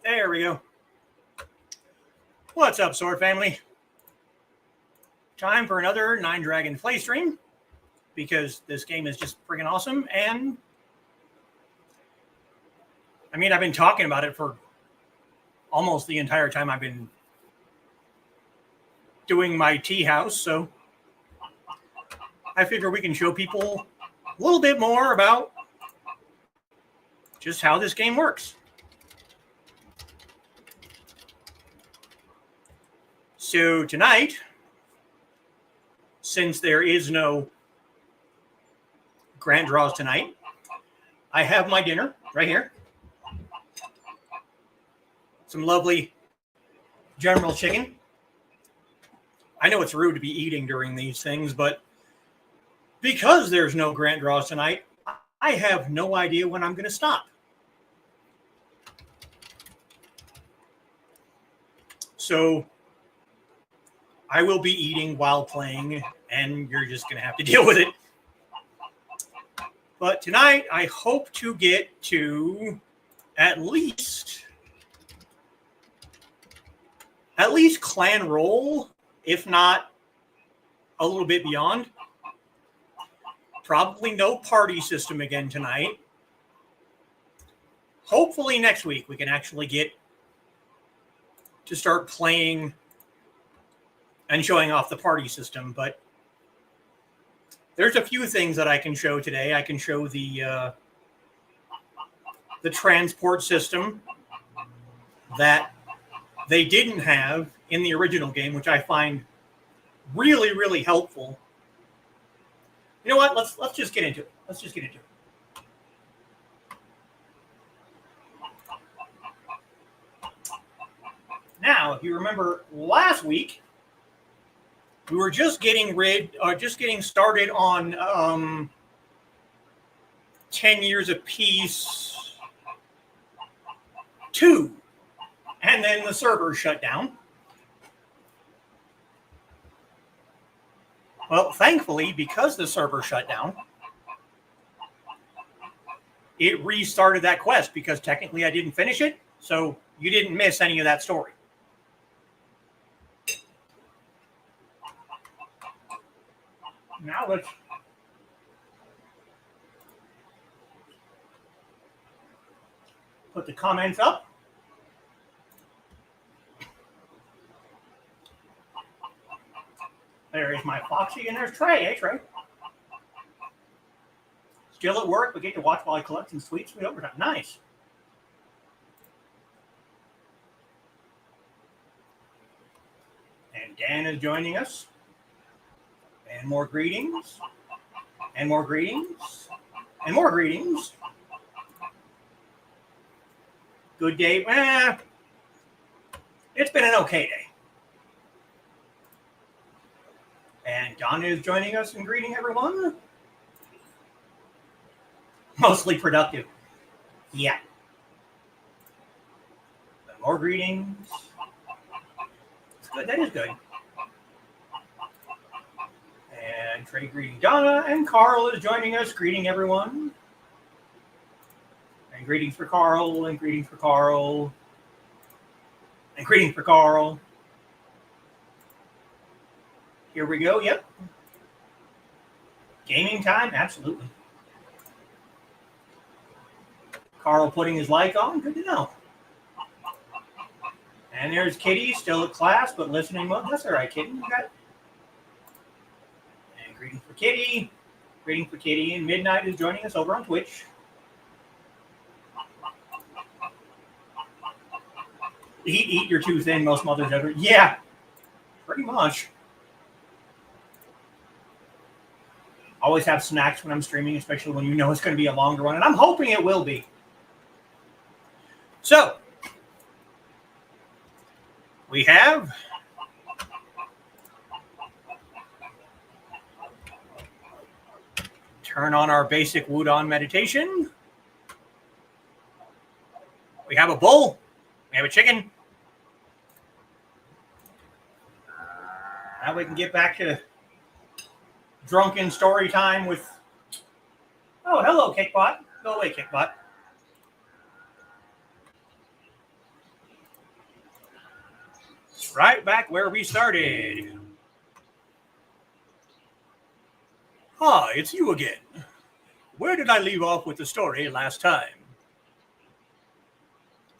There we go. What's up, Sword Family? Time for another 9Dragons Playstream, because this game is just freaking awesome. And I mean, I've been talking about it for almost the entire time I've been doing my tea house, so I figure we can show people a little bit more about just how this game works. So tonight, since there is no grand draws tonight, I have my dinner right here. Some lovely General chicken. I know it's rude to be eating during these things, but because there's no grand draws tonight, I have no idea when I'm going to stop. So I will be eating while playing, and you're just going to have to deal with it. But tonight, I hope to get to at least clan roll, if not a little bit beyond. Probably no party system again tonight. Hopefully next week we can actually get to start playing and showing off the party system, but there's a few things that I can show today. I can show the transport system that they didn't have in the original game, which I find really, really helpful. You know what? Let's just get into it. Let's just get into it. Now, if you remember last week, we were just getting started on 10 years apiece 2, and then the server shut down. Well, thankfully, because the server shut down, it restarted that quest, because technically I didn't finish it, so you didn't miss any of that story. Now let's put the comments up. There is my Foxy, and there's Trey. Hey, Trey. Still at work, but get to watch while I collect some sweet overtime. Nice. And Dan is joining us. And more greetings. And more greetings. And more greetings. Good day. It's been an okay day. And Donna is joining us and greeting everyone. Mostly productive. Yeah. But more greetings. It's good. That is good. And Trey greeting Donna, and Carl is joining us, greeting everyone. And greetings for Carl, and greetings for Carl, and greetings for Carl. Here we go, yep. Gaming time, absolutely. Carl putting his like on, good to know. And there's Kitty, still at class, but listening mode. That's all right, Kitty. You got. And greeting for Kitty. Greeting for Kitty. And Midnight is joining us over on Twitch. Eat your too thin, most mothers ever. Yeah, pretty much. Always have snacks when I'm streaming, especially when you know it's going to be a longer one. And I'm hoping it will be. So, we have turn on our basic Wu-Tang meditation. We have a bull. We have a chicken. Now we can get back to drunken story time with... Oh, hello, Kickbot. Go away, Kickbot. Right back where we started. Ah, it's you again. Where did I leave off with the story last time?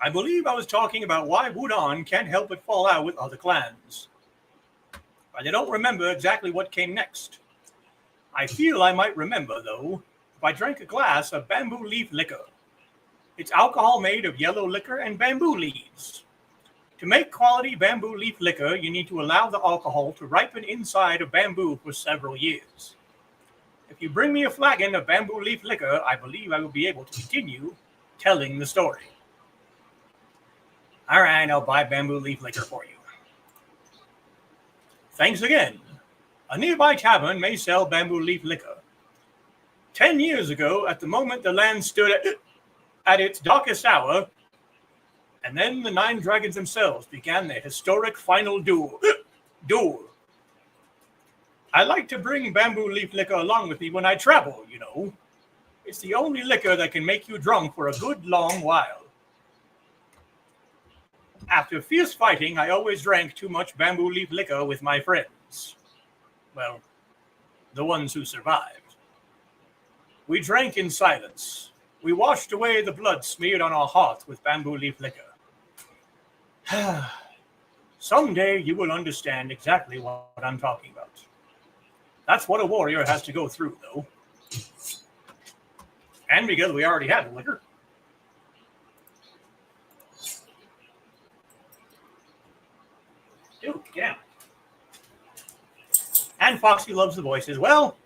I believe I was talking about why Wu-Tang can't help but fall out with other clans. I don't remember exactly what came next. I feel I might remember, though, if I drank a glass of bamboo leaf liquor. It's alcohol made of yellow liquor and bamboo leaves. To make quality bamboo leaf liquor, you need to allow the alcohol to ripen inside of bamboo for several years. If you bring me a flagon of bamboo leaf liquor, I believe I will be able to continue telling the story. All right, I'll buy bamboo leaf liquor for you. Thanks again. A nearby tavern may sell bamboo leaf liquor. 10 years ago, at the moment the land stood at its darkest hour, and then the 9 Dragons themselves began their historic final duel. I like to bring bamboo leaf liquor along with me when I travel, you know. It's the only liquor that can make you drunk for a good long while. After fierce fighting, I always drank too much bamboo leaf liquor with my friends. Well, the ones who survived. We drank in silence. We washed away the blood smeared on our hearts with bamboo leaf liquor. Someday you will understand exactly what I'm talking about. That's what a warrior has to go through, though. And because we already had the liquor. Dude, yeah. And Foxy loves the voices. Well,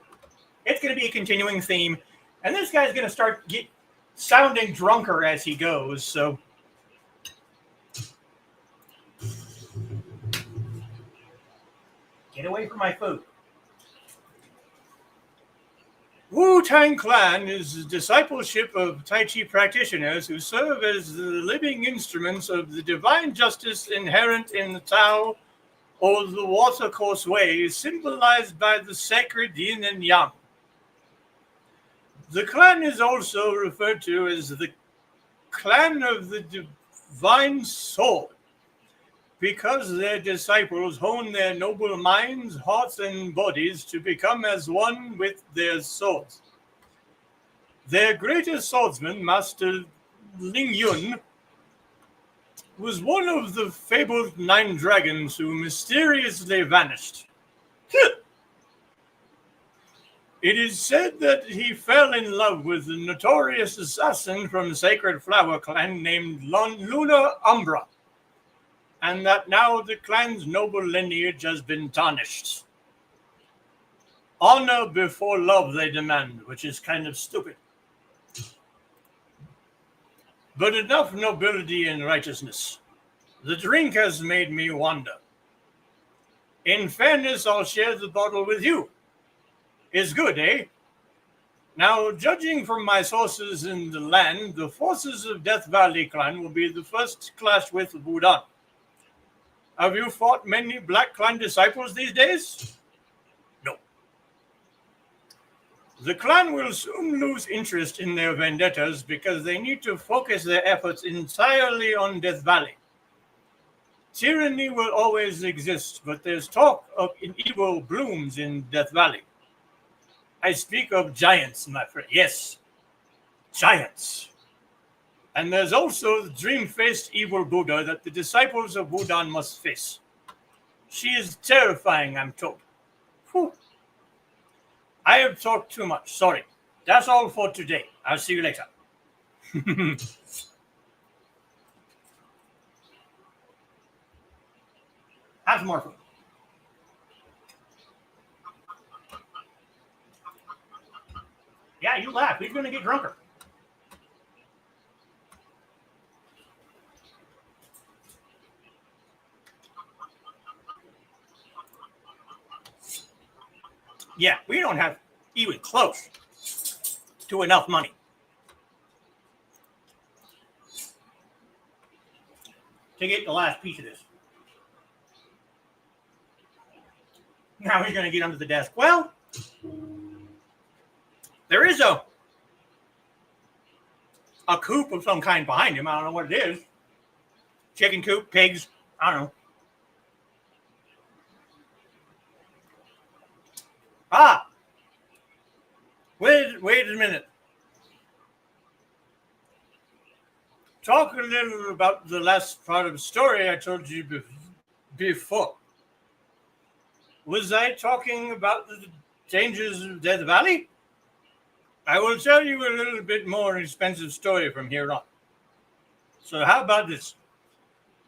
it's going to be a continuing theme. And this guy's going to start sounding drunker as he goes, so... Get away from my food. Wu-Tang clan is a discipleship of Tai Chi practitioners who serve as the living instruments of the divine justice inherent in the Tao, or the watercourse way, symbolized by the sacred yin and yang. The clan is also referred to as the clan of the divine sword, because their disciples hone their noble minds, hearts, and bodies to become as one with their swords. Their greatest swordsman, Master Ling Yun, was one of the fabled 9 dragons who mysteriously vanished. It is said that he fell in love with a notorious assassin from the Sacred Flower clan named Luna Umbra, and that now the clan's noble lineage has been tarnished. Honor before love they demand, which is kind of stupid. But enough nobility and righteousness. The drink has made me wander. In fairness, I'll share the bottle with you. Is good, eh? Now, judging from my sources in the land, the forces of Death Valley clan will be the first to clash with Wu-Tang. Have you fought many Black Clan disciples these days? No. The clan will soon lose interest in their vendettas because they need to focus their efforts entirely on Death Valley. Tyranny will always exist, but there's talk of Inigo blooms in Death Valley. I speak of giants, my friend. Yes, giants. And there's also the dream-faced evil Buddha that the disciples of Wu-Tang must face. She is terrifying, I'm told. Whew. I have talked too much. Sorry. That's all for today. I'll see you later. Have some more food. Yeah, you laugh. He's going to get drunker. Yeah, we don't have even close to enough money. To get the last piece of this. Now he's going to get under the desk. Well, there is a coop of some kind behind him. I don't know what it is. Chicken coop, pigs, I don't know. Ah, wait a minute. Talk a little about the last part of the story I told you before. Was I talking about the dangers of Death Valley? I will tell you a little bit more expensive story from here on. So how about this?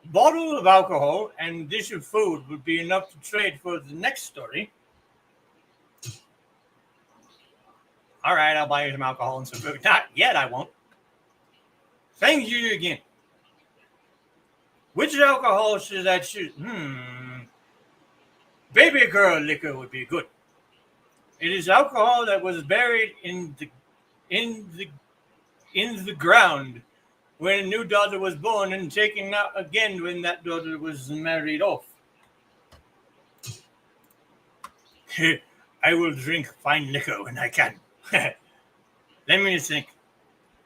A bottle of alcohol and a dish of food would be enough to trade for the next story. All right, I'll buy you some alcohol and some food. Not yet, I won't. Thank you again. Which alcohol should I choose? Baby girl liquor would be good. It is alcohol that was buried in the ground when a new daughter was born and taken out again when that daughter was married off. I will drink fine liquor when I can. Let me think.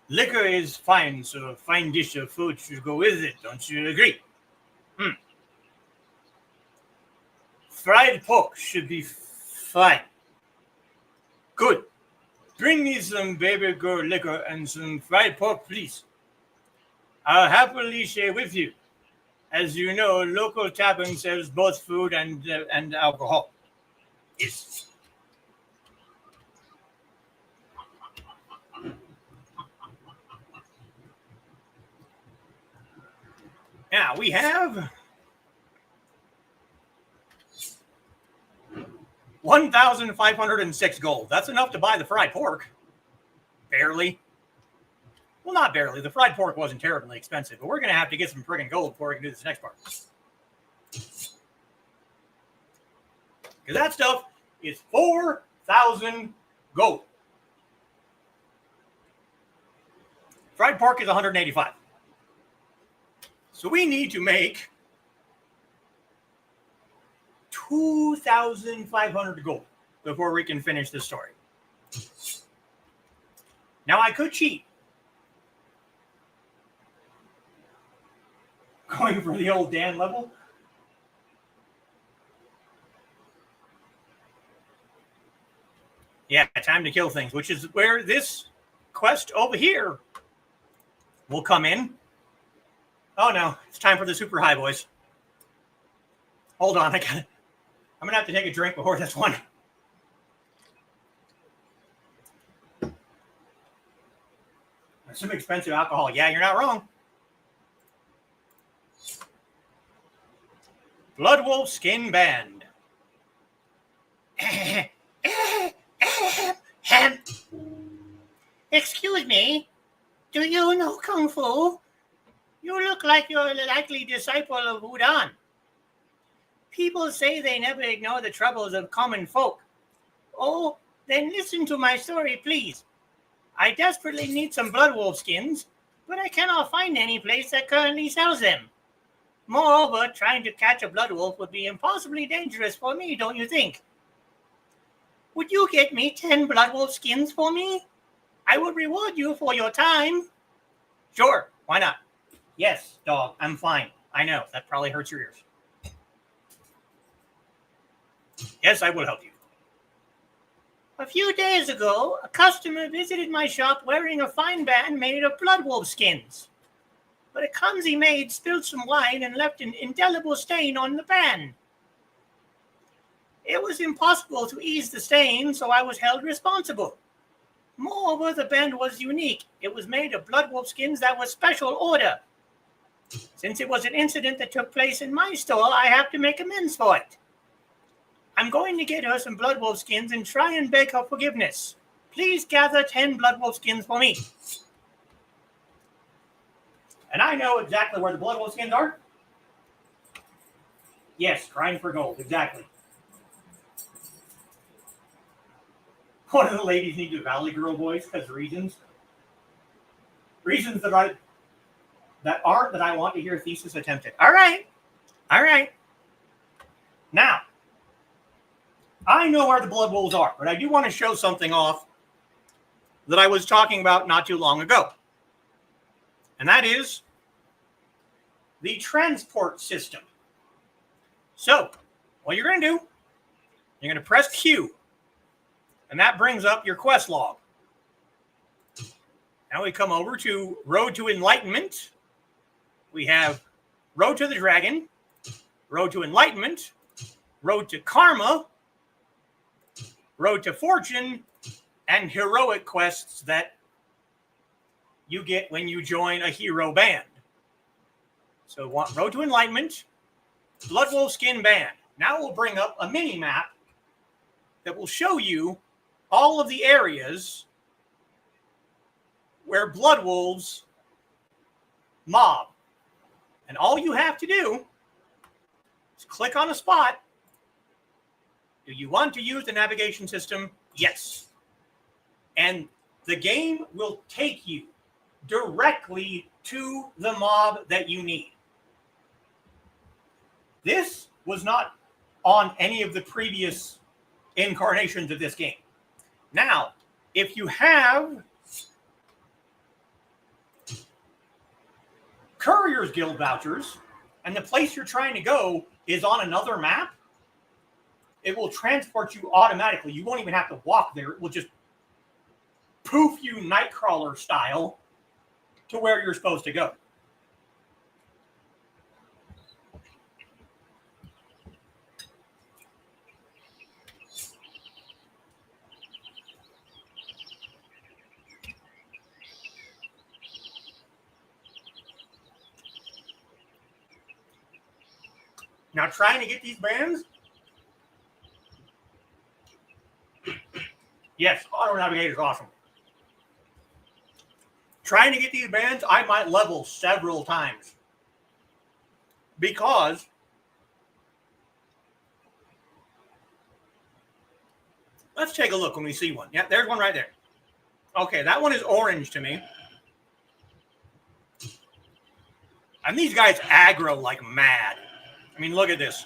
Liquor is fine, so a fine dish of food should go with it. Don't you agree? Fried pork should be fine. Good. Bring me some baby girl liquor and some fried pork, please. I'll happily share with you. As you know, local tavern sells both food and alcohol. Yes. Now we have 1,506 gold. That's enough to buy the fried pork. Barely. Well, not barely. The fried pork wasn't terribly expensive, but we're going to have to get some friggin' gold before we can do this next part. Because that stuff is 4,000 gold. Fried pork is 185. So we need to make 2,500 gold before we can finish this story. Now I could cheat. Going for the old Dan level. Yeah, time to kill things, which is where this quest over here will come in. Oh no, it's time for the super high, boys. Hold on, I'm gonna have to take a drink before this one. Some expensive alcohol. Yeah, you're not wrong. Blood Wolf Skin Band. Excuse me, do you know Kung Fu? You look like you're a likely disciple of Wu-Tang. People say they never ignore the troubles of common folk. Oh, then listen to my story, please. I desperately need some blood wolf skins, but I cannot find any place that currently sells them. Moreover, trying to catch a blood wolf would be impossibly dangerous for me, don't you think? Would you get me 10 blood wolf skins for me? I would reward you for your time. Sure, why not? Yes, dog, I'm fine. I know, that probably hurts your ears. Yes, I will help you. A few days ago, a customer visited my shop wearing a fine band made of blood wolf skins. But a clumsy maid spilled some wine and left an indelible stain on the band. It was impossible to ease the stain, so I was held responsible. Moreover, the band was unique. It was made of blood wolf skins that was special order. Since it was an incident that took place in my store, I have to make amends for it. I'm going to get her some blood wolf skins and try and beg her forgiveness. Please gather 10 blood wolf skins for me. And I know exactly where the blood wolf skins are. Yes, crying for gold, exactly. One of the ladies need to Valley Girl voice because reasons. Reasons that aren't that I want to hear thesis attempted. All right. Now, I know where the blood wolves are, but I do want to show something off that I was talking about not too long ago. And that is the transport system. So, what you're going to do, you're going to press Q And that brings up your quest log. Now we come over to Road to Enlightenment. We have Road to the Dragon, Road to Enlightenment, Road to Karma, Road to Fortune, and heroic quests that you get when you join a hero band. So want Road to Enlightenment, Bloodwolf Skin Band. Now we'll bring up a mini map that will show you all of the areas where blood wolves mob. And all you have to do is click on a spot. Do you want to use the navigation system? Yes. And the game will take you directly to the mob that you need. This was not on any of the previous incarnations of this game. Now, if you have Courier's Guild vouchers and the place you're trying to go is on another map, it will transport you automatically. You won't even have to walk there. It will just poof you Nightcrawler style to where you're supposed to go. Now, trying to get these bands, yes, Auto Navigator is awesome. Trying to get these bands, I might level several times. Because let's take a look when we see one. Yeah, there's one right there. Okay, that one is orange to me. And these guys aggro like mad. I mean, look at this.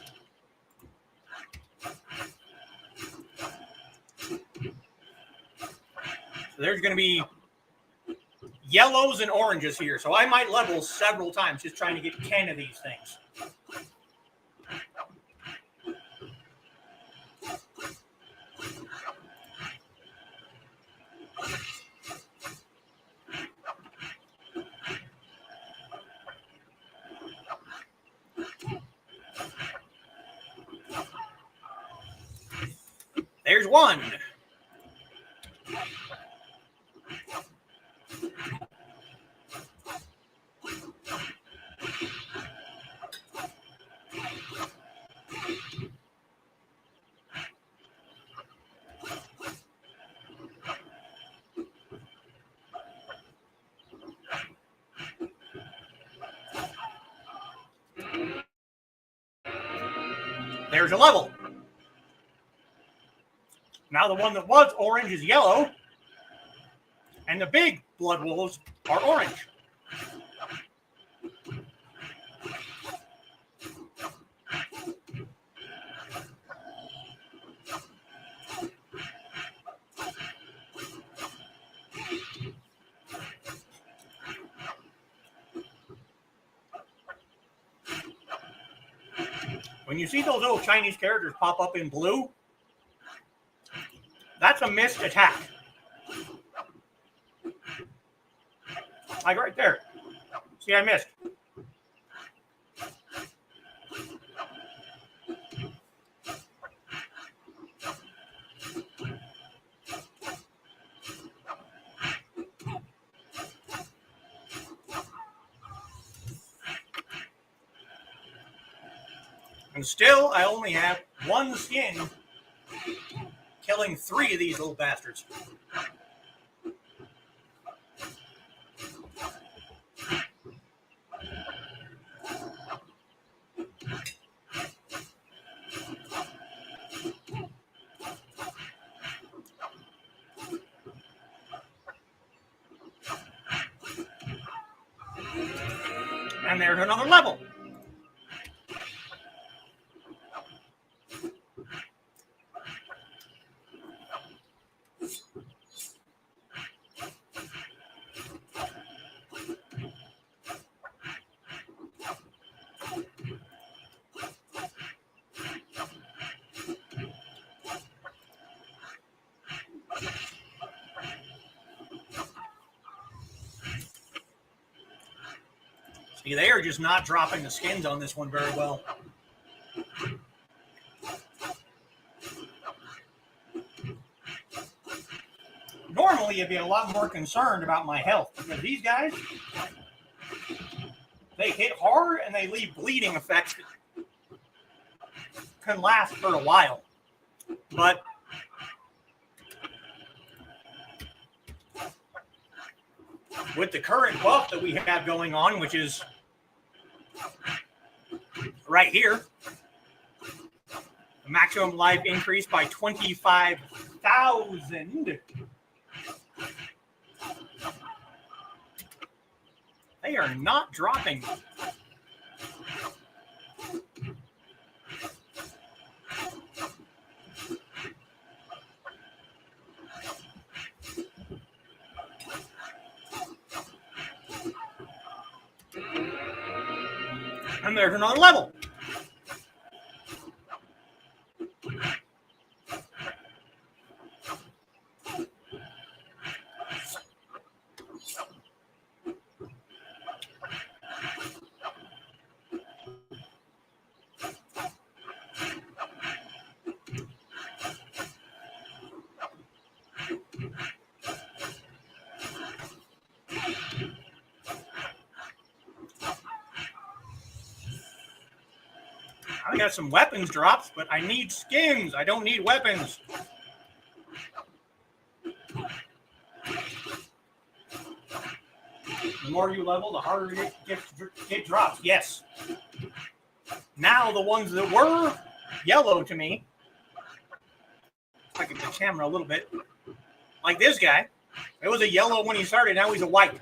So there's going to be yellows and oranges here. So I might level several times just trying to get 10 of these things. There's one. There's a level. Now the one that was orange is yellow, and the big blood wolves are orange. When you see those little Chinese characters pop up in blue, that's a missed attack. Like right there. See, I missed. And still, I only have one skin, killing 3 of these little bastards. And there's another level. See, they are just not dropping the skins on this one very well. Normally, you'd be a lot more concerned about my health, because these guys, they hit hard and they leave bleeding effects that can last for a while. But with the current buff that we have going on, which is right here, the maximum life increased by 25,000. They are not dropping. And there's another level. I got some weapons drops, but I need skins. I don't need weapons. The more you level, the harder it get drops. Yes. Now the ones that were yellow to me, if I can get the camera a little bit, like this guy, it was a yellow when he started. Now he's a white.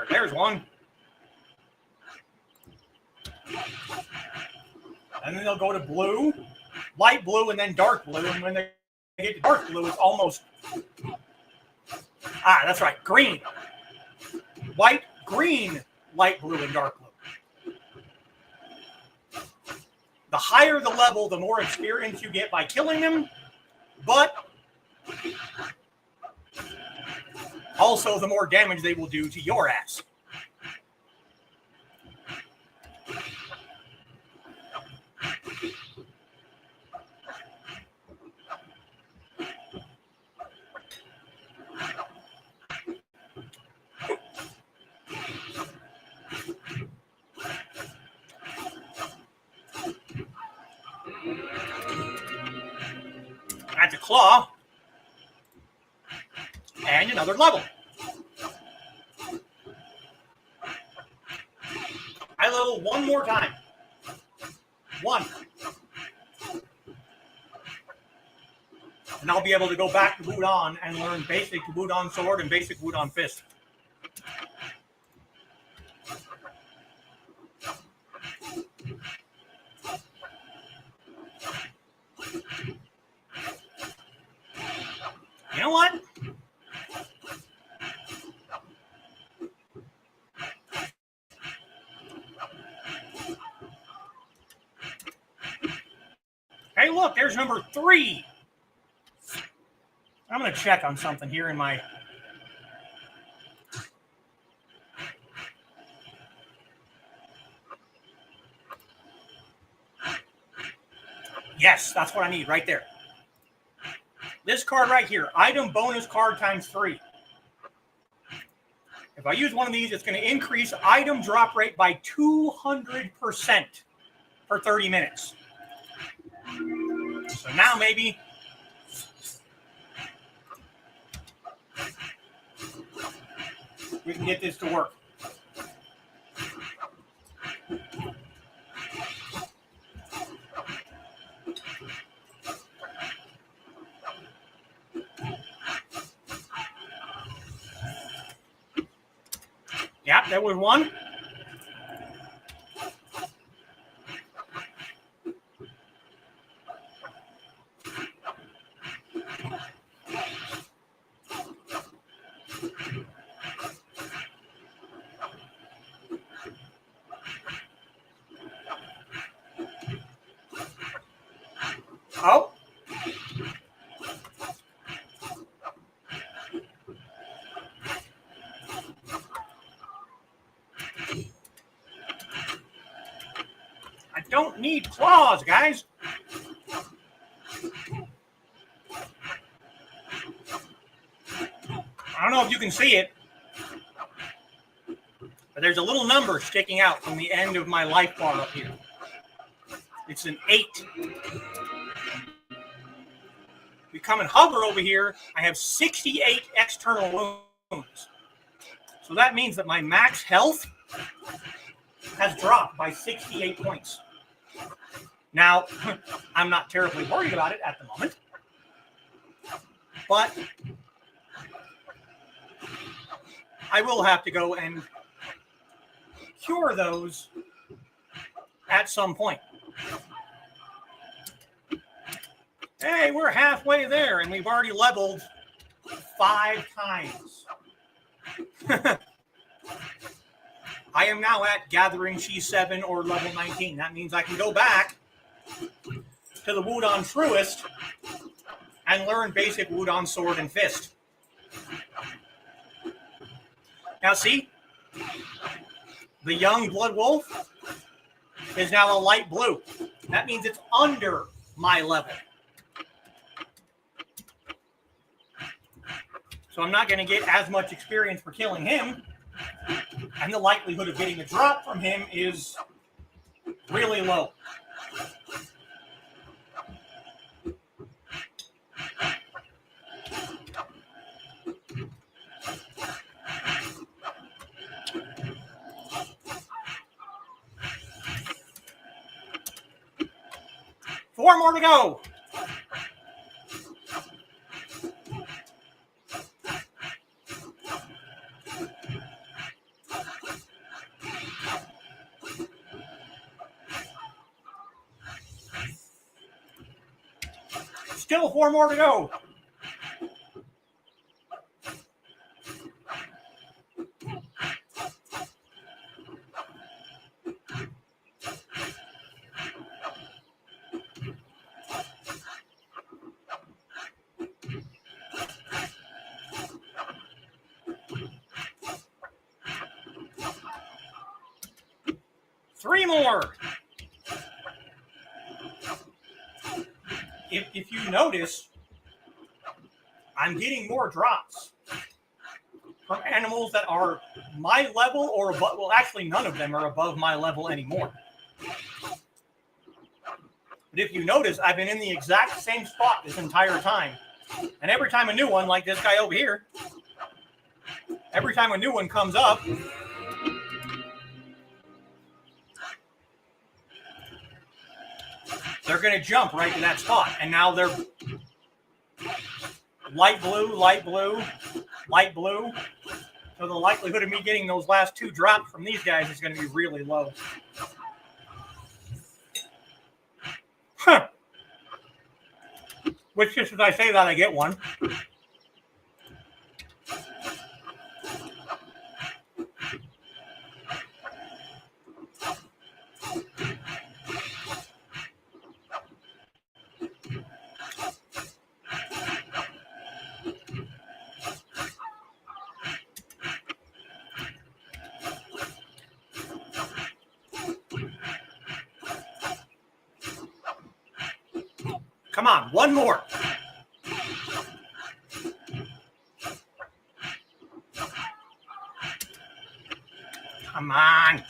There's one. And then they'll go to blue, light blue, and then dark blue. And when they get to dark blue, it's almost... that's right, green. White, green, light blue, and dark blue. The higher the level, the more experience you get by killing them, but also the more damage they will do to your ass. That's a claw. And another level. I level one more time. One. And I'll be able to go back to Wu-Tang and learn basic Wu-Tang sword and basic Wu-Tang fist. You know what? Hey, look, there's number 3. I'm going to check on something here in my... Yes, that's what I need right there. This card right here, item bonus card times 3. If I use one of these, it's going to increase item drop rate by 200% for 30 minutes. So now maybe we can get this to work. Yep, there was one. Oh. need claws, guys. I don't know if you can see it, but there's a little number sticking out from the end of my life bar up here. It's an 8. We come and hover over here. I have 68 external wounds. So that means that my max health has dropped by 68 points. Now, I'm not terribly worried about it at the moment, but I will have to go and cure those at some point. Hey, we're halfway there, and we've already leveled 5 times. I am now at Gathering G7 or level 19. That means I can go back to the Wu-Tang Truist and learn basic Wu-Tang Sword and Fist. Now see, the young Blood Wolf is now a light blue. That means it's under my level. So I'm not going to get as much experience for killing him. And the likelihood of getting a drop from him is really low. Four more to go. Still 4 more to go. Three more. If you notice, I'm getting more drops from animals that are my level or above. Well, actually, none of them are above my level anymore. But if you notice, I've been in the exact same spot this entire time. And every time a new one, like this guy over here, every time a new one comes up, they're going to jump right to that spot. And now they're light blue, light blue, light blue. So the likelihood of me getting those last 2 drops from these guys is going to be really low. Huh. Which, just as I say that, I get one. Come on, one more. Come on.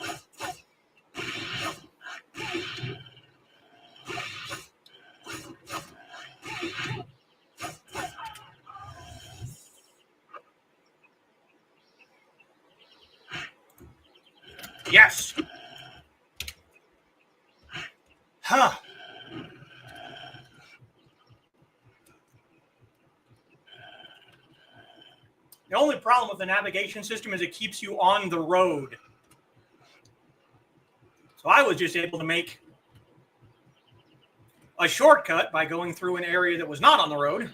Yes. Huh. The only problem with the navigation system is it keeps you on the road. So I was just able to make a shortcut by going through an area that was not on the road.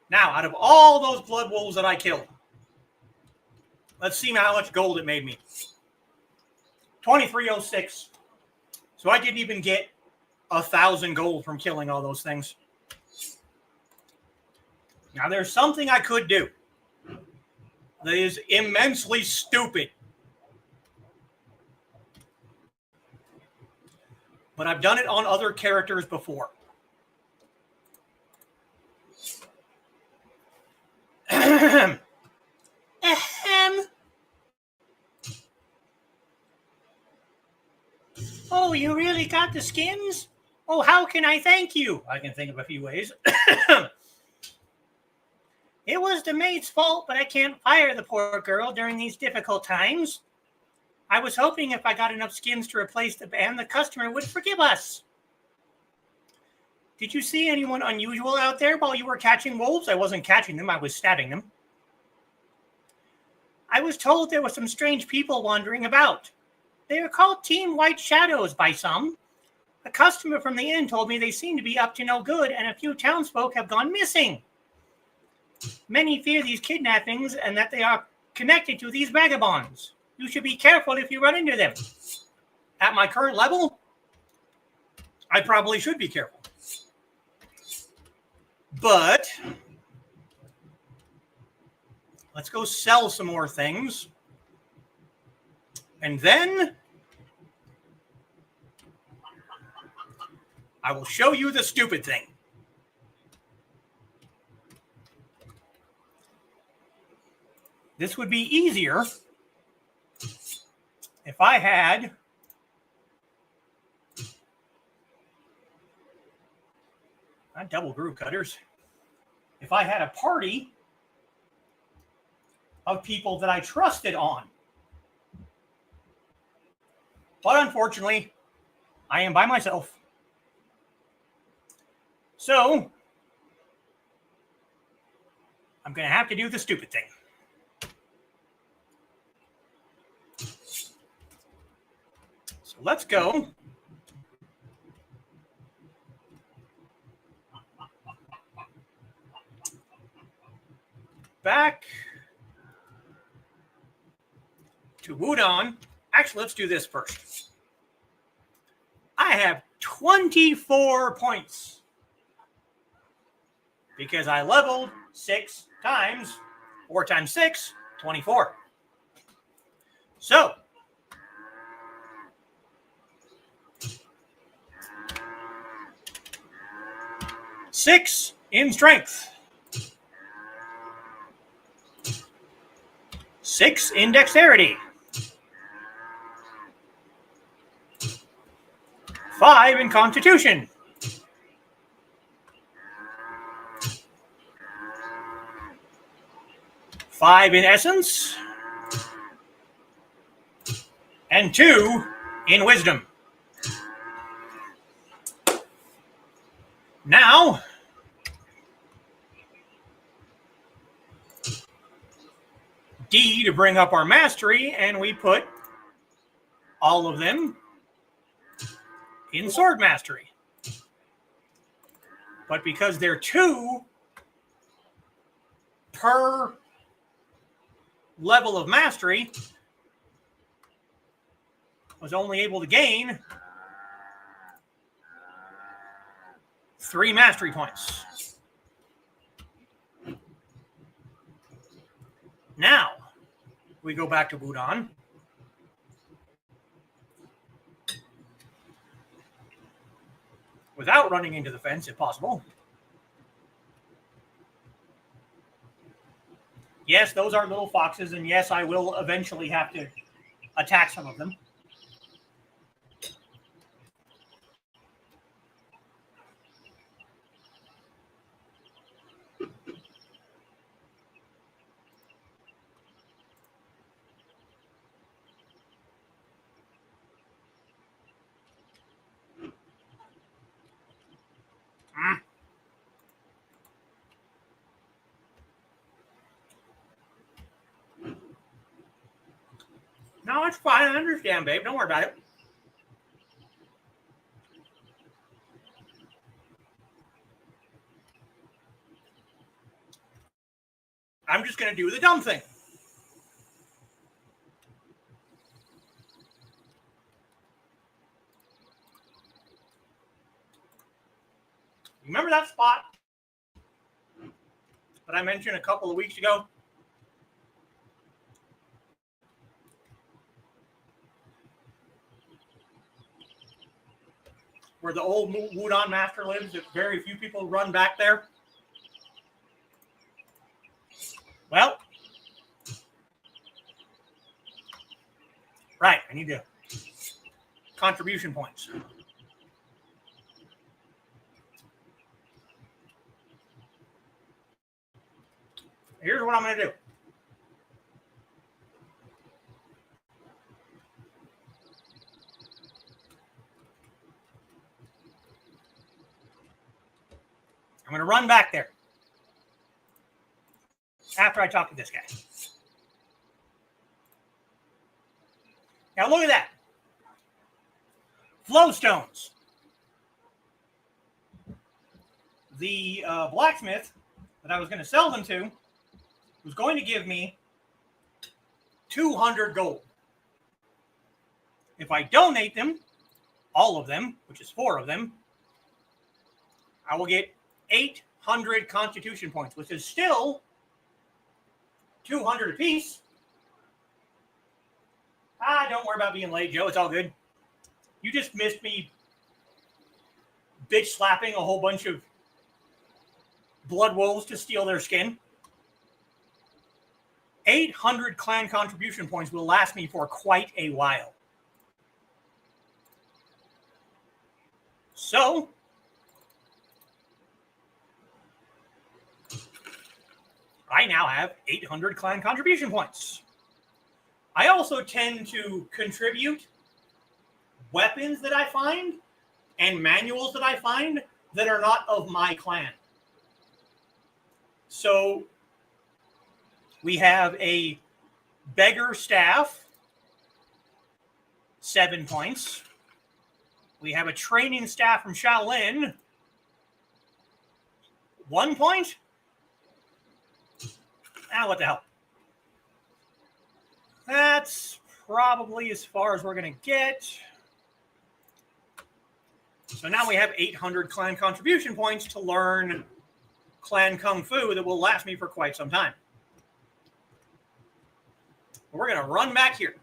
Now, out of all those blood wolves that I killed, let's see how much gold it made me. 2306. So I didn't even get 1,000 gold from killing all those things. Now, there's something I could do that is immensely stupid. but I've done it on other characters before. Ahem. Oh, you really got the skins? Oh, how can I thank you? I can think of a few ways. It was the maid's fault, but I can't fire the poor girl during these difficult times. I was hoping if I got enough skins to replace the band, the customer would forgive us. Did you see anyone unusual out there while you were catching wolves? I wasn't catching them, I was stabbing them. I was told there were some strange people wandering about. They are called Team White Shadows by some. A customer from the inn told me they seem to be up to no good, and a few townsfolk have gone missing. Many fear these kidnappings and that they are connected to these vagabonds. You should be careful if you run into them. At my current level, I probably should be careful. But let's go sell some more things. And then I will show you the stupid thing. This would be easier if I had not double groove cutters. If I had a party of people that I trusted on. But unfortunately, I am by myself. So I'm going to have to do the stupid thing. So let's go. Back to Wu-Tang. Actually, let's do this first. I have 24 points because I leveled 6 times. 4 times 6, 24. So, six in strength. 6 in dexterity. 5 in constitution. 5 in essence. And 2 in wisdom. Now, D to bring up our mastery, and we put all of them in sword mastery. But because they're 2 per level of mastery, I was only able to gain 3 mastery points. Now, we go back to Wu-Tang. Without running into the fence, if possible. Yes, those are little foxes, and yes, I will eventually have to attack some of them. No, it's fine. I understand, babe. Don't worry about it. I'm just going to do the dumb thing. Remember that spot that I mentioned a couple of weeks ago? where the old Wu-Tang master lives, that very few people run back there. Well, right, I need to contribution points. Here's what I'm going to do. I'm going to run back there after I talk to this guy. Now look at that. Flowstones. The blacksmith that I was going to sell them to was going to give me 200 gold. If I donate them, all of them, which is 4 of them, I will get 800 constitution points, which is still 200 apiece. Don't worry about being late, Joe. It's all good. You just missed me bitch slapping a whole bunch of blood wolves to steal their skin. 800 clan contribution points will last me for quite a while. So, I now have 800 clan contribution points. I also tend to contribute weapons that I find and manuals that I find that are not of my clan. So we have a beggar staff, 7 points. We have a training staff from Shaolin, 1 point. What the hell? That's probably as far as we're going to get. So now we have 800 clan contribution points to learn clan kung fu that will last me for quite some time. We're going to run back here.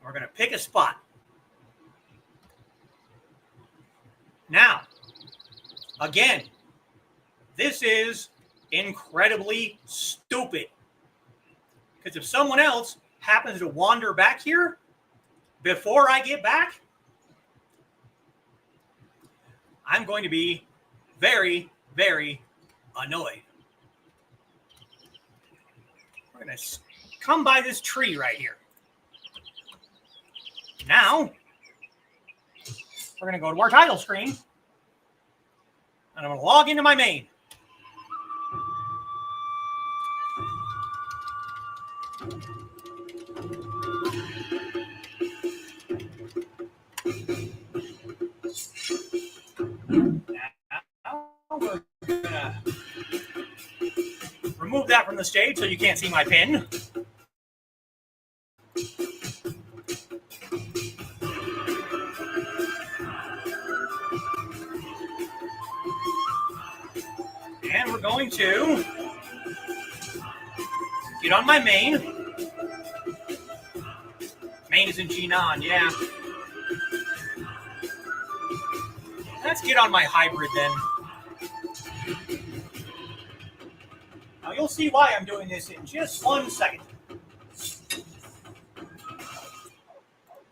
We're going to pick a spot. Now, again, this is incredibly stupid. Because if someone else happens to wander back here before I get back, I'm going to be very, very annoyed. We're going to come by this tree right here. Now, we're going to go to our title screen. And I'm going to log into my main. We're gonna remove that from the stage so you can't see my pin. And we're going to get on my main. Main is in Jinan, yeah. Let's get on my hybrid then. Now you'll see why I'm doing this in just 1 second.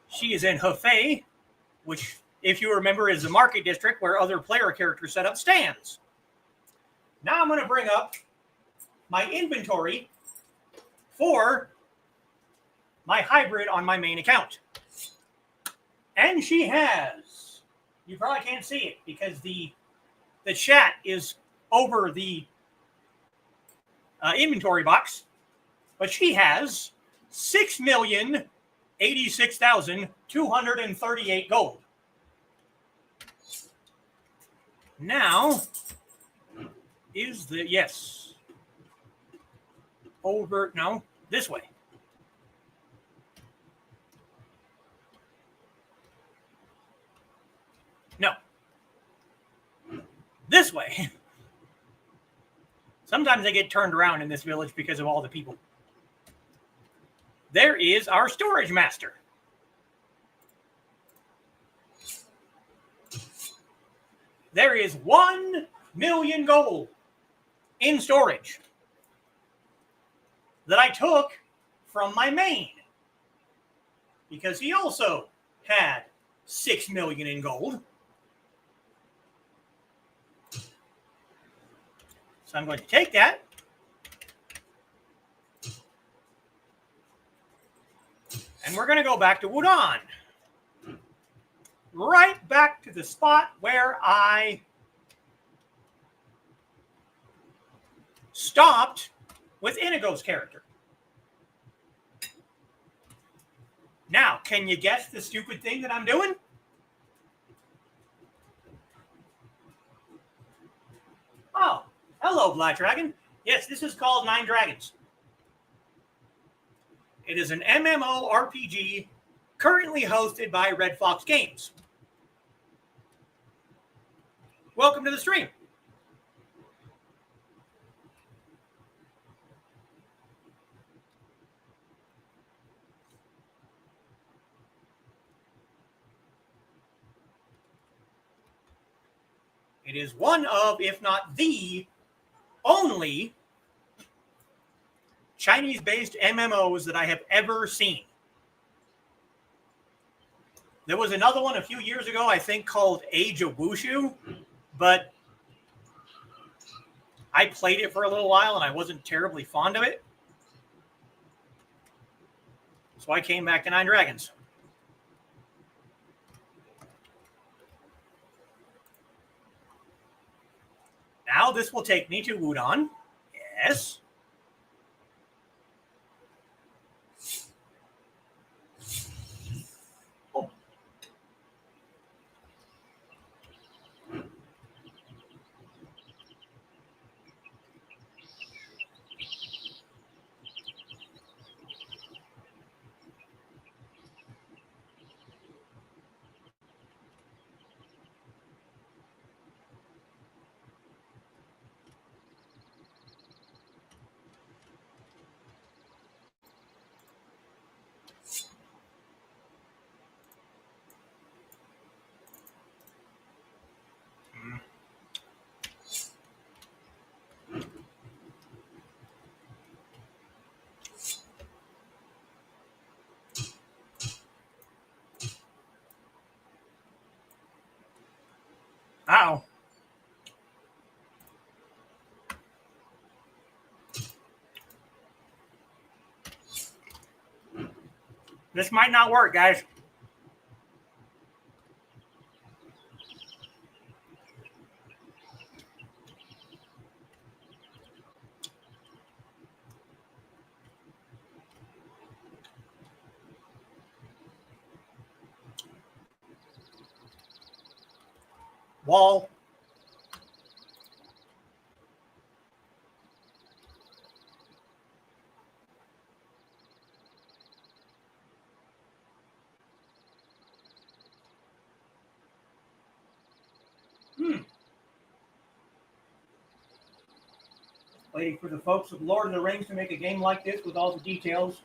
She is in Hefei, which, if you remember, is the market district where other player character setup stands. Now I'm going to bring up my inventory for my hybrid on my main account. And she has, you probably can't see it because the chat is over the inventory box, but she has 6,086,238 gold. Now is the, yes, over, no, this way. No. This way. Sometimes they get turned around in this village because of all the people. There is our storage master. there is 1 million gold in storage that I took from my main, because he also had 6 million in gold. So I'm going to take that. And we're going to go back to Wu-Tang. Right back to the spot where I stopped with Inigo's character. Now, can you guess the stupid thing that I'm doing? Oh, hello, Black Dragon. Yes, this is called 9Dragons. It is an MMORPG currently hosted by Red Fox Games. Welcome to the stream. It is one of, if not the only Chinese-based MMOs that I have ever seen. There was another one a few years ago, I think, called Age of Wushu, but I played it for a little while and I wasn't terribly fond of it. So I came back to 9Dragons. Now this will take me to Wu-Tang. Yes. Oh. Uh-oh. This might not work, guys. Wall. Waiting for the folks of Lord of the Rings to make a game like this with all the details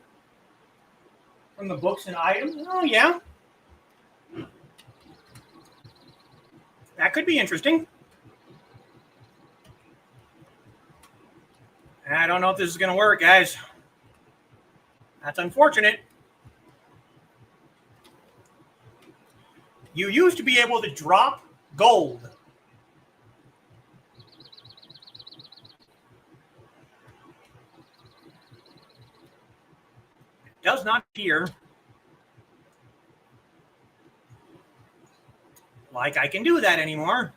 from the books and items. Oh, yeah. That could be interesting. I don't know if this is going to work, guys. That's unfortunate. You used to be able to drop gold. It does not appear like I can do that anymore,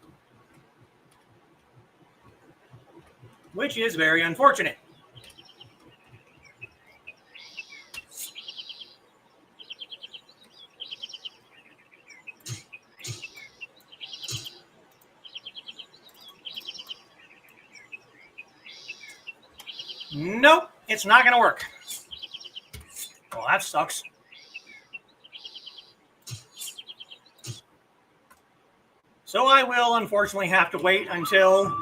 which is very unfortunate. Nope, it's not going to work. Well, that sucks. So I will unfortunately have to wait until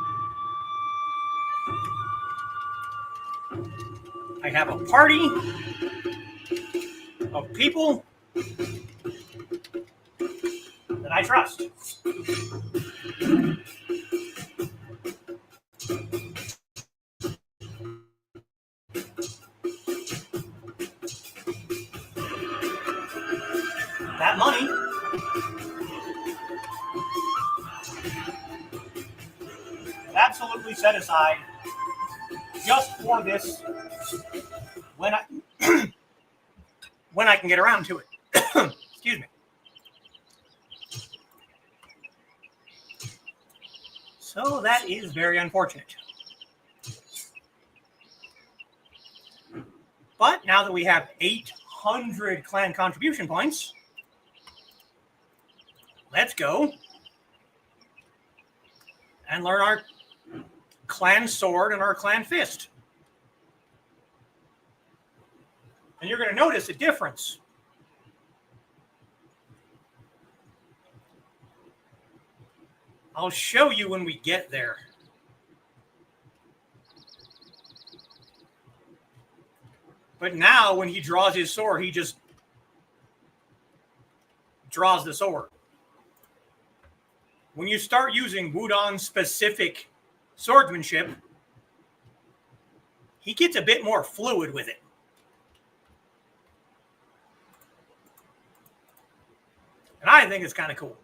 I have a party of people that that I trust. That money is absolutely set aside just for this when I when I can get around to it. Excuse me. So that is very unfortunate. But now that we have 800 clan contribution points, let's go and learn our clan sword and our clan fist. And you're going to notice a difference. I'll show you when we get there. But now when he draws his sword, he just draws the sword. When you start using Wu-Tang specific swordsmanship, he gets a bit more fluid with it. And I think it's kind of cool.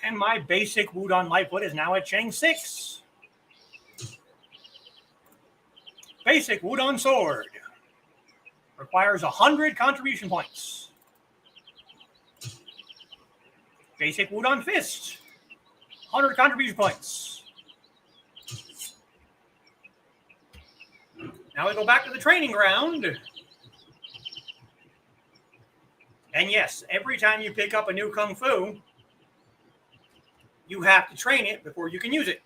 And my basic Wu-Tang Lightfoot is now at Chang 6. Basic Wu-Tang Sword requires 100 contribution points. Basic Wu-Tang Fist, 100 contribution points. Now we go back to the training ground. And yes, every time you pick up a new Kung Fu, you have to train it before you can use it.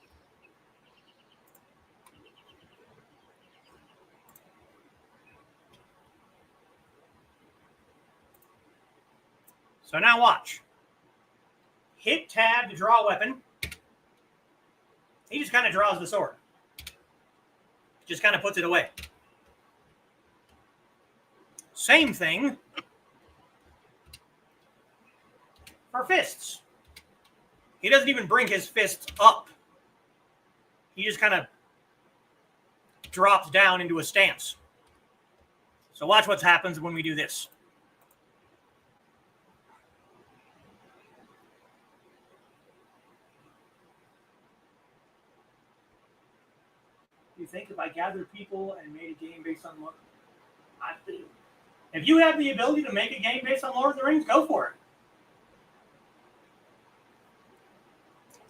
So now watch. Hit tab to draw a weapon. He just kind of draws the sword. Just kind of puts it away. Same thing for fists. He doesn't even bring his fists up. He just kind of drops down into a stance. So watch what happens when we do this. You think if I gathered people and made a game based on lore? If you have the ability to make a game based on Lord of the Rings, go for it.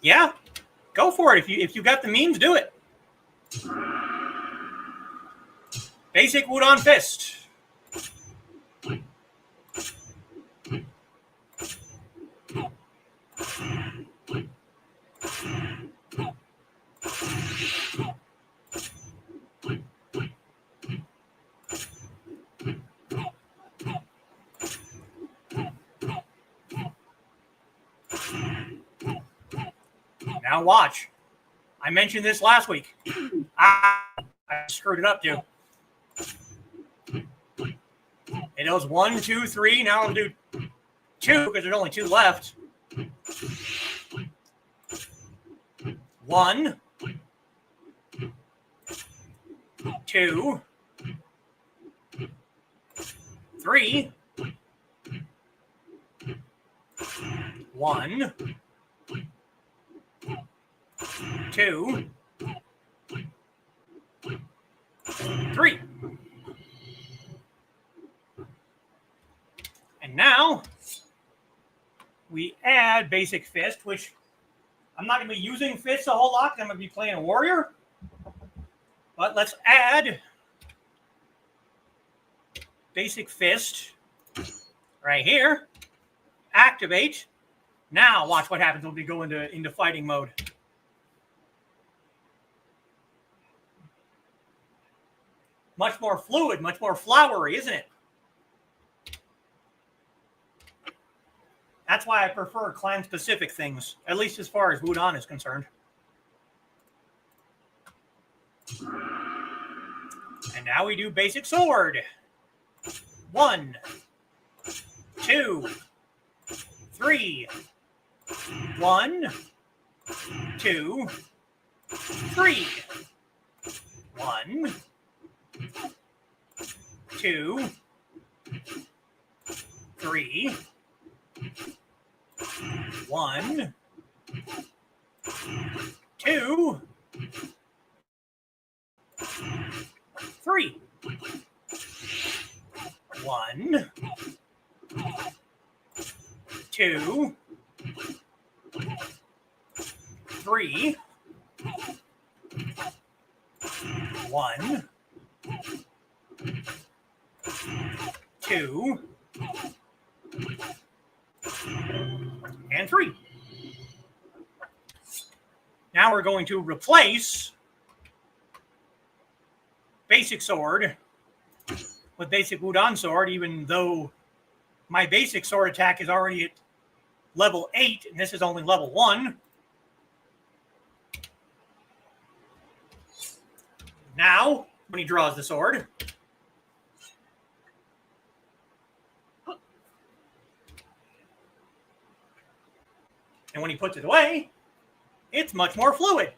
Yeah, go for it. If you got the means, do it. Basic Wu-Tang Fist. Now watch. I mentioned this last week. I screwed it up too. It goes 1, 2, 3. Now I'll do 2 because there's only 2 left. 1, 2, 3. 1, 2, 3. And now we add basic fist, which I'm not going to be using fists a whole lot. I'm going to be playing a warrior. But let's add basic fist right here. Activate. Now watch what happens when we go into fighting mode. much more fluid, much more flowery, isn't it? That's why I prefer clan-specific things, at least as far as Wu-Tang is concerned. And now we do basic sword. 1, 2, 3. 1, 2, 3. 1, 2, 3. 1, 2, 3. 1, 2, 3. 1, 2, and 3. Now we're going to replace basic sword with basic Wu-Tang sword, even though my basic sword attack is already at level 8, and this is only level 1. Now, when he draws the sword, and when he puts it away, it's much more fluid.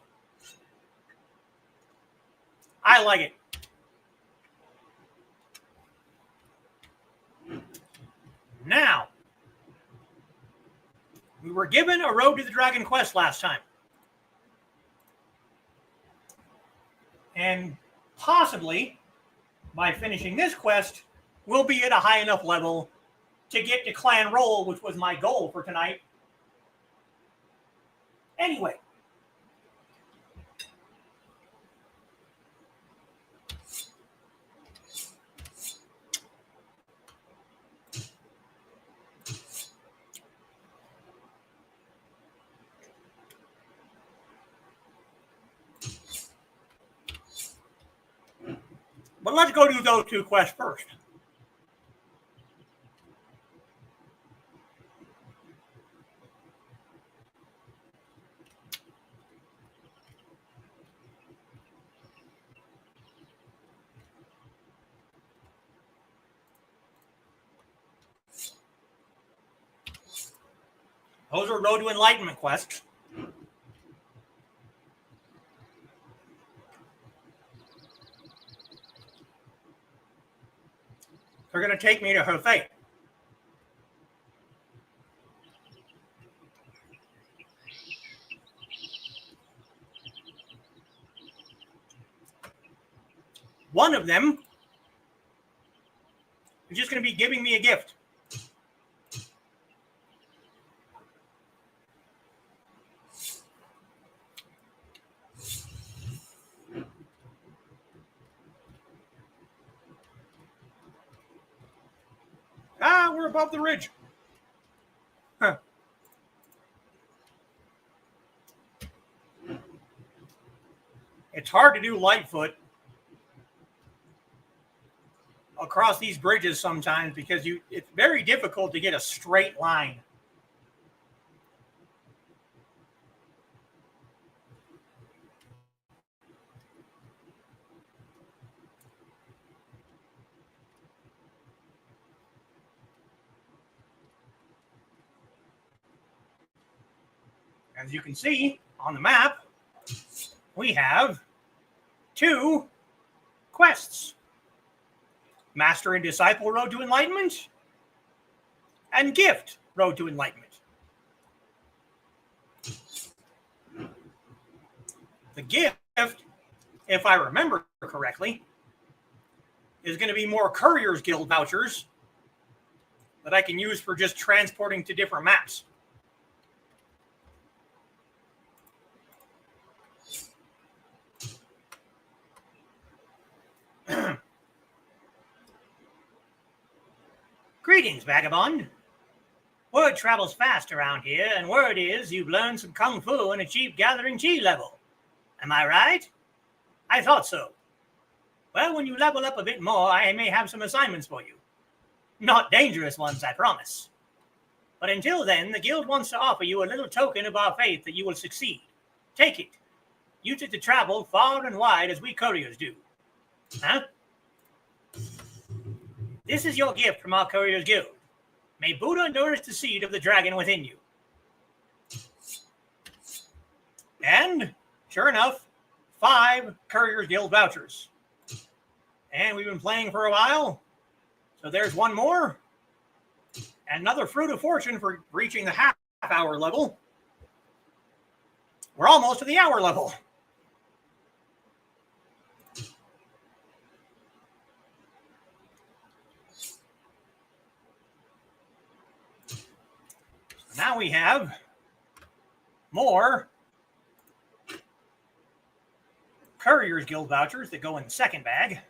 I like it. Now, we were given a Road to the Dragon quest last time. And possibly, by finishing this quest, we'll be at a high enough level to get to clan roll, which was my goal for tonight. Anyway. But let's go do those 2 quests first. Those are Road to Enlightenment quests. They're going to take me to her fate. One of them is just going to be giving me a gift. We're above the ridge. Huh. It's hard to do Lightfoot across these bridges sometimes because it's very difficult to get a straight line. As you can see on the map, we have 2 quests. Master and Disciple Road to Enlightenment and Gift Road to Enlightenment. The gift, if I remember correctly, is going to be more Courier's Guild vouchers that I can use for just transporting to different maps. Greetings, vagabond. Word travels fast around here, and word is you've learned some kung fu and achieved gathering chi level. Am I right? I thought so. Well, when you level up a bit more, I may have some assignments for you. Not dangerous ones, I promise. But until then, the guild wants to offer you a little token of our faith that you will succeed. Take it. Use it to travel far and wide as we couriers do. Huh? This is your gift from our Couriers Guild. May Buddha nourish the seed of the dragon within you. And, sure enough, 5 Couriers Guild vouchers. And we've been playing for a while, so there's one more. And another fruit of fortune for reaching the half-hour level. We're almost to the hour level. Now we have more Couriers Guild vouchers that go in the second bag.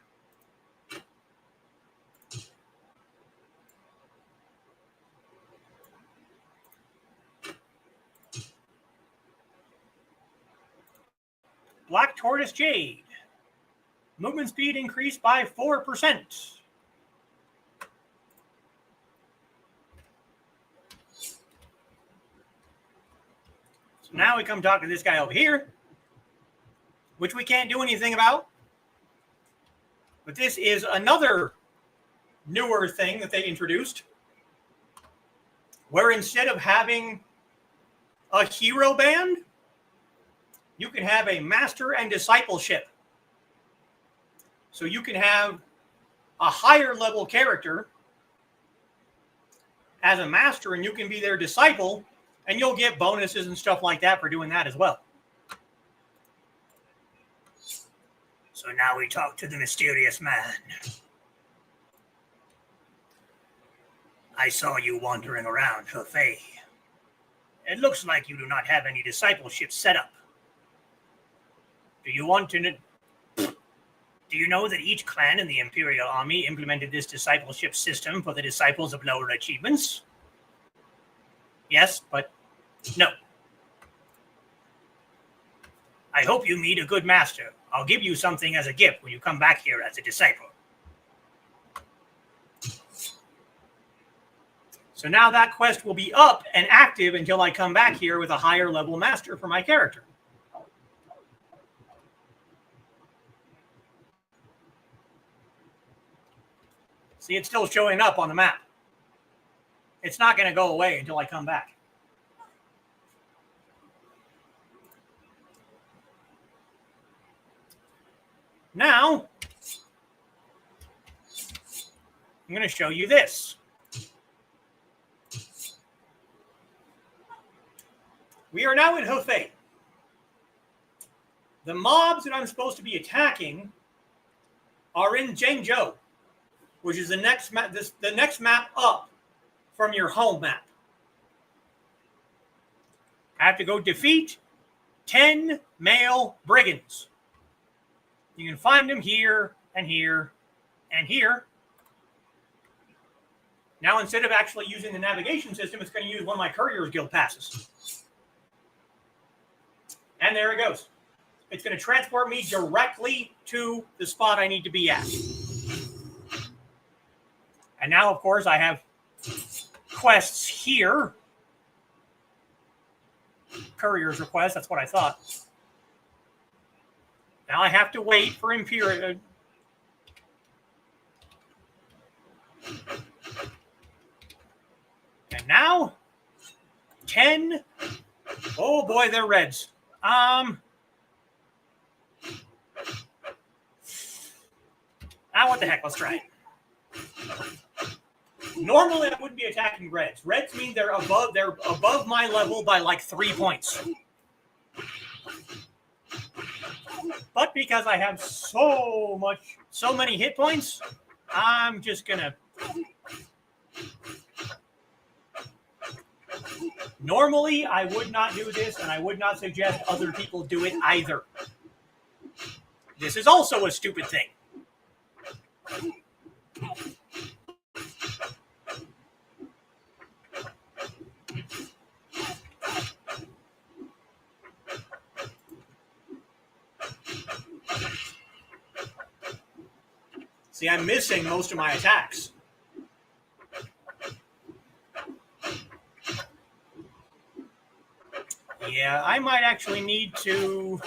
Black Tortoise Jade. Movement speed increased by 4%. Now we come talk to this guy over here, which we can't do anything about. But this is another newer thing that they introduced, where instead of having a hero band, you can have a master and discipleship. So you can have a higher level character as a master, and you can be their disciple, and you'll get bonuses and stuff like that for doing that as well. So now we talk to the mysterious man. I saw you wandering around Hefei. It looks like you do not have any discipleship set up. Do you want to know? Do you know that each clan in the Imperial Army implemented this discipleship system for the disciples of lower achievements? Yes, but no. I hope you meet a good master. I'll give you something as a gift when you come back here as a disciple. So now that quest will be up and active until I come back here with a higher level master for my character. See, it's still showing up on the map. It's not going to go away until I come back. Now, I'm going to show you this. We are now in Hefei. The mobs that I'm supposed to be attacking are in Zhengzhou, which is the next map. The next map up from your home map. I have to go defeat 10 male brigands. You can find them here and here and here. Now, instead of actually using the navigation system, it's going to use one of my Couriers Guild passes. And there it goes. It's going to transport me directly to the spot I need to be at. And now, of course, I have quests here. Courier's request, that's what I thought. Now I have to wait for Imperial. And now, 10. Oh boy, they're reds. What the heck, let's try it. Normally, I wouldn't be attacking reds. Reds mean they're above my level by like 3 points. But because I have so many hit points, I'm just gonna. Normally, I would not do this, and I would not suggest other people do it either. This is also a stupid thing. See, I'm missing most of my attacks. Yeah, I might actually need to...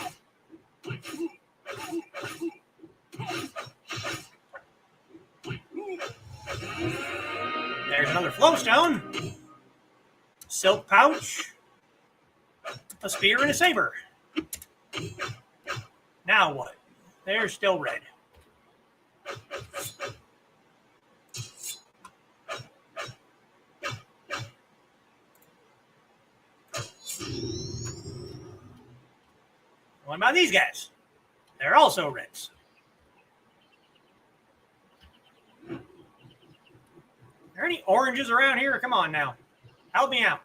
There's another flowstone. Silk pouch. A spear and a saber. Now what? They're still red. What about these guys? They're also reds. Are there any oranges around here? Come on now. Help me out.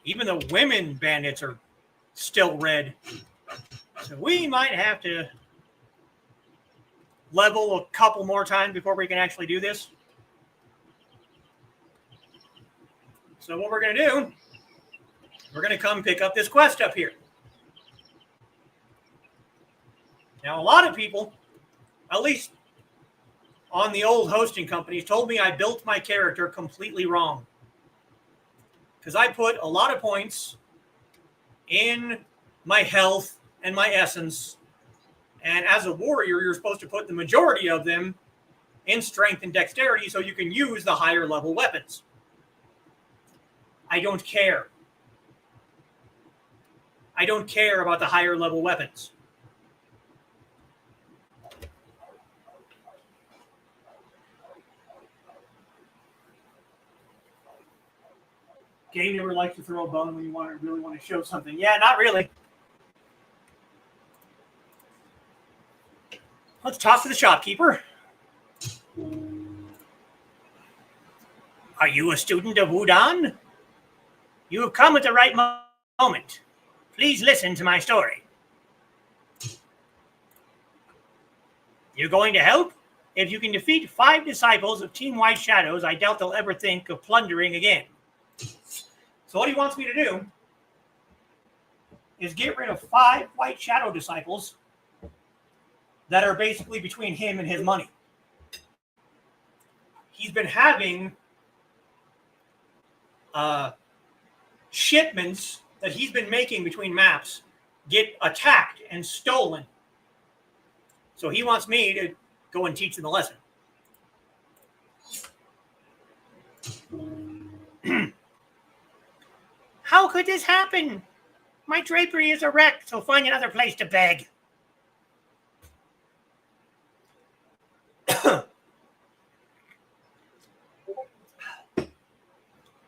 Even the women bandits are still red. So we might have to level a couple more times before we can actually do this. So what we're going to do, we're going to come pick up this quest up here. Now, a lot of people, at least on the old hosting companies, told me I built my character completely wrong. Because I put a lot of points in my health and my essence. And as a warrior, you're supposed to put the majority of them in strength and dexterity so you can use the higher level weapons. I don't care. I don't care about the higher level weapons. Game never likes to throw a bone when you really want to show something. Yeah, not really. Let's talk to the shopkeeper. Are you a student of Wu-Tang? You have come at the right moment. Please listen to my story. You're going to help? If you can defeat 5 disciples of Team White Shadows, I doubt they'll ever think of plundering again. So what he wants me to do is get rid of 5 White Shadow disciples that are basically between him and his money. He's been having shipments that he's been making between maps get attacked and stolen. So he wants me to go and teach them a lesson. How could this happen? My drapery is a wreck, so find another place to beg.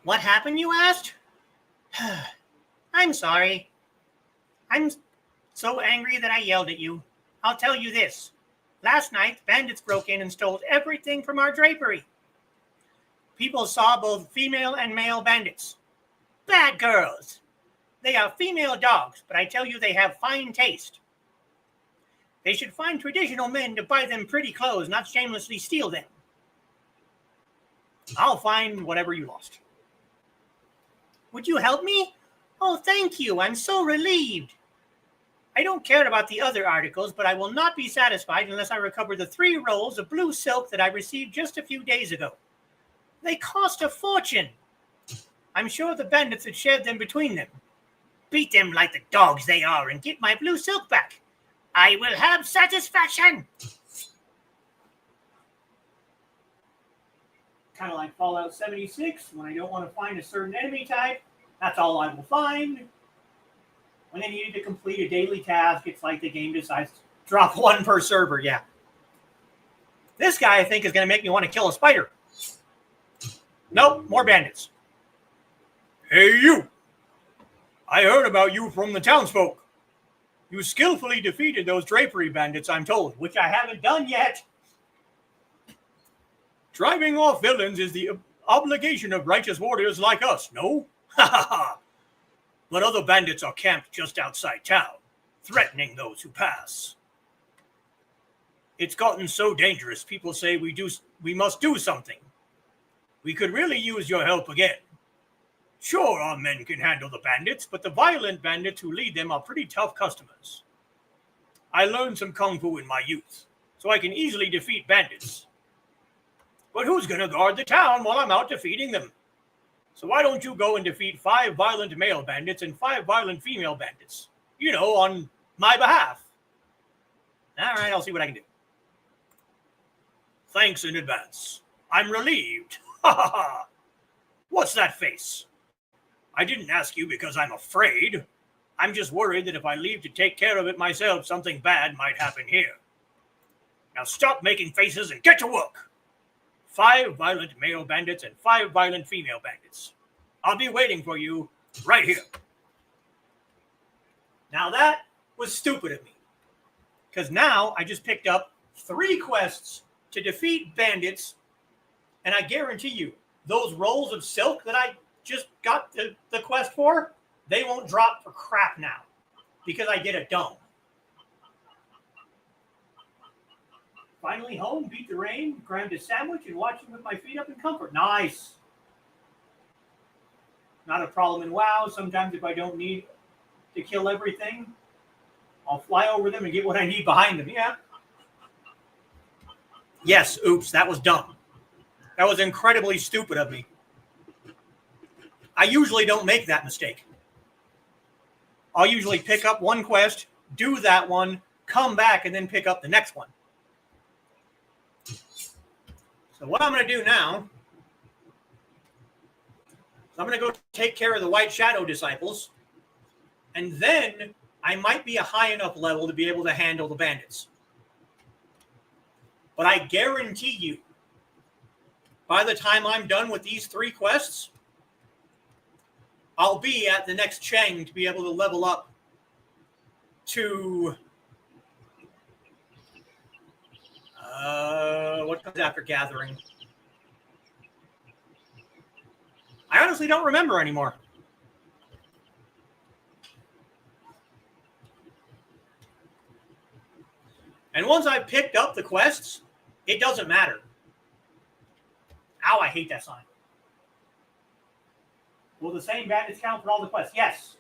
What happened, you asked? I'm sorry. I'm so angry that I yelled at you. I'll tell you this. Last night, bandits broke in and stole everything from our drapery. People saw both female and male bandits. Bad girls. They are female dogs, but I tell you they have fine taste. They should find traditional men to buy them pretty clothes, not shamelessly steal them. I'll find whatever you lost. Would you help me? Oh, thank you. I'm so relieved. I don't care about the other articles, but I will not be satisfied unless I recover the 3 rolls of blue silk that I received just a few days ago. They cost a fortune. I'm sure the bandits had shared them between them. Beat them like the dogs they are and get my blue silk back. I will have satisfaction. Kind of like Fallout 76, when I don't want to find a certain enemy type, that's all I will find. When they needed to complete a daily task, it's like the game decides to drop 1 per server, yeah. This guy, I think, is going to make me want to kill a spider. Nope, more bandits. Hey, you! I heard about you from the townsfolk. You skillfully defeated those drapery bandits, I'm told, which I haven't done yet. Driving off villains is the obligation of righteous warriors like us, no? Ha ha ha! But other bandits are camped just outside town, threatening those who pass. It's gotten so dangerous, people say we must do something. We could really use your help again. Sure, our men can handle the bandits, but the violent bandits who lead them are pretty tough customers. I learned some kung fu in my youth, so I can easily defeat bandits. But who's going to guard the town while I'm out defeating them? So why don't you go and defeat 5 violent male bandits and 5 violent female bandits? You know, on my behalf. All right, I'll see what I can do. Thanks in advance. I'm relieved. Ha ha ha. What's that face? I didn't ask you because I'm afraid. I'm just worried that if I leave to take care of it myself, something bad might happen here. Now stop making faces and get to work. 5 violent male bandits and 5 violent female bandits. I'll be waiting for you right here. Now that was stupid of me. Because now I just picked up 3 quests to defeat bandits. And I guarantee you, those rolls of silk that I just got the quest for, they won't drop for crap now. Because I did a dome. Finally home, beat the rain, grabbed a sandwich, and watched it with my feet up in comfort. Nice. Not a problem in WoW. Sometimes if I don't need to kill everything, I'll fly over them and get what I need behind them. Yeah. Yes, oops, that was dumb. That was incredibly stupid of me. I usually don't make that mistake. I'll usually pick up one quest, do that one, come back, and then pick up the next one. So what I'm going to do now, I'm going to go take care of the White Shadow disciples, and then I might be a high enough level to be able to handle the bandits. But I guarantee you, by the time I'm done with these 3 quests, I'll be at the next Chang to be able to level up to what comes after Gathering? I honestly don't remember anymore. And once I've picked up the quests, it doesn't matter. Ow, I hate that sign. Will the same bandits count for all the quests? Yes.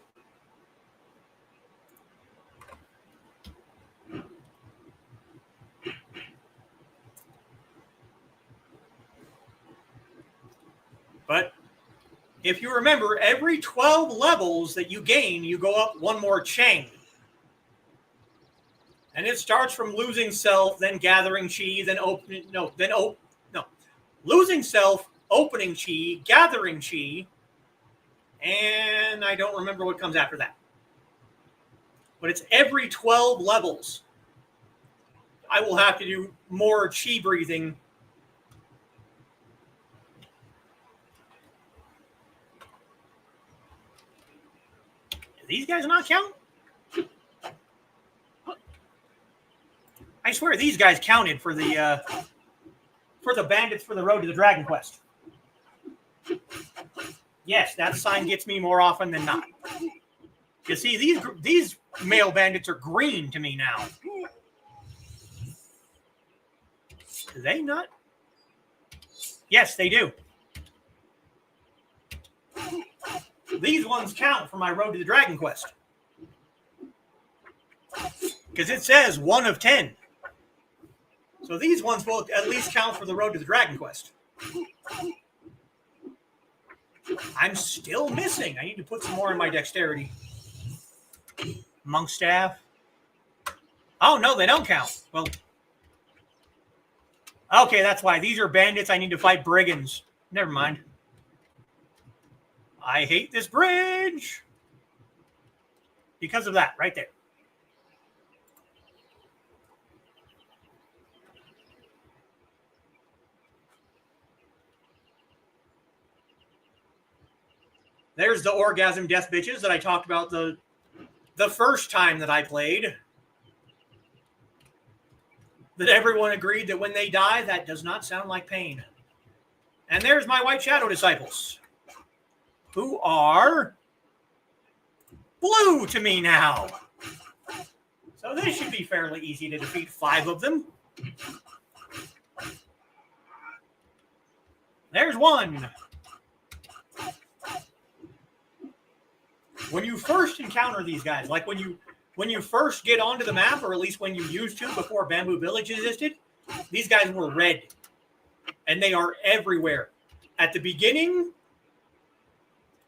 But if you remember, every 12 levels that you gain, you go up 1 more chain. And it starts from losing self, then gathering chi, then opening, losing self, opening chi, gathering chi, and I don't remember what comes after that. But it's every 12 levels. I will have to do more chi breathing. Do these guys not count? I swear these guys counted for the bandits for the Road to the Dragon Quest. Yes, that sign gets me more often than not. You see, these male bandits are green to me now. Do they not? Yes, they do. These ones count for my Road to the Dragon Quest. Because it says 1 of 10. So these ones will at least count for the Road to the Dragon Quest. I'm still missing. I need to put some more in my dexterity. Monk staff. Oh, no, they don't count. Well, okay, that's why. These are bandits. I need to fight brigands. Never mind. I hate this bridge. Because of that, right there. There's the orgasm death bitches that I talked about the first time that I played. That everyone agreed that when they die, that does not sound like pain. And there's my White Shadow disciples, who are blue to me now. So this should be fairly easy to defeat 5 of them. There's 1. when you first encounter these guys, like when you first get onto the map, or at least when you used to before Bamboo Village existed, these guys were red. And they are everywhere. At the beginning,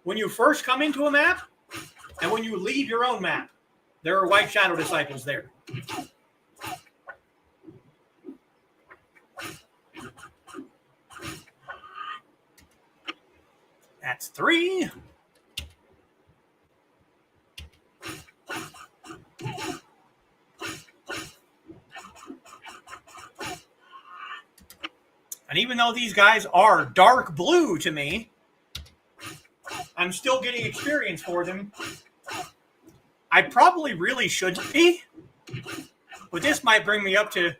when you first come into a map, and when you leave your own map, there are white shadow disciples there. That's 3. And even though these guys are dark blue to me, I'm still getting experience for them. I probably really shouldn't be, but this might bring me up to...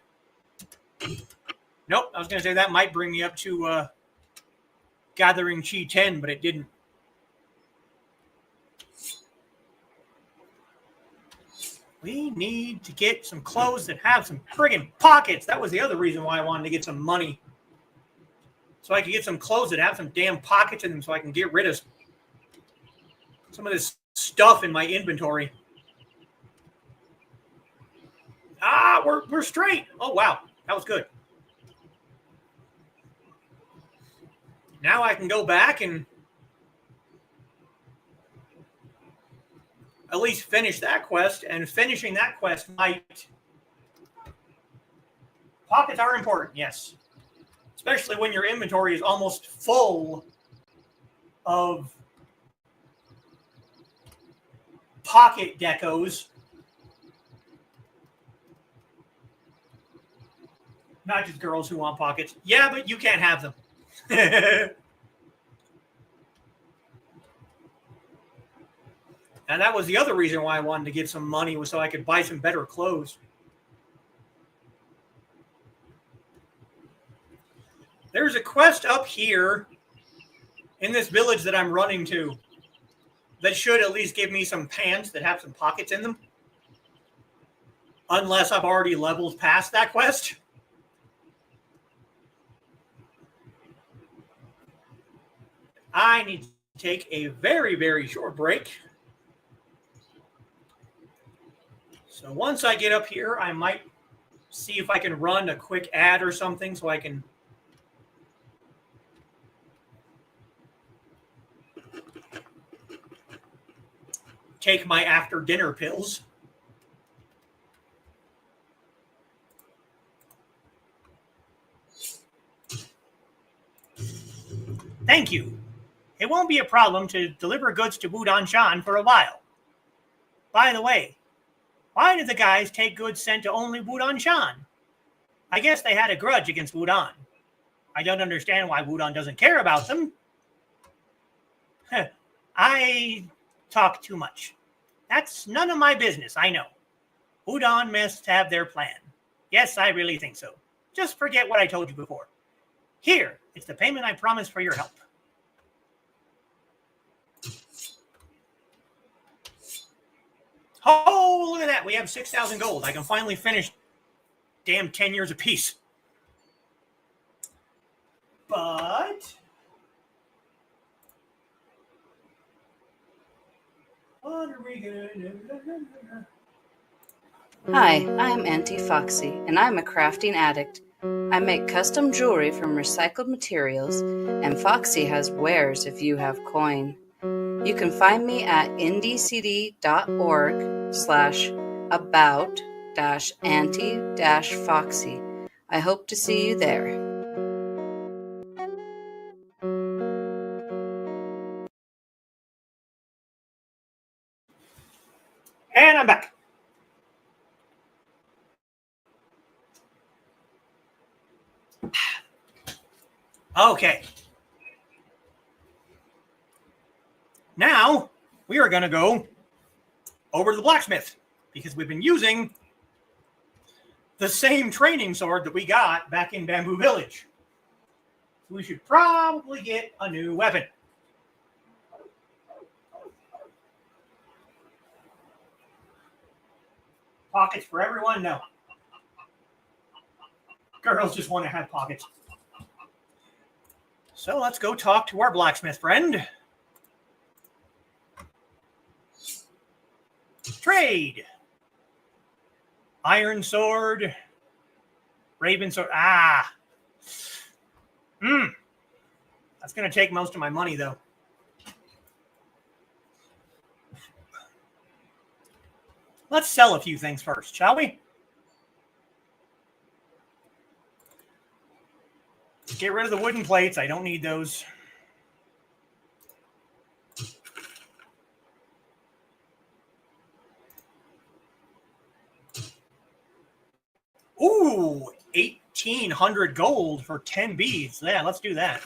Nope, I was going to say that might bring me up to Gathering Chi 10, but it didn't. We need to get some clothes that have some friggin' pockets. That was the other reason why I wanted to get some money. So I could get some clothes that have some damn pockets in them so I can get rid of some of this stuff in my inventory. Ah, we're straight. Oh, wow. That was good. Now I can go back and at least finish that quest. And finishing that quest might... Pockets are important, yes. Especially when your inventory is almost full of pocket decos. Not just girls who want pockets. Yeah, but you can't have them. And that was the other reason why I wanted to get some money, was so I could buy some better clothes. There's a quest up here in this village that I'm running to that should at least give me some pants that have some pockets in them. Unless I've already leveled past that quest. I need to take a very, very short break. So once I get up here, I might see if I can run a quick ad or something so I can take my after dinner pills. Thank you. It won't be a problem to deliver goods to Wudang Shan for a while. By the way, why did the guys take goods sent to only Wudang Shan? I guess they had a grudge against Wudang. I don't understand why Wudang doesn't care about them. I talk too much. That's none of my business, I know. Wudang must have their plan. Yes, I really think so. Just forget what I told you before. Here, it's the payment I promised for your help. Oh, look at that. We have 6,000 gold. I can finally finish damn 10 years apiece. But... what are we going to do? Hi, I'm Auntie Foxy, and I'm a crafting addict. I make custom jewelry from recycled materials, and Foxy has wares if you have coin. You can find me at indcd.org/about-auntie-foxy. I hope to see you there. And I'm back. Okay. Now, we are going to go over to the blacksmith, because we've been using the same training sword that we got back in Bamboo Village. So we should probably get a new weapon. Pockets for everyone? No. Girls just want to have pockets. So let's go talk to our blacksmith friend. trade. Iron sword. Raven sword. Ah. That's going to take most of my money, though. Let's sell a few things first, shall we? Get rid of the wooden plates. I don't need those. Ooh, 1,800 gold for 10 beads. Yeah, let's do that.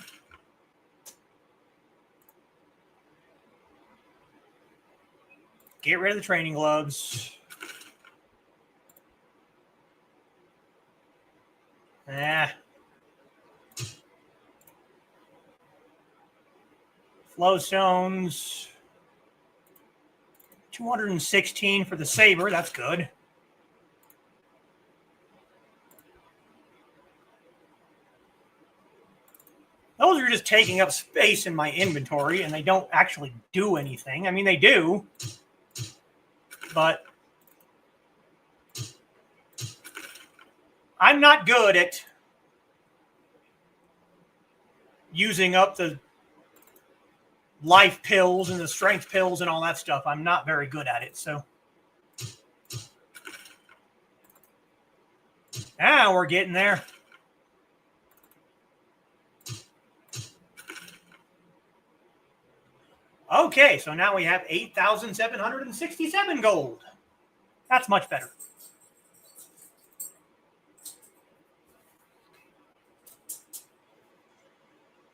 Get rid of the training gloves. Flowstones. 216 for the saber. That's good. Those are just taking up space in my inventory, and they don't actually do anything. I mean, they do, but I'm not good at using up the life pills and the strength pills and all that stuff. I'm not very good at it, so. Now we're getting there. Okay, so now we have 8,767 gold. That's much better.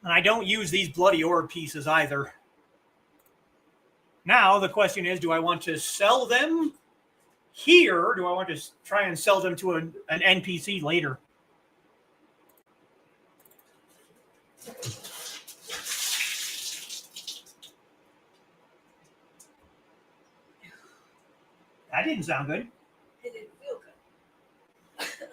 And I don't use these bloody orb pieces either. Now the question is, do I want to sell them here, or do I want to try and sell them to an NPC later? That didn't sound good. It didn't feel good.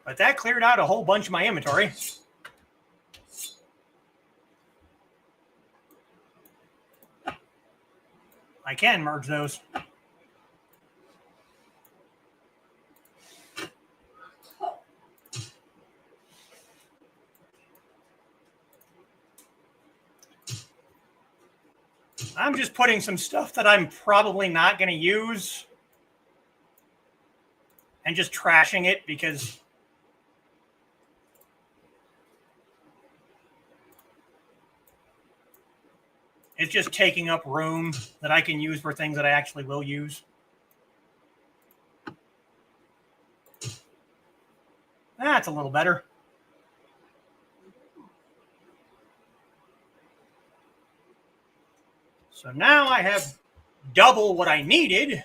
But that cleared out a whole bunch of my inventory. I can merge those. I'm just putting some stuff that I'm probably not going to use and just trashing it because it's just taking up room that I can use for things that I actually will use. That's a little better. So now I have double what I needed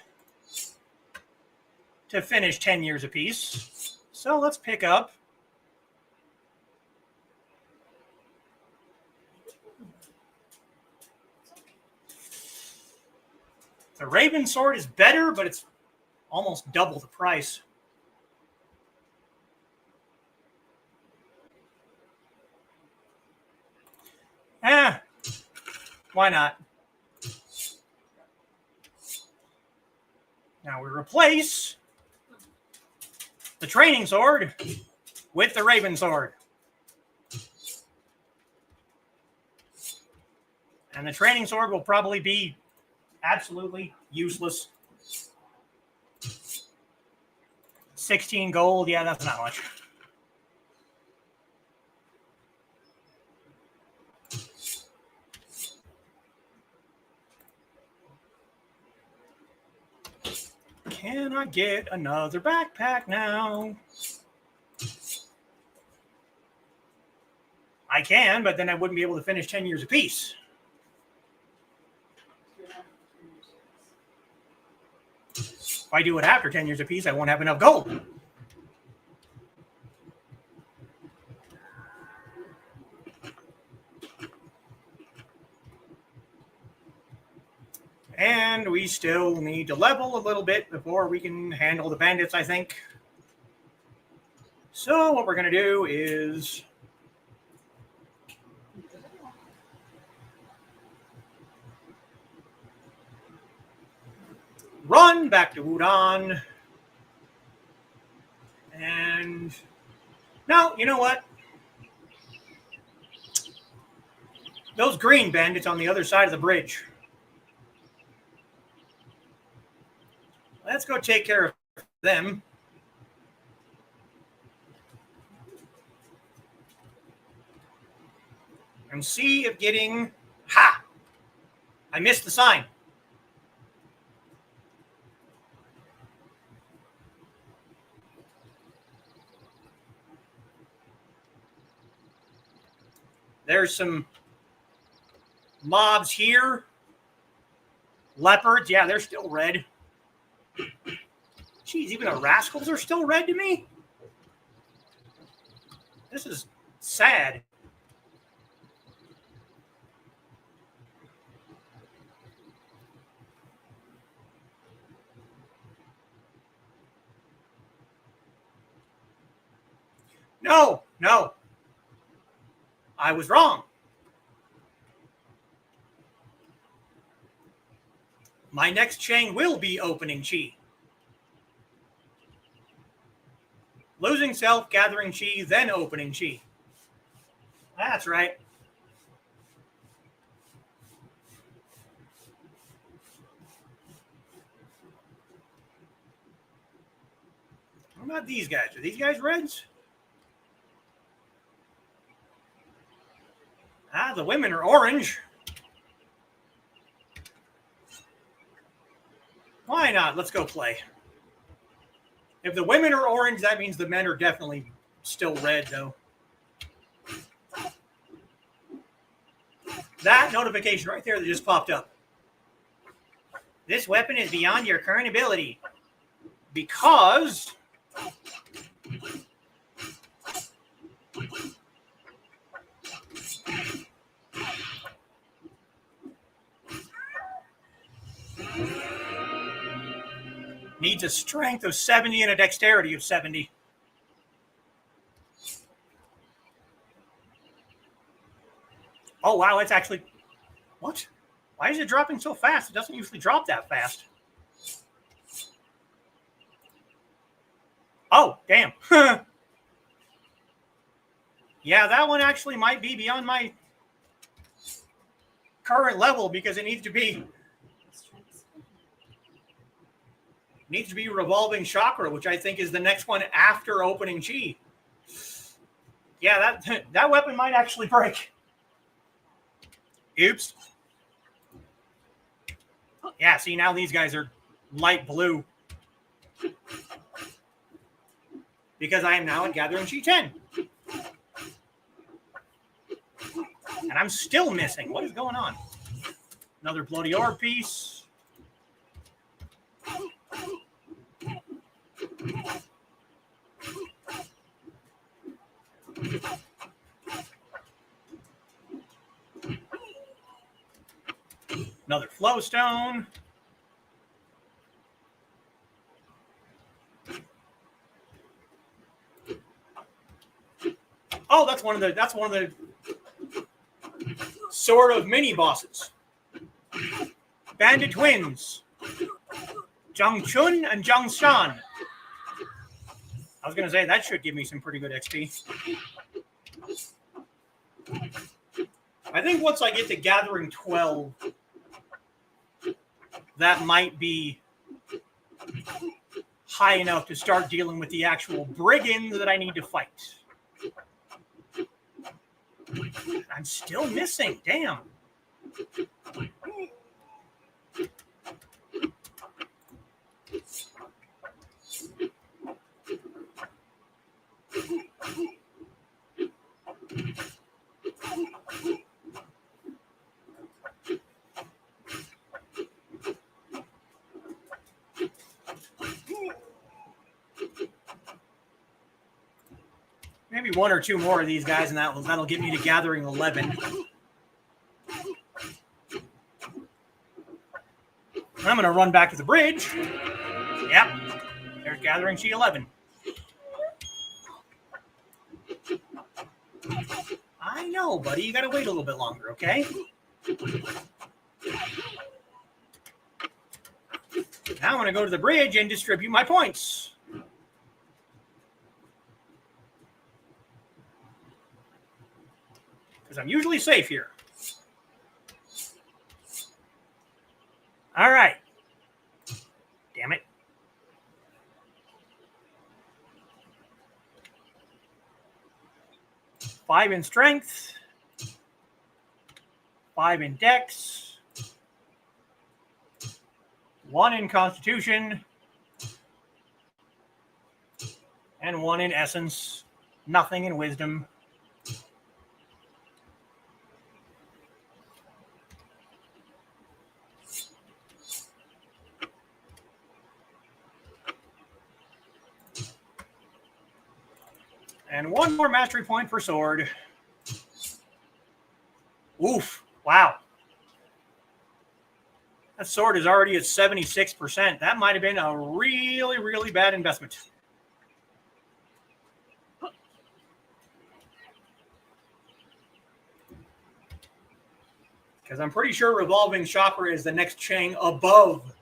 to finish 10 years apiece. So let's pick up the Raven Sword is better, but it's almost double the price. Why not? Now we replace the training sword with the Raven Sword. And the training sword will probably be absolutely useless. 16 gold, yeah, that's not much. Can I get another backpack now? I can, but then I wouldn't be able to finish 10 years apiece. If I do it after 10 years apiece, I won't have enough gold. And we still need to level a little bit before we can handle the bandits, I think. So what we're going to do is run back to Wu-Tang. And no, you know what? Those green bandits on the other side of the bridge. Let's go take care of them. And see if getting... Ha! I missed the sign. There's some mobs here. Leopards, yeah, they're still red. Geez, even the rascals are still red to me? This is sad. No, no. I was wrong. My next chain will be opening chi. Losing self, gathering chi, then opening chi. That's right. What about these guys? Are these guys reds? Ah, the women are orange. Why not? Let's go play. If the women are orange, that means the men are definitely still red, though. That notification right there that just popped up. This weapon is beyond your current ability. Because... needs a strength of 70 and a dexterity of 70. Oh, wow, it's actually... What? Why is it dropping so fast? It doesn't usually drop that fast. Oh, damn. Yeah, that one actually might be beyond my current level because it needs to be... needs to be revolving chakra, which I think is the next one after opening chi. Yeah, that weapon might actually break. Oops. Yeah, see, now these guys are light blue. Because I am now in Gathering Chi 10. And I'm still missing. What is going on? Another bloody orb piece. Another flowstone. Oh, that's one of the sort of mini bosses. Bandit twins. Zhang Chun and Zhang Shan. I was going to say that should give me some pretty good XP. I think once I get to Gathering 12, that might be high enough to start dealing with the actual brigands that I need to fight. I'm still missing. Damn. Maybe one or two more of these guys, and that'll get me to Gathering 11. I'm going to run back to the bridge. Yep. There's Gathering Chi 11. I know, buddy. You got to wait a little bit longer, okay? Now I'm going to go to the bridge and distribute my points. Because I'm usually safe here. All right. Damn it. Five in strength. 5 in dex. 1 in constitution. And 1 in essence. Nothing in wisdom. And 1 more mastery point for sword. Oof. Wow. That sword is already at 76%. That might have been a really, really bad investment. Because I'm pretty sure revolving chakra is the next chain above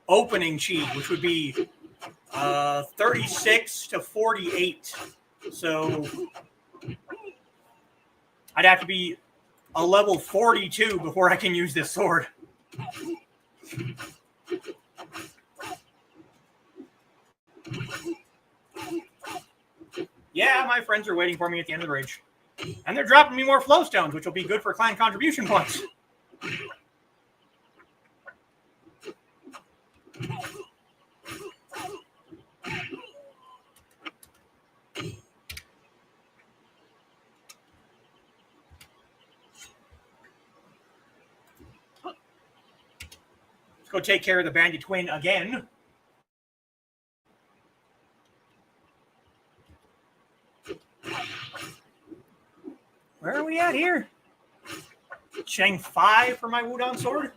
opening chi, which would be 36 to 48. So I'd have to be a level 42 before I can use this sword. Yeah, my friends are waiting for me at the end of the bridge. And they're dropping me more flow stones, which will be good for clan contribution points. Let's go take care of the bandit twin again. Where are we at here? Chang 5 for my Wu-Tang sword.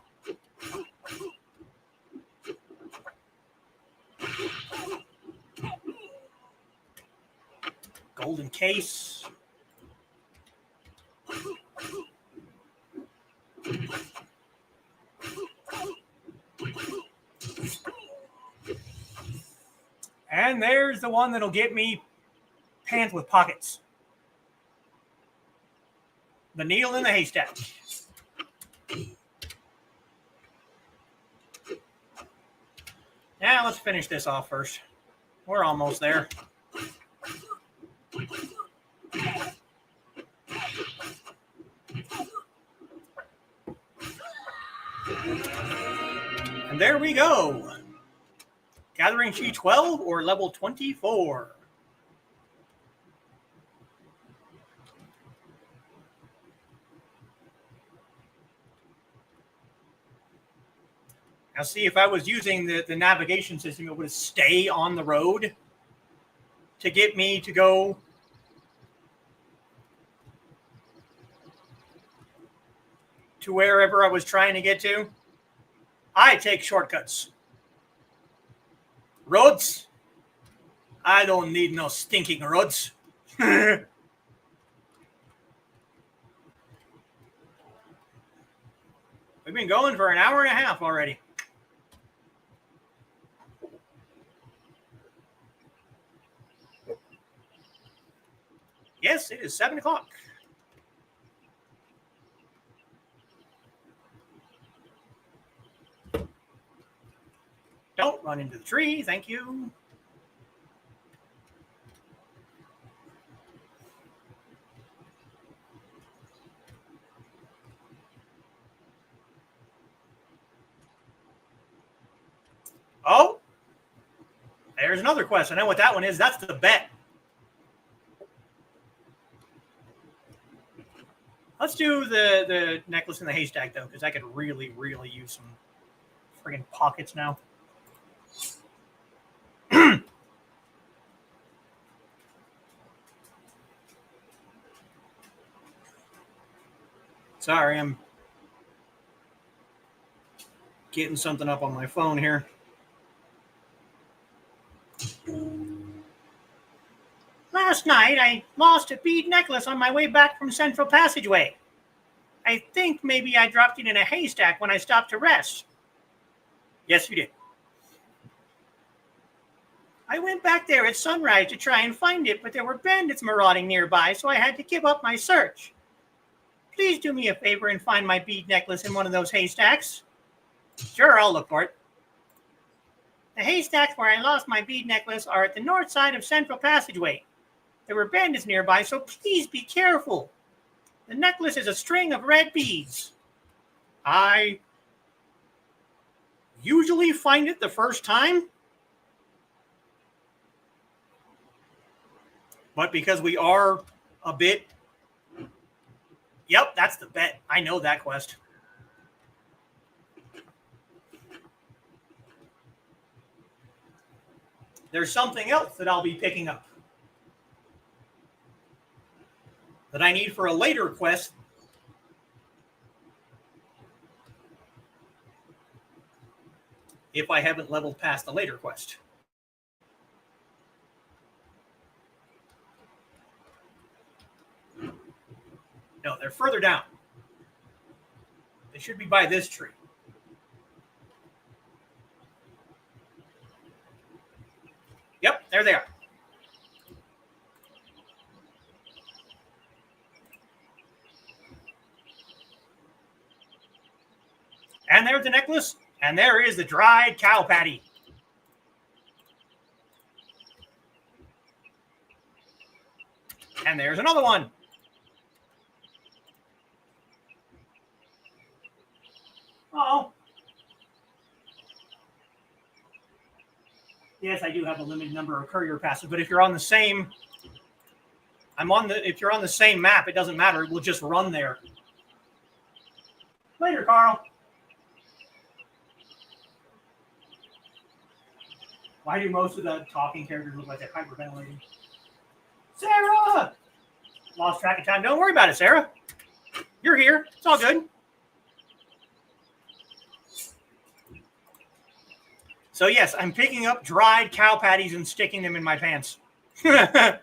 Golden case. And there's the one that'll get me pants with pockets. The needle in the haystack. Now let's finish this off first. We're almost there. And there we go. Gathering Chi 12 or level 24. Now see, if I was using the navigation system, it would stay on the road to get me to go to wherever I was trying to get to. I take shortcuts. Roads? I don't need no stinking roads. We've been going for an hour and a half already. Yes, it is 7 o'clock. Don't run into the tree, thank you. Oh, there's another quest. I know what that one is. That's the bet. Let's do the necklace in the haystack, though, because I could really, really use some friggin' pockets now. Sorry, I'm getting something up on my phone here. Last night, I lost a bead necklace on my way back from Central Passageway. I think maybe I dropped it in a haystack when I stopped to rest. Yes, you did. I went back there at sunrise to try and find it, but there were bandits marauding nearby, so I had to give up my search. Please do me a favor and find my bead necklace in one of those haystacks. Sure, I'll look for it. The haystacks where I lost my bead necklace are at the north side of Central Passageway. There were bandits nearby, so please be careful. The necklace is a string of red beads. I usually find it the first time, but because we are a bit... Yep, that's the bet. I know that quest. There's something else that I'll be picking up that I need for a later quest. If I haven't leveled past the later quest. No, they're further down. They should be by this tree. Yep, there they are. And there's the necklace, and there is the dried cow patty. And there's another one. Oh. Yes, I do have a limited number of courier passes, but if you're on the same, if you're on the same map, it doesn't matter. We'll just run there. Later, Carl. Why do most of the talking characters look like they're hyperventilating? Sarah! Lost track of time. Don't worry about it, Sarah. You're here. It's all good. So yes, I'm picking up dried cow patties and sticking them in my pants. I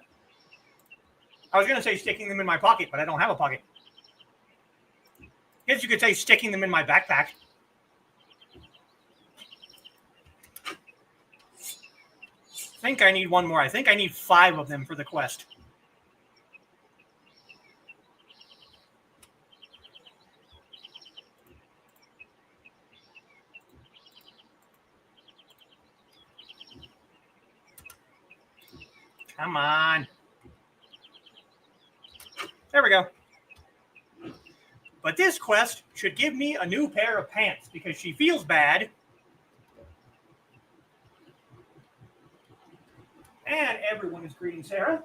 was going to say sticking them in my pocket, but I don't have a pocket. I guess you could say sticking them in my backpack. I think I need one more. I think I need 5 of them for the quest. Come on. There we go. But this quest should give me a new pair of pants because she feels bad. And everyone is greeting Sarah.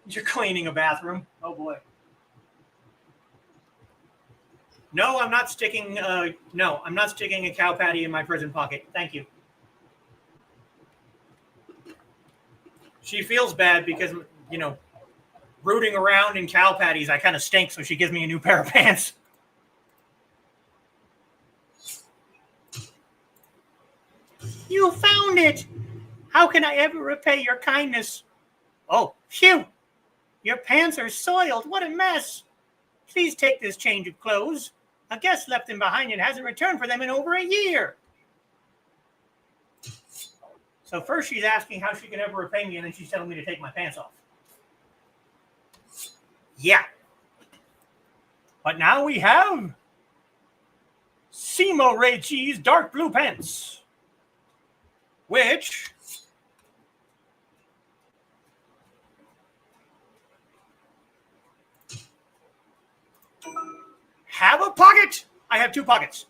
You're cleaning a bathroom. Oh boy. No, I'm not sticking. No, I'm not sticking a cow patty in my prison pocket. Thank you. She feels bad because, you know, rooting around in cow patties, I kind of stink, so she gives me a new pair of pants. You found it! How can I ever repay your kindness? Oh, phew! Your pants are soiled. What a mess! Please take this change of clothes. A guest left them behind and hasn't returned for them in over a year. So first she's asking how she can ever repay me, and then she's telling me to take my pants off. Yeah. But now we have Simo Reichi's dark blue pants, which have a pocket. I have 2 pockets.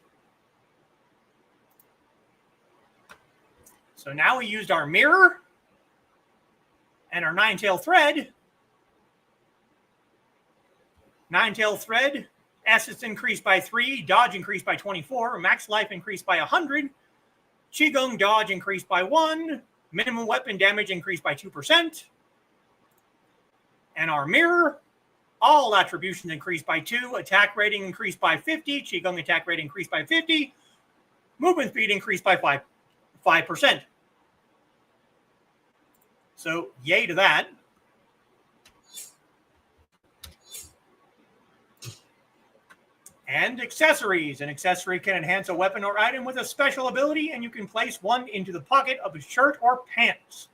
So now we used our mirror and our 9-tail thread. 9-tail thread, assets increased by 3, dodge increased by 24, max life increased by 100, Qigong dodge increased by 1, minimum weapon damage increased by 2%. And our mirror, all attributions increased by 2, attack rating increased by 50, Qigong attack rate increased by 50, movement speed increased by 5%. So, yay to that. And accessories. An accessory can enhance a weapon or item with a special ability, and you can place one into the pocket of a shirt or pants.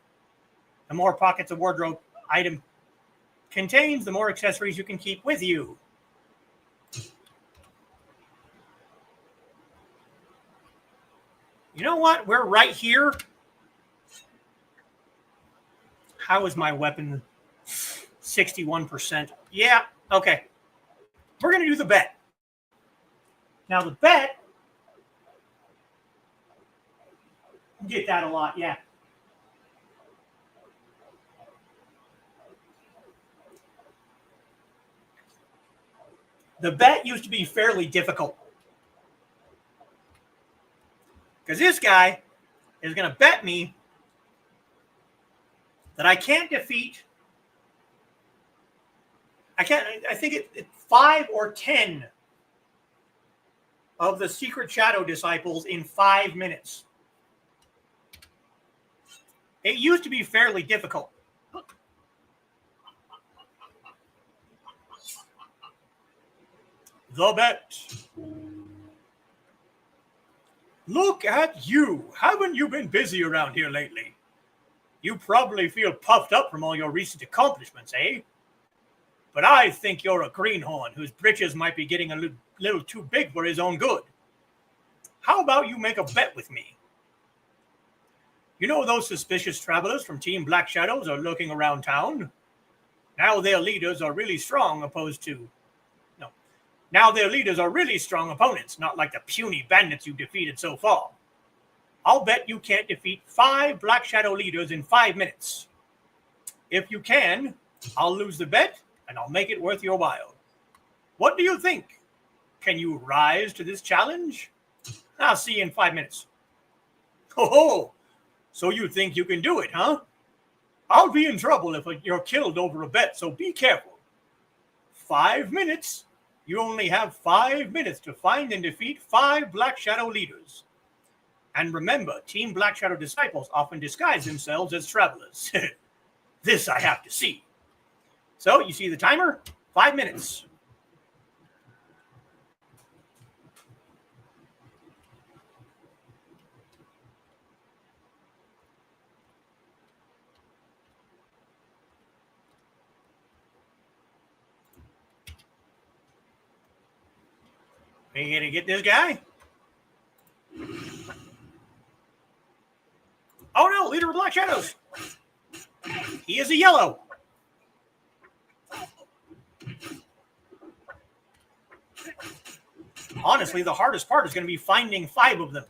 The more pockets a wardrobe item contains, the more accessories you can keep with you. You know what? We're right here. How is my weapon 61%? Yeah, okay. We're going to do the bet. Now, the bet, you get that a lot, yeah. The bet used to be fairly difficult. Because this guy is going to bet me that I can't defeat, I think it's 5 or 10 of the Secret Shadow Disciples in 5 minutes. It used to be fairly difficult. The bet. Look at you. Haven't you been busy around here lately? You probably feel puffed up from all your recent accomplishments, eh? But I think you're a greenhorn whose britches might be getting a little too big for his own good. How about you make a bet with me? You know those suspicious travelers from Team Black Shadows are lurking around town? Now their leaders are really strong Now their leaders are really strong opponents, not like the puny bandits you defeated so far. I'll bet you can't defeat 5 Black Shadow leaders in 5 minutes. If you can, I'll lose the bet, and I'll make it worth your while. What do you think? Can you rise to this challenge? I'll see you in 5 minutes. Ho! So you think you can do it, huh? I'll be in trouble if you're killed over a bet, so be careful. 5 minutes? You only have 5 minutes to find and defeat 5 Black Shadow leaders. And remember, Team Black Shadow Disciples often disguise themselves as travelers. This I have to see. So, you see the timer? 5 minutes. Are you going to get this guy? Oh no, leader of Black Shadows. He is a yellow. Honestly, the hardest part is going to be finding 5 of them.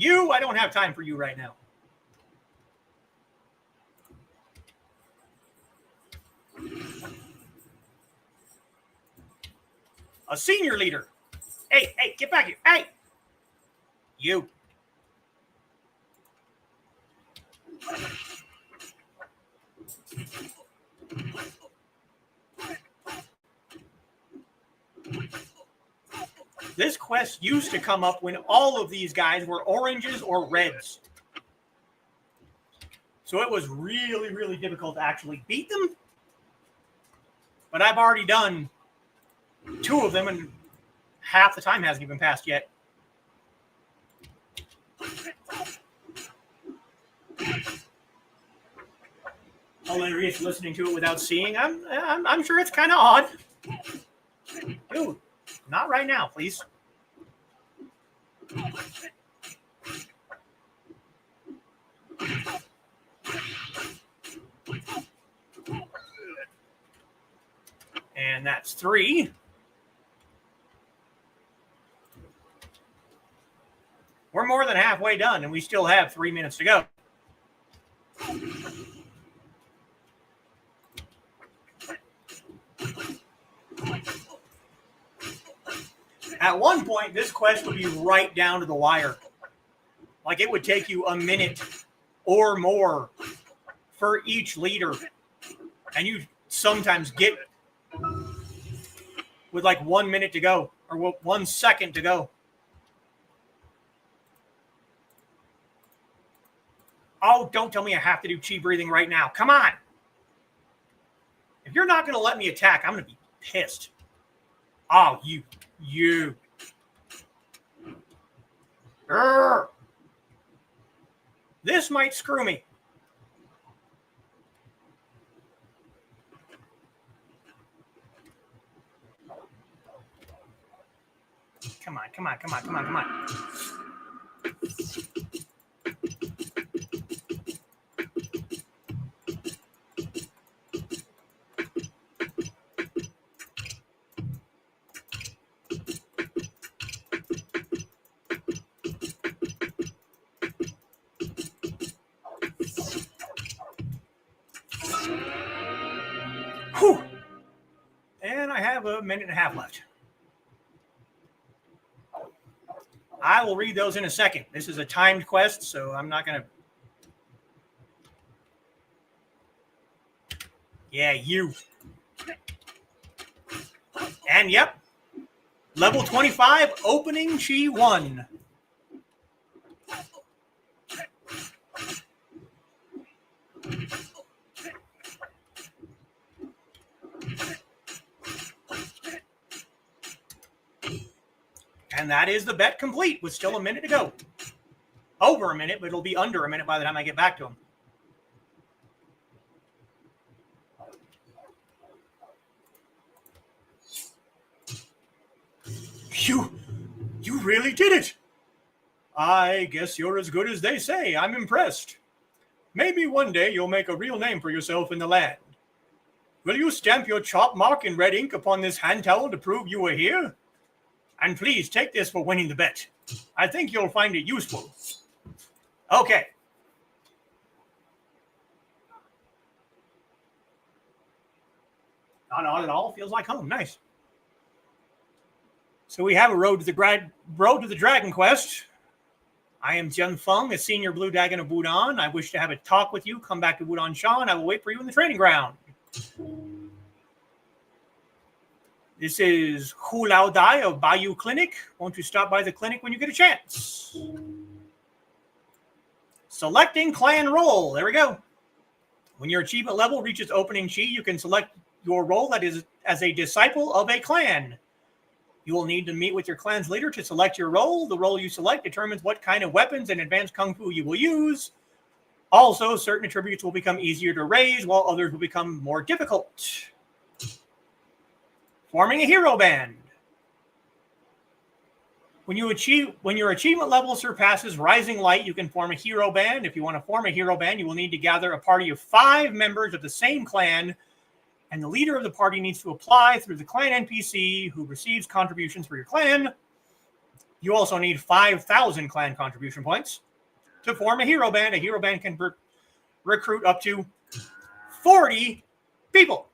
I don't have time for you right now. A senior leader. Hey, get back here. Hey! You. This quest used to come up when all of these guys were oranges or reds. So it was really, really difficult to actually beat them. But I've already done 2 of them, and half the time hasn't even passed yet. Hilarious listening to it without seeing. I'm sure it's kind of odd. Dude, not right now, please. And that's 3. We're more than halfway done, and we still have 3 minutes to go. At one point, this quest would be right down to the wire. Like, it would take you a minute or more for each leader. And you sometimes get with like 1 minute to go, or 1 second to go. Oh, don't tell me I have to do chi breathing right now. Come on. If you're not going to let me attack, I'm going to be pissed. Oh, you. Urgh. This might screw me. Come on, come on, come on, come on, come on. Whew. And I have a minute and a half left. I will read those in a second. This is a timed quest, so I'm not going to... Yeah, you. And yep, level 25, opening Chi 1. And that is the bet complete with still a minute to go. Over a minute, but it'll be under a minute by the time I get back to him. You really did it. I guess you're as good as they say. I'm impressed. Maybe one day you'll make a real name for yourself in the land. Will you stamp your chop mark in red ink upon this hand towel to prove you were here? And please take this for winning the bet. I think you'll find it useful. Okay. Not odd at all. Feels like home. Nice. So we have a road to the Dragon quest. I am Jian Feng, a senior Blue Dragon of Wudang. I wish to have a talk with you. Come back to Wudang Shan. I will wait for you in the training ground. This is Hu Lao Dai of Bayou Clinic. Won't you stop by the clinic when you get a chance? Selecting clan role. There we go. When your achievement level reaches opening Chi, you can select your role that is as a disciple of a clan. You will need to meet with your clan's leader to select your role. The role you select determines what kind of weapons and advanced kung fu you will use. Also, certain attributes will become easier to raise, while others will become more difficult. Forming a hero band. When your achievement level surpasses Rising Light, you can form a hero band. If you want to form a hero band, you will need to gather a party of 5 members of the same clan, and the leader of the party needs to apply through the clan NPC who receives contributions for your clan. You also need 5,000 clan contribution points to form a hero band. A hero band can recruit up to 40 people.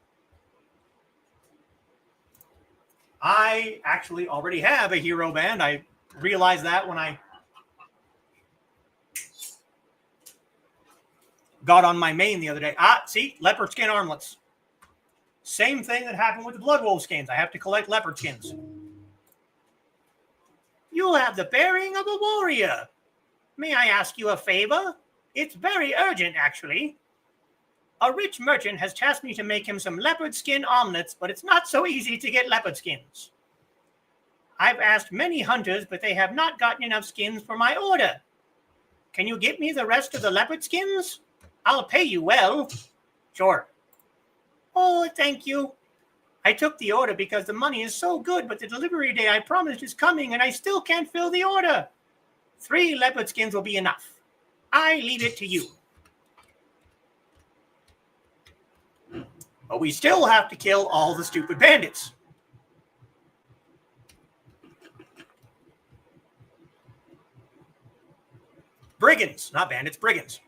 I actually already have a hero band. I realized that when I got on my main the other day. See, leopard skin armlets. Same thing that happened with the Blood Wolf skins. I have to collect leopard skins. You have the bearing of a warrior. May I ask you a favor? It's very urgent, actually. A rich merchant has tasked me to make him some leopard skin omelets, but it's not so easy to get leopard skins. I've asked many hunters, but they have not gotten enough skins for my order. Can you get me the rest of the leopard skins? I'll pay you well. Sure. Oh, thank you. I took the order because the money is so good, but the delivery day I promised is coming, and I still can't fill the order. 3 leopard skins will be enough. I leave it to you. But we still have to kill all the stupid bandits. Brigands, not bandits, brigands.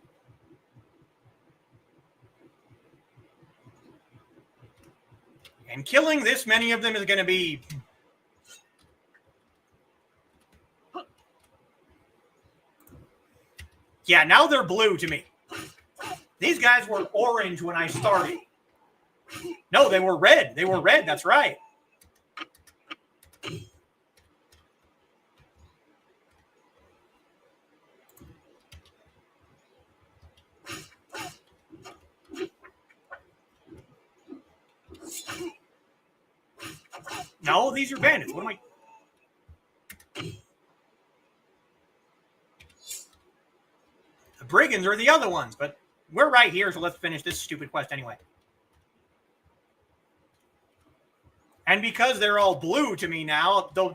And killing this many of them is going to be... Yeah, now they're blue to me. These guys were orange when I started. No, they were red. They were red, that's right. No, these are bandits. What am I? The brigands are the other ones, but we're right here, so let's finish this stupid quest anyway. And because they're all blue to me now, those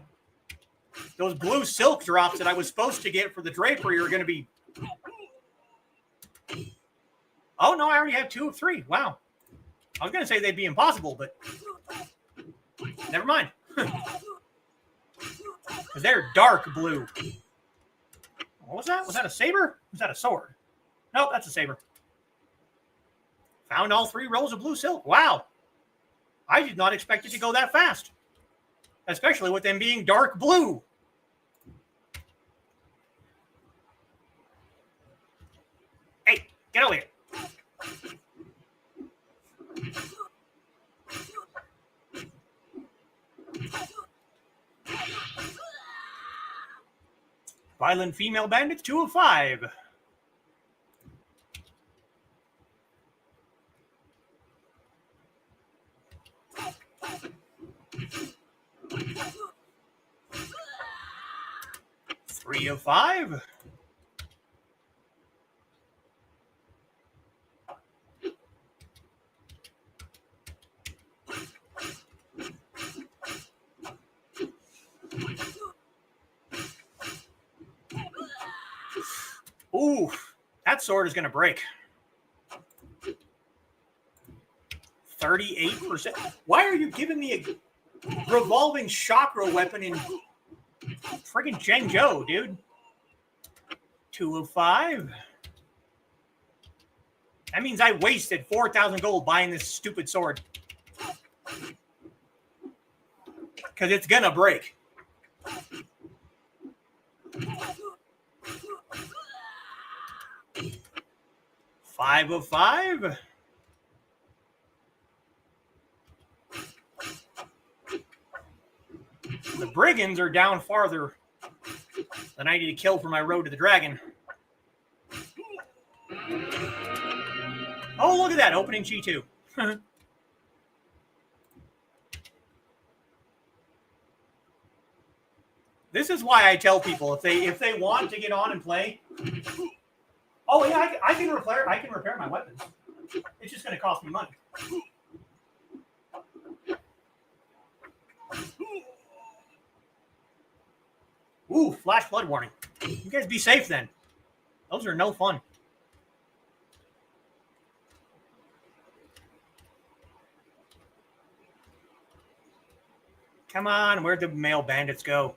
blue silk drops that I was supposed to get for the drapery are going to be... Oh, no, I already have 2 of 3. Wow. I was going to say they'd be impossible, but never mind. Because they're dark blue. What was that? Was that a saber? Was that a sword? Nope, that's a saber. Found all 3 rolls of blue silk. Wow. I did not expect it to go that fast. Especially with them being dark blue. Hey, get over here. Violent female bandits, 2 of 5. Three of 5. Ooh, that sword is going to break. 38%. Why are you giving me a revolving chakra weapon in friggin' Zhengzhou, dude? 2 of 5. That means I wasted 4,000 gold buying this stupid sword. Because it's going to break. Five of 5. The brigands are down farther than I need to kill for my road to the dragon. Oh, look at that, opening G2. This is why I tell people if they want to get on and play. Oh yeah, I can repair my weapons. It's just going to cost me money. Ooh, flash flood warning. You guys be safe then. Those are no fun. Come on, where'd the male bandits go?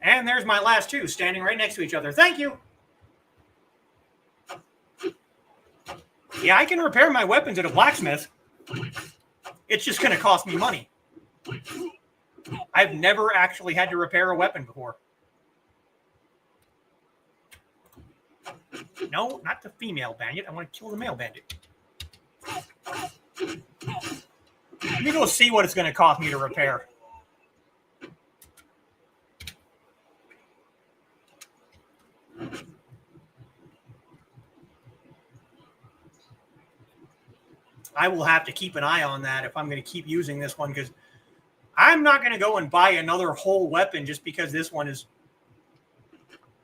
And there's my last 2 standing right next to each other. Thank you. Yeah, I can repair my weapons at a blacksmith. It's just going to cost me money. I've never actually had to repair a weapon before. No, not the female bandit. I want to kill the male bandit. Let me go see what it's going to cost me to repair. I will have to keep an eye on that if I'm going to keep using this one, because I'm not going to go and buy another whole weapon just because this one is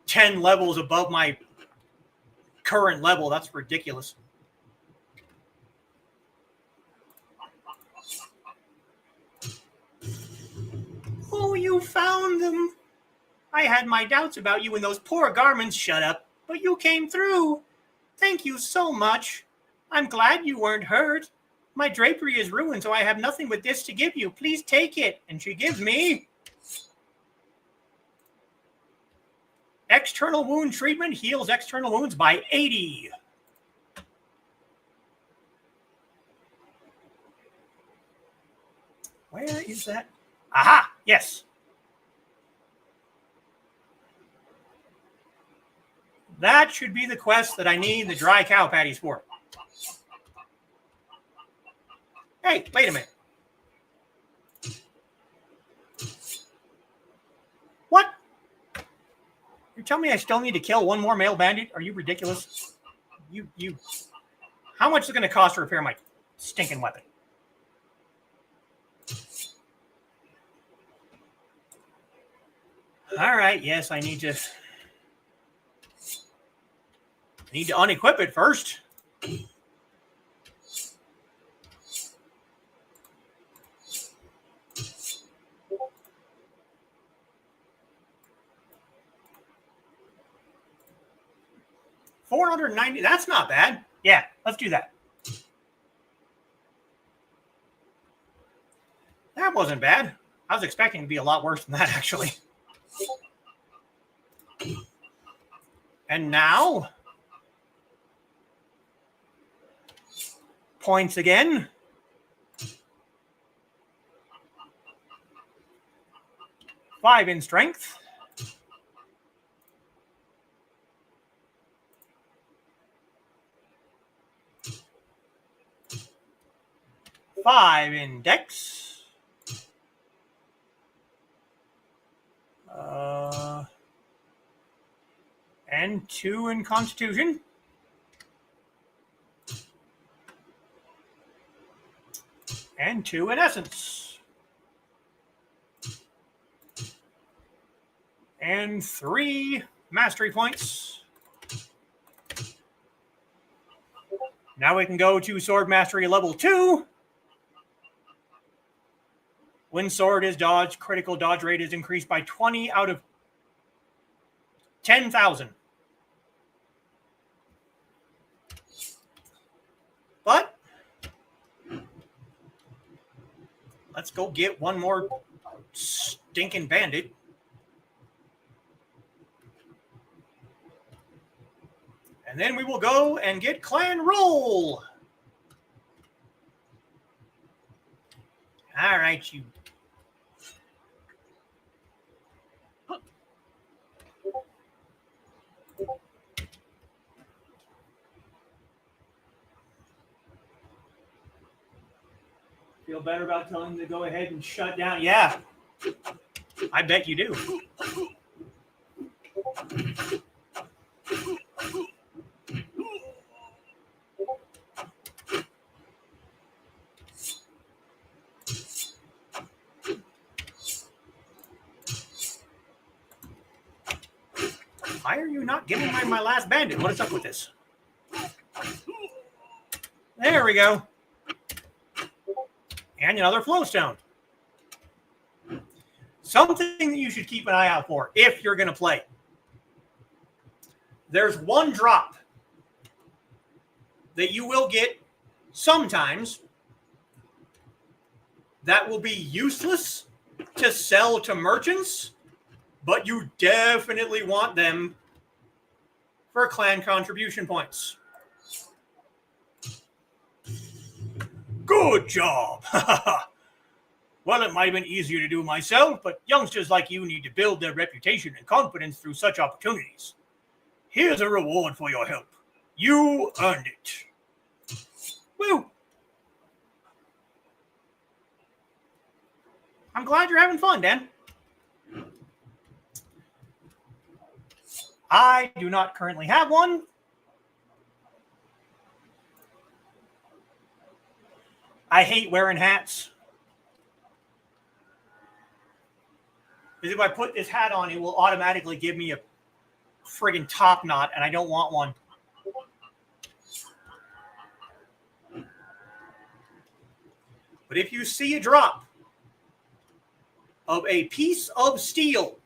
10 levels above my current level. That's ridiculous. Oh, you found them. I had my doubts about you in those poor garments. Shut up. But you came through. Thank you so much. I'm glad you weren't hurt. My drapery is ruined, so I have nothing but this to give you. Please take it. And she gives me external wound treatment. Heals external wounds by 80. Where is that? Aha! Yes. That should be the quest that I need the dry cow patties for. Hey, wait a minute. What? You're telling me I still need to kill one more male bandit? Are you ridiculous? You. How much is it going to cost to repair my stinking weapon? All right. Yes, I need to unequip it first. $490. That's not bad. Yeah, let's do that. That wasn't bad. I was expecting to be a lot worse than that, actually. And now, points again. Five in strength. Five in dex. And 2 in constitution. And 2 in essence. And 3 mastery points. Now we can go to sword mastery level 2. When sword is dodged, critical dodge rate is increased by 20 out of 10,000. But let's go get one more stinking bandit. And then we will go and get clan roll. All right, you. Feel better about telling them to go ahead and shut down? Yeah, I bet you do. Why are you not giving me my last bandit? What is up with this? There we go. And another flowstone. Something that you should keep an eye out for if you're going to play. There's one drop that you will get sometimes that will be useless to sell to merchants, but you definitely want them for clan contribution points. Good job. Well, it might have been easier to do myself, but youngsters like you need to build their reputation and confidence through such opportunities. Here's a reward for your help. You earned it. Woo! I'm glad you're having fun, Dan. I do not currently have one. I hate wearing hats. Because if I put this hat on, it will automatically give me a friggin' top knot, and I don't want one. But if you see a drop of a piece of steel,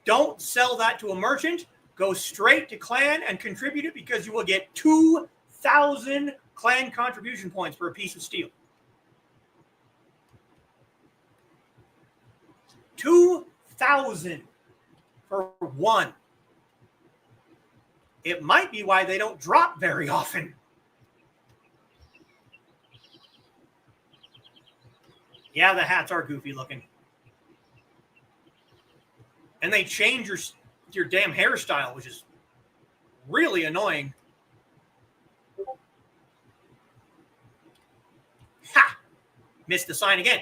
don't sell that to a merchant. Go straight to clan and contribute it, because you will get 2,000 clan contribution points for a piece of steel. 2,000 for one. It might be why they don't drop very often. Yeah, the hats are goofy looking. And they change your damn hairstyle, which is really annoying. Ha! Missed the sign again.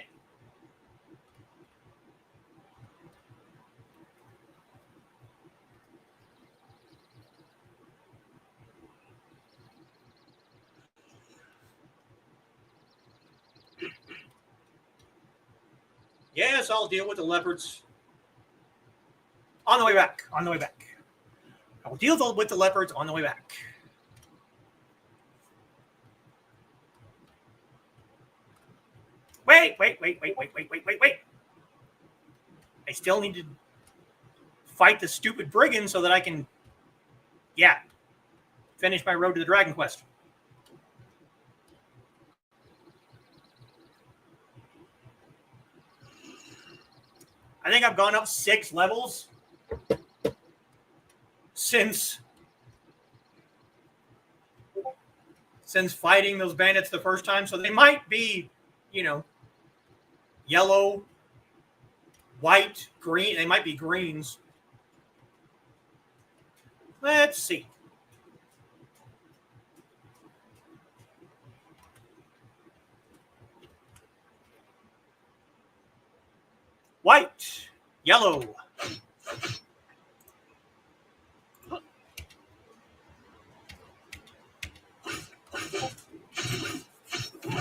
Yes, I'll deal with the leopards on the way back. On the way back. I will deal with the leopards on the way back. Wait. I still need to fight the stupid brigand so that I can, finish my road to the Dragon Quest. I think I've gone up 6 levels since fighting those bandits the first time. So they might be, yellow, white, green. They might be greens. Let's see. White, yellow.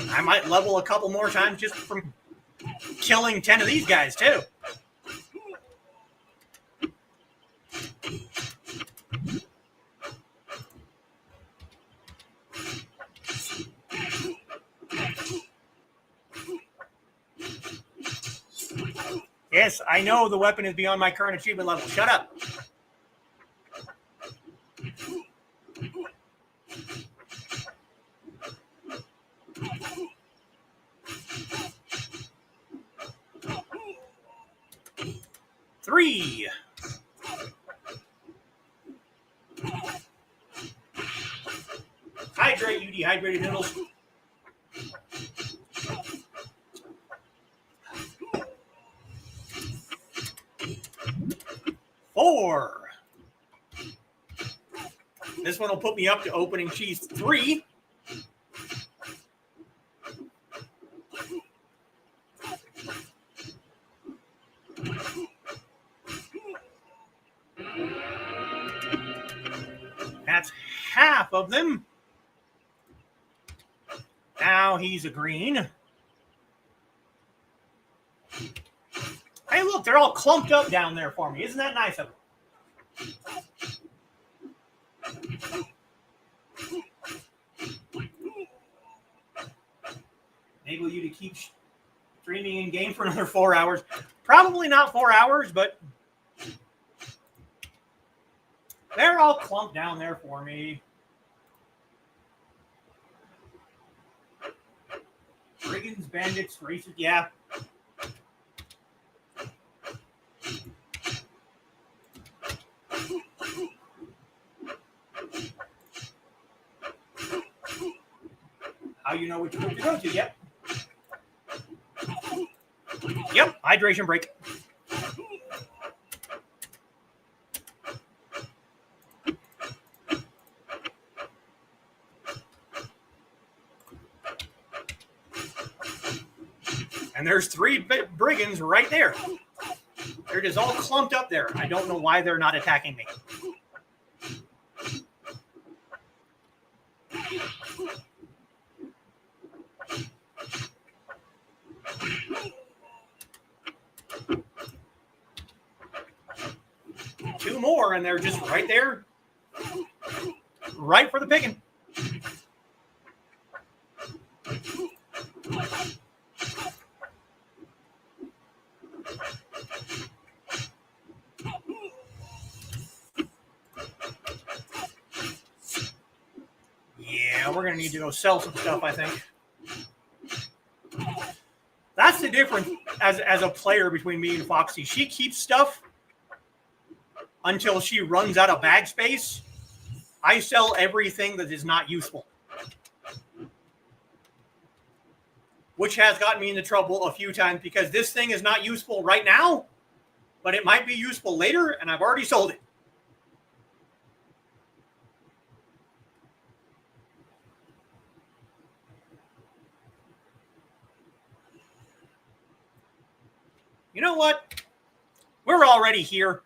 I might level a couple more times just from killing 10 of these guys, too. Yes, I know the weapon is beyond my current achievement level. Shut up. Three. Hydrate, you dehydrated noodles. 4. This one will put me up to opening cheese 3. That's half of them. Now he's a green. Hey, look, they're all clumped up down there for me. Isn't that nice of them? Enable you to keep streaming in game for another 4 hours. Probably not 4 hours, but they're all clumped down there for me. Brigands, bandits, races, yeah. How you know which room to go to? Yep. Yep, hydration break. And there's 3 brigands right there. They're just all clumped up there. I don't know why they're not attacking me. Two more, and they're just right there. Right for the picking. Yeah, we're going to need to go sell some stuff, I think. That's the difference as a player between me and Foxy. She keeps stuff until she runs out of bag space. I sell everything that is not useful, which has gotten me into trouble a few times because this thing is not useful right now, but it might be useful later, and I've already sold it. You know what? We're already here.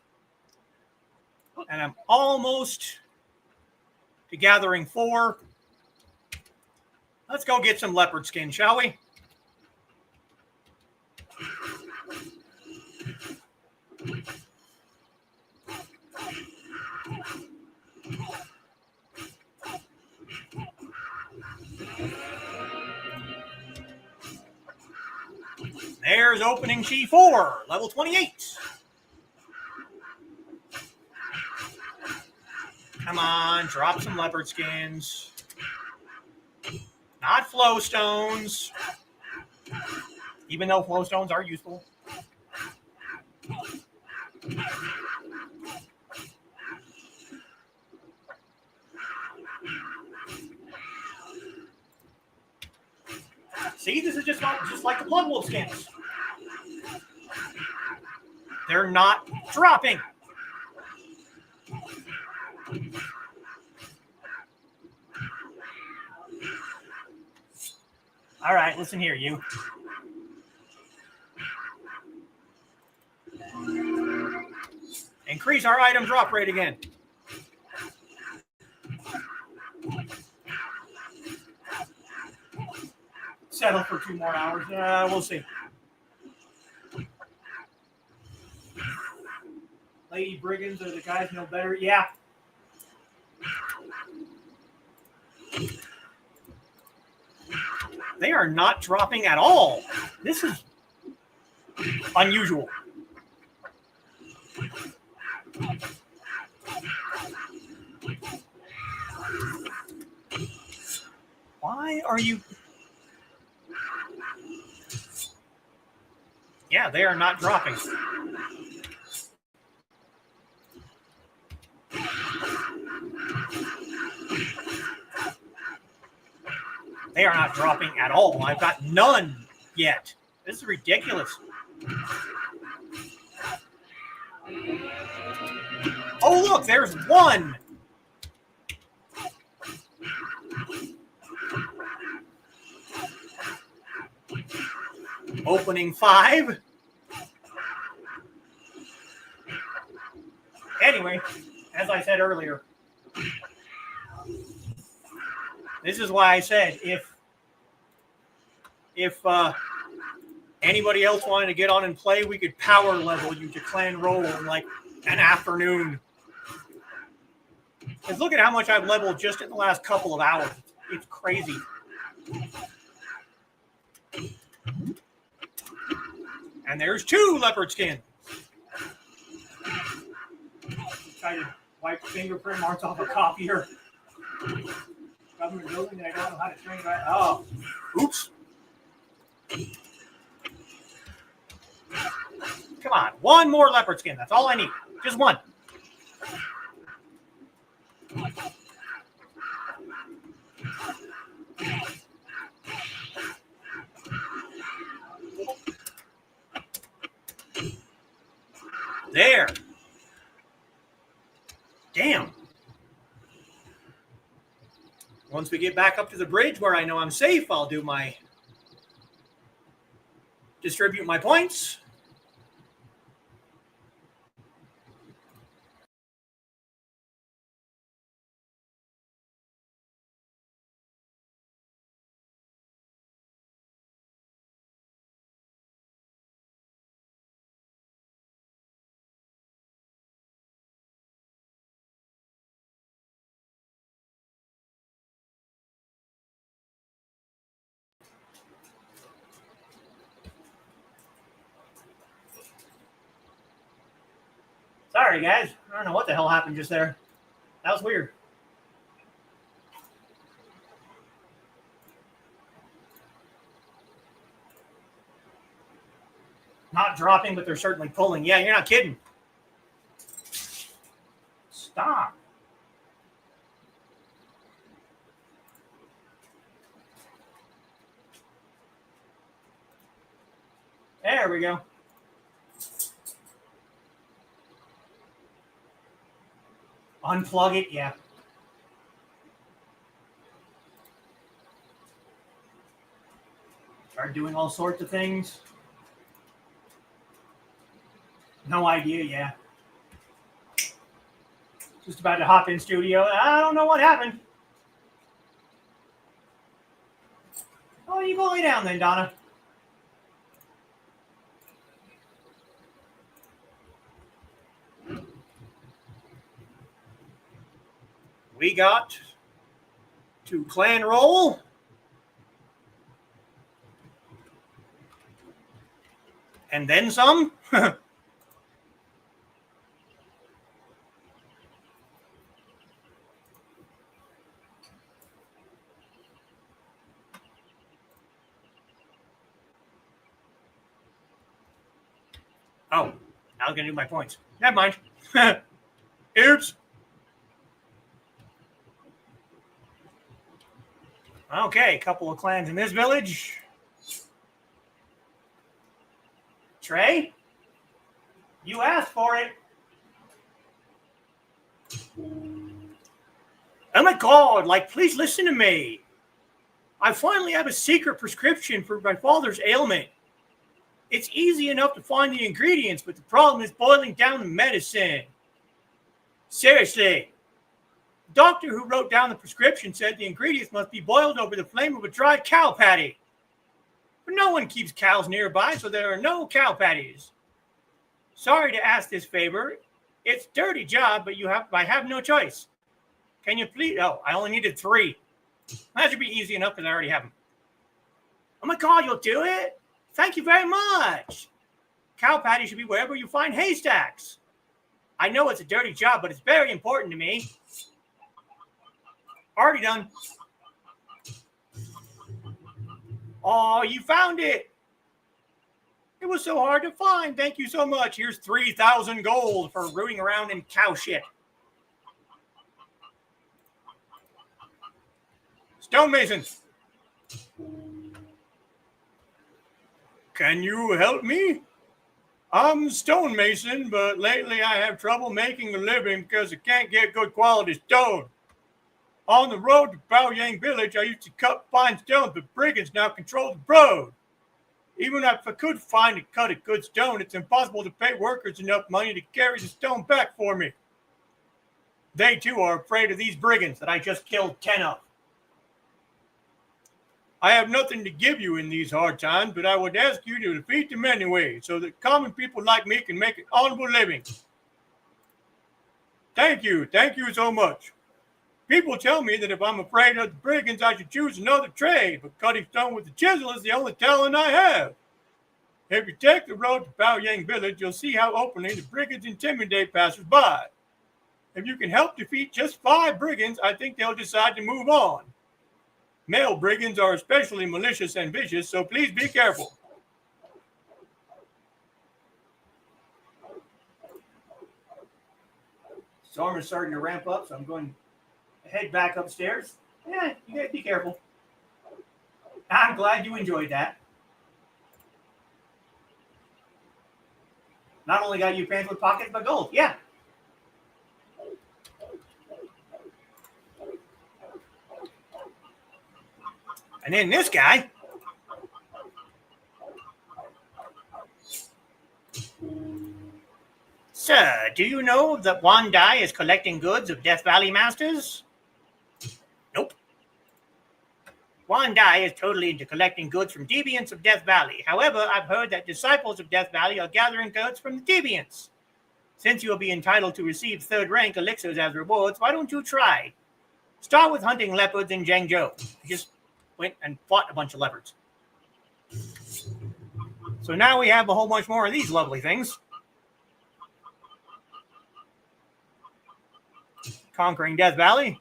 And I'm almost to gathering 4. Let's go get some leopard skin, shall we? There's opening Chi 4, level 28. Come on, drop some leopard skins. Not flow stones. Even though flow stones are useful. See, this is just like the Blood Wolf skins. They're not dropping. All right, listen here, you. Increase our item drop rate again. Settle for 2 more hours. We'll see. Lady Brigands are the guys know better. Yeah. They are not dropping at all. This is unusual. Why are you... Yeah, they are not dropping. They are not dropping at all. I've got none yet. This is ridiculous. Oh, look, there's one. Opening 5. Anyway, as I said earlier, this is why I said if anybody else wanted to get on and play, we could power level you to clan roll in like an afternoon. Because look at how much I've leveled just in the last couple of hours. It's crazy. And there's 2 leopard skins. Try to wipe fingerprint marks off a copier. Government building that I don't know how to train right. Oh, oops. Come on, 1 more leopard skin. That's all I need. Just 1. There. Damn. Once we get back up to the bridge where I know I'm safe, I'll do my distribute my points. Sorry, guys. I don't know what the hell happened just there. That was weird. Not dropping, but they're certainly pulling. Yeah, you're not kidding. Stop. There we go. Unplug it, yeah. Start doing all sorts of things. No idea, yeah. Just about to hop in studio. I don't know what happened. Oh, you go lay down then, Donna. We got to clan roll. And then some? Oh, I was going to do my points. Never mind. Oops. Okay, a couple of clans in this village. Trey, you asked for it. Oh my God, please listen to me. I finally have a secret prescription for my father's ailment. It's easy enough to find the ingredients, but the problem is boiling down the medicine. Seriously. The doctor who wrote down the prescription said the ingredients must be boiled over the flame of a dry cow patty. But no one keeps cows nearby, so there are no cow patties. Sorry to ask this favor. It's a dirty job, but I have no choice. Can you please? Oh, I only needed 3. That should be easy enough because I already have them. Oh my God, you'll do it? Thank you very much. Cow patty should be wherever you find haystacks. I know it's a dirty job, but it's very important to me. Already done. Oh, you found it. It was so hard to find. Thank you so much. Here's 3,000 gold for rooting around in cow shit. Stonemason. Can you help me? I'm a stonemason, but lately I have trouble making a living because I can't get good quality stone. On the road to Baoyang village, I used to cut fine stones, but brigands now control the road. Even if I could find and cut a good stone, it's impossible to pay workers enough money to carry the stone back for me. They too are afraid of these brigands that I just killed 10 of. I have nothing to give you in these hard times, but I would ask you to defeat them anyway, so that common people like me can make an honorable living. Thank you so much. People tell me that if I'm afraid of the brigands, I should choose another trade, but cutting stone with the chisel is the only talent I have. If you take the road to Baoyang village, you'll see how openly the brigands intimidate passers-by. If you can help defeat just 5 brigands, I think they'll decide to move on. Male brigands are especially malicious and vicious, so please be careful. Storm is starting to ramp up, so I'm going to head back upstairs. Yeah, you gotta be careful. I'm glad you enjoyed that. Not only got you pants with pockets, but gold. Yeah. And then this guy. Sir, do you know that Wan Dai is collecting goods of Death Valley masters? Nope. Wan Dai is totally into collecting goods from deviants of Death Valley. However, I've heard that disciples of Death Valley are gathering goods from the deviants. Since you'll be entitled to receive 3rd rank elixirs as rewards, why don't you try? Start with hunting leopards in Zhengzhou. Just went and fought a bunch of leopards. So now we have a whole bunch more of these lovely things. Conquering Death Valley.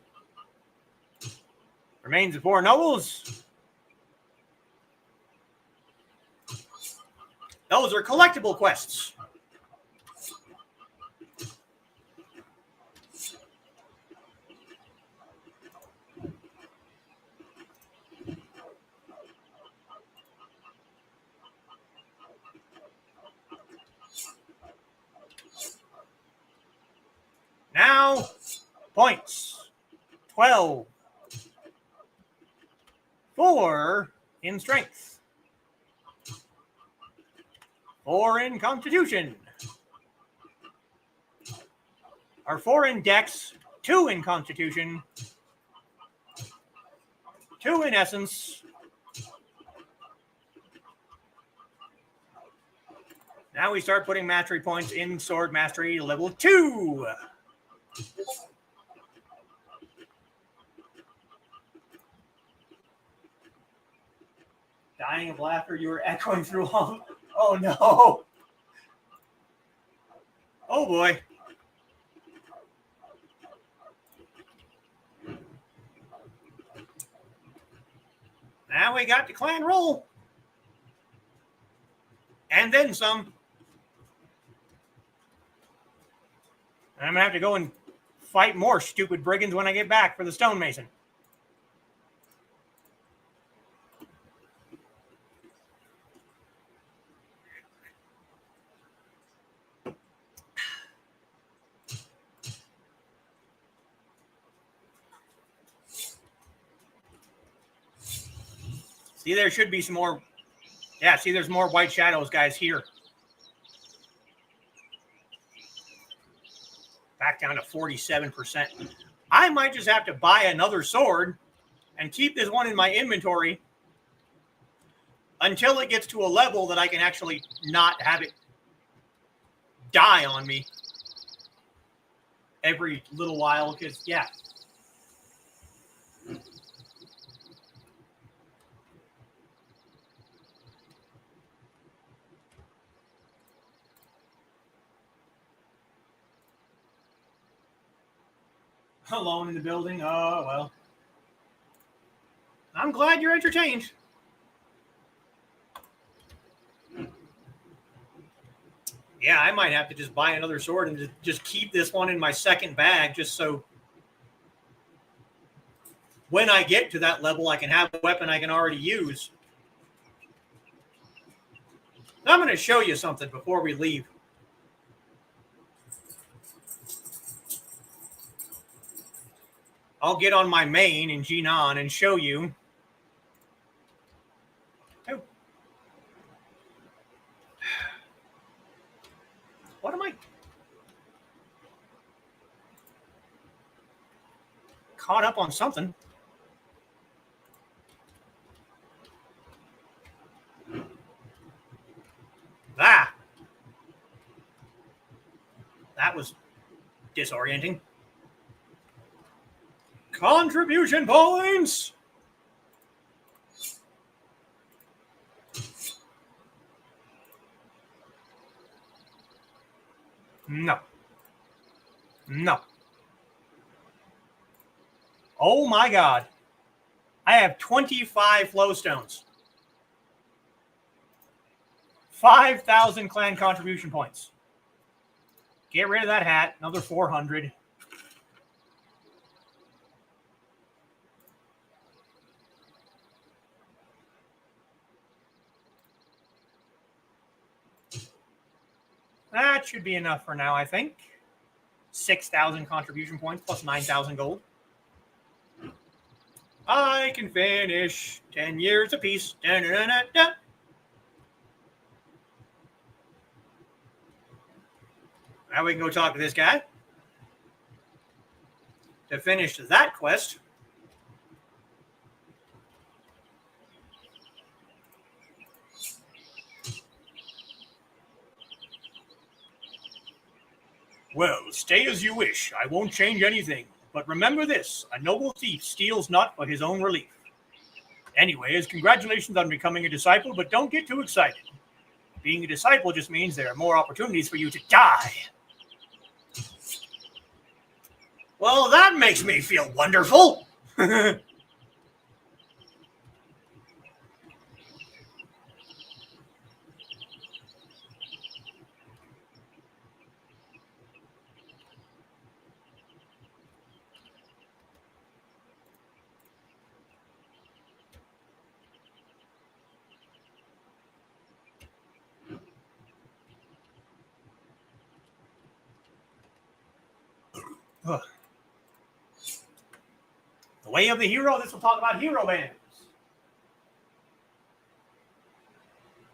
Remains of 4 nobles. Those are collectible quests. Now, points. 12. 4 in strength. 4 in constitution. Or 4 in dex, 2 in constitution, 2 in essence. Now we start putting mastery points in sword mastery level 2. Dying of laughter, you were echoing through all Oh, no. Oh, boy. Now we got the clan roll. And then some. I'm going to have to go and fight more stupid brigands when I get back for the stonemason. See, there should be some more. Yeah, see, there's more white shadows, guys, here. Back down to 47%. I might just have to buy another sword and keep this one in my inventory until it gets to a level that I can actually not have it die on me every little while. Because, yeah. Alone in the building. Oh, well. I'm glad you're entertained. Yeah, I might have to just buy another sword and just keep this one in my second bag just so when I get to that level, I can have a weapon I can already use. I'm going to show you something before we leave. I'll get on my main in Jinan and show you. Oh. What am I? Caught up on something. Ah. That was disorienting. Contribution points. No. No. Oh my God. I have 25 flowstones. 5,000 clan contribution points. Get rid of that hat. Another 400. That should be enough for now, I think. 6,000 contribution points plus 9,000 gold. I can finish 10 years apiece. Da-da-da-da-da. Now we can go talk to this guy to finish that quest. Well, stay as you wish. I won't change anything. But remember this, a noble thief steals not for his own relief. Anyways, congratulations on becoming a disciple, but don't get too excited. Being a disciple just means there are more opportunities for you to die. Well, that makes me feel wonderful. The way of the hero, this will talk about hero bands.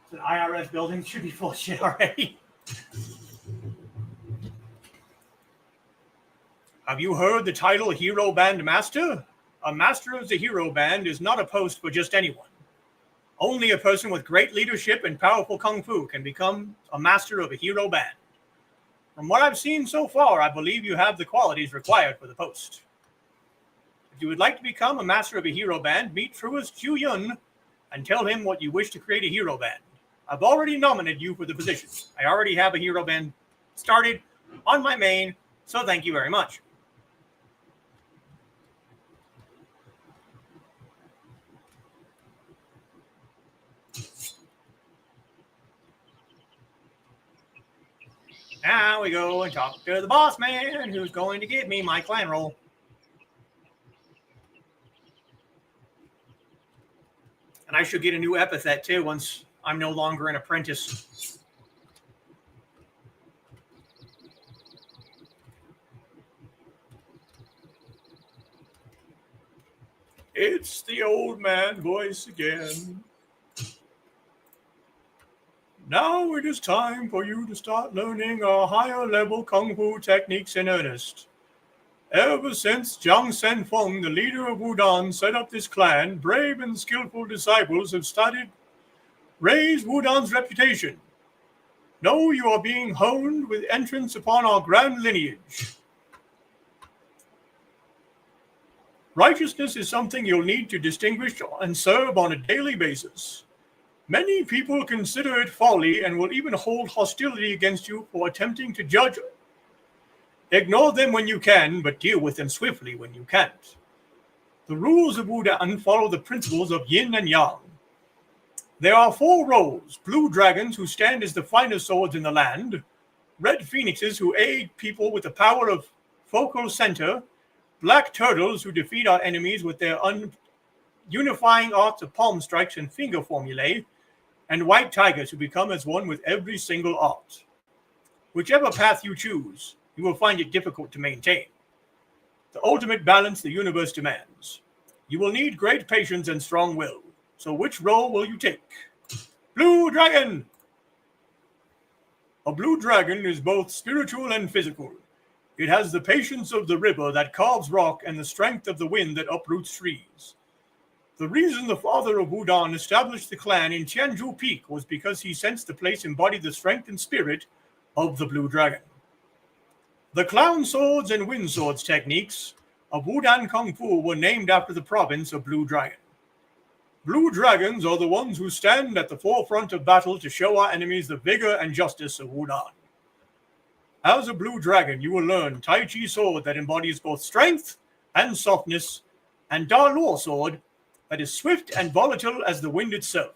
It's an IRS building, should be full of shit already. Have you heard the title Hero Band Master? A master of the hero band is not a post for just anyone. Only a person with great leadership and powerful kung fu can become a master of a hero band. From what I've seen so far, I believe you have the qualities required for the post. If you would like to become a master of a hero band, meet Truist Ju Yun and tell him what you wish to create a hero band. I've already nominated you for the position. I already have a hero band started on my main, so thank you very much. Now we go and talk to the boss man who's going to give me my clan roll. And I should get a new epithet too once I'm no longer an apprentice. It's the old man voice again. Now it is time for you to start learning our higher level kung fu techniques in earnest. Ever since Jiang Senfeng, the leader of Wudang, set up this clan, brave and skillful disciples have studied, raised Wudang's reputation. Know you are being honed with entrance upon our grand lineage. Righteousness is something you'll need to distinguish and serve on a daily basis. Many people consider it folly and will even hold hostility against you for attempting to judge. Ignore them when you can, but deal with them swiftly when you can't. The rules of Wudang follow the principles of yin and yang. There are 4 roles: blue dragons who stand as the finest swords in the land, red phoenixes who aid people with the power of focal center, black turtles who defeat our enemies with their unifying arts of palm strikes and finger formulae, and white tigers who become as one with every single art. Whichever path you choose, you will find it difficult to maintain. The ultimate balance the universe demands. You will need great patience and strong will. So which role will you take? Blue dragon! A blue dragon is both spiritual and physical. It has the patience of the river that carves rock and the strength of the wind that uproots trees. The reason the father of Wudang established the clan in Tianzhu Peak was because he sensed the place embodied the strength and spirit of the blue dragon. The clown swords and wind swords techniques of Wudang Kung Fu were named after the province of Blue Dragon. Blue dragons are the ones who stand at the forefront of battle to show our enemies the vigor and justice of Wudang. As a blue dragon, you will learn Tai Chi sword that embodies both strength and softness, and Da Luo sword that is swift and volatile as the wind itself.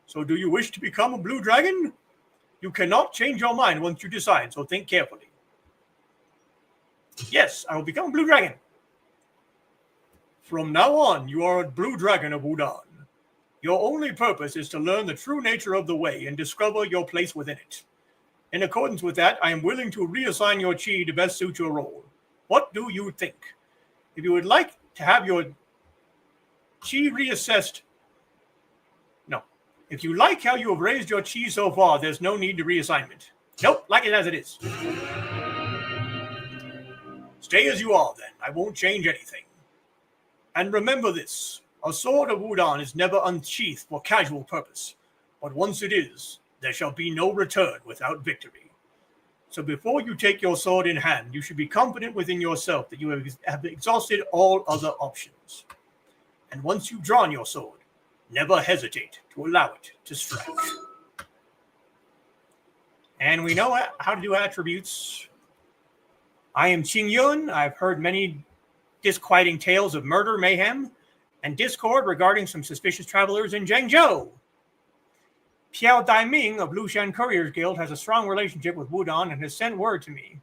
So do you wish to become a blue dragon? You cannot change your mind once you decide, so think carefully. Yes, I will become a blue dragon. From now on, you are a blue dragon of Wudang. Your only purpose is to learn the true nature of the way and discover your place within it. In accordance with that, I am willing to reassign your chi to best suit your role. What do you think? If you would like to have your chi reassessed, no. If you like how you have raised your chi so far, there's no need to reassignment. Nope, like it as it is. Stay as you are then. I won't change anything. And remember this. A sword of Wudang is never unsheathed for casual purpose, but once it is, there shall be no return without victory. So before you take your sword in hand, you should be confident within yourself that you have exhausted all other options. And once you've drawn your sword, never hesitate to allow it to strike. And we know how to do attributes. I am Qing Yun. I've heard many disquieting tales of murder, mayhem, and discord regarding some suspicious travelers in Zhengzhou. Piao Daiming of Lushan Couriers Guild has a strong relationship with Wudang and has sent word to me.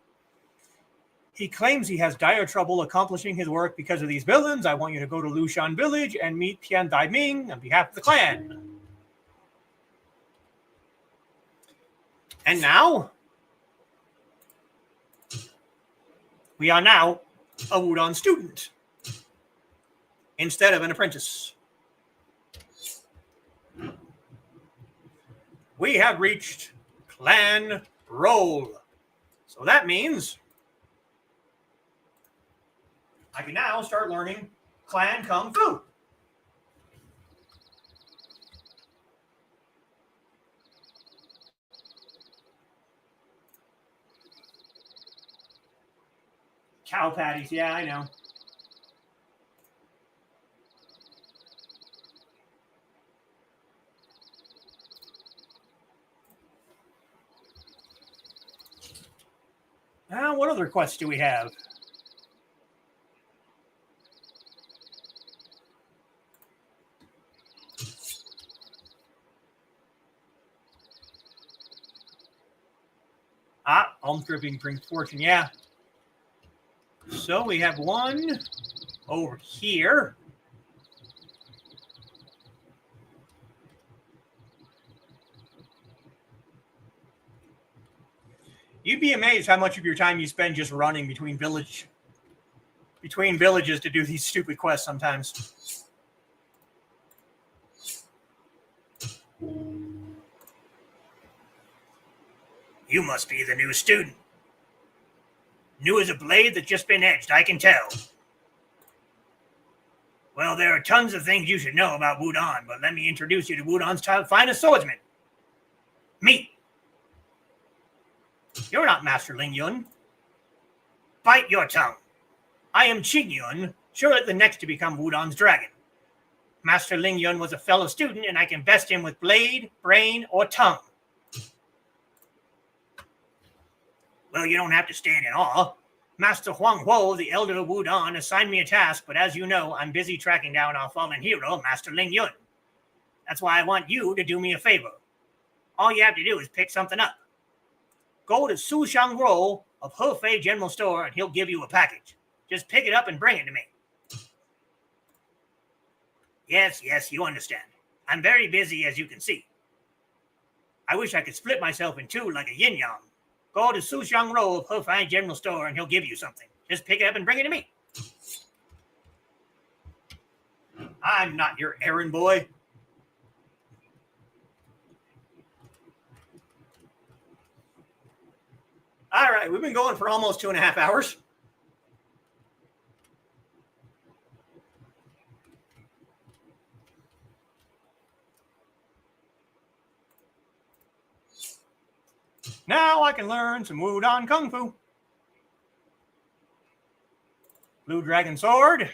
He claims he has dire trouble accomplishing his work because of these villains. I want you to go to Lushan Village and meet Pian Daiming on behalf of the clan. And now, we are now a Wudang student instead of an apprentice. We have reached clan roll. So that means I can now start learning clan kung fu. Cow patties, yeah, I know. What other quests do we have? Alms dripping brings fortune, yeah. So we have one over here. You'd be amazed how much of your time you spend just running between villages to do these stupid quests sometimes. You must be the new student. New as a blade that's just been edged, I can tell. Well, there are tons of things you should know about Wu-Tang, but let me introduce you to Wu-Tang's finest swordsman. Me. You're not Master Ling Yun. Bite your tongue. I am Qing Yun, surely the next to become Wu-Tang's dragon. Master Ling Yun was a fellow student, and I can best him with blade, brain, or tongue. Well, you don't have to stand in awe. Master Huang Huo, the elder of Wu-Tang, assigned me a task, but as you know, I'm busy tracking down our fallen hero, Master Ling Yun. That's why I want you to do me a favor. All you have to do is pick something up. Go to Su Shang Ro of Hefei General Store, and he'll give you a package. Just pick it up and bring it to me. Yes, you understand. I'm very busy, as you can see. I wish I could split myself in two like a yin-yang. Go to Su Shang Ro of Hefei General Store, and he'll give you something. Just pick it up and bring it to me. I'm not your errand boy. All right, we've been going for almost 2.5 hours. Now I can learn some Wu-Tang Kung Fu. Blue Dragon Sword.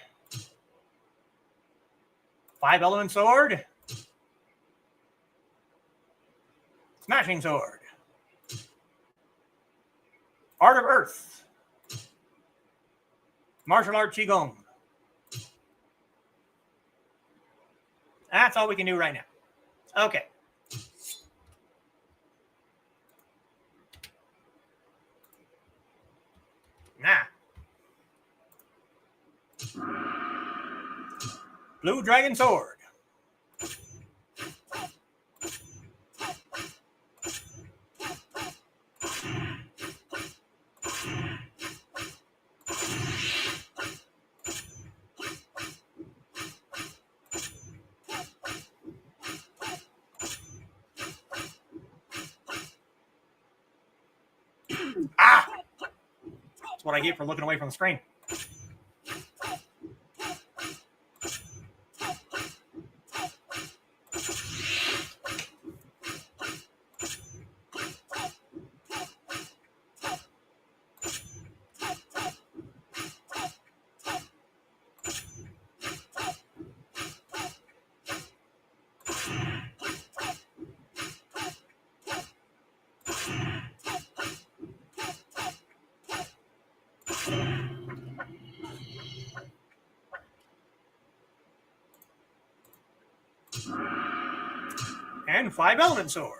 5-element sword. Smashing Sword. Art of Earth. Martial Art Qigong. That's all we can do right now. Okay. Blue Dragon Sword. That's what I get for looking away from the screen. And 5-element sword.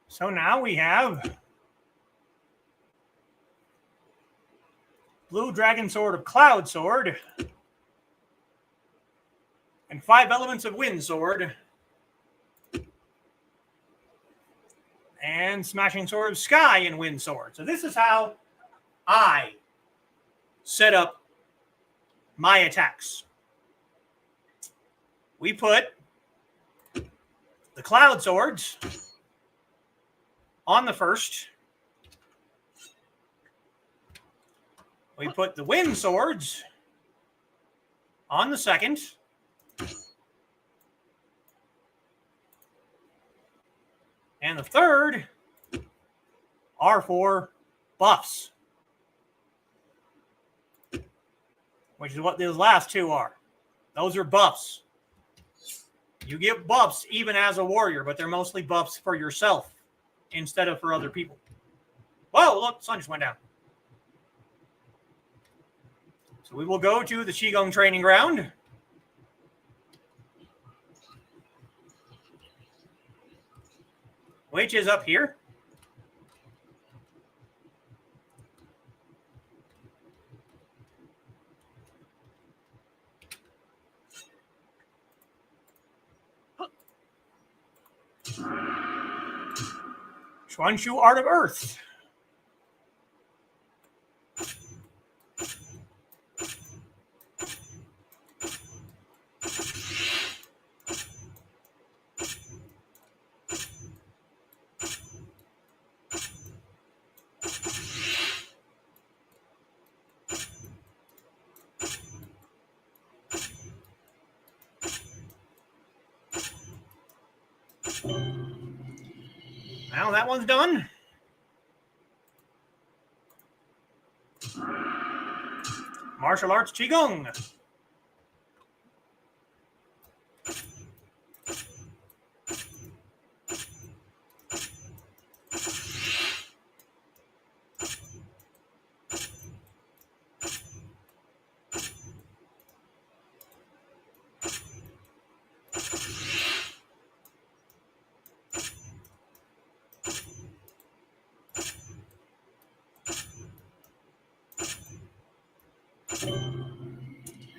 So now we have Blue Dragon Sword of Cloud Sword, and 5 elements of wind sword. And smashing sword of sky and wind sword. So this is how I set up my attacks. We put the cloud swords on the first. We put the wind swords on the second. And the third are for buffs, which is what those last two are. Those are buffs. You get buffs even as a warrior, but they're mostly buffs for yourself instead of for other people. Whoa, look, the sun just went down. So we will go to the Qigong training ground. Which is up here. Shuanshu Art of Earth. Now that one's done. Martial arts Qigong.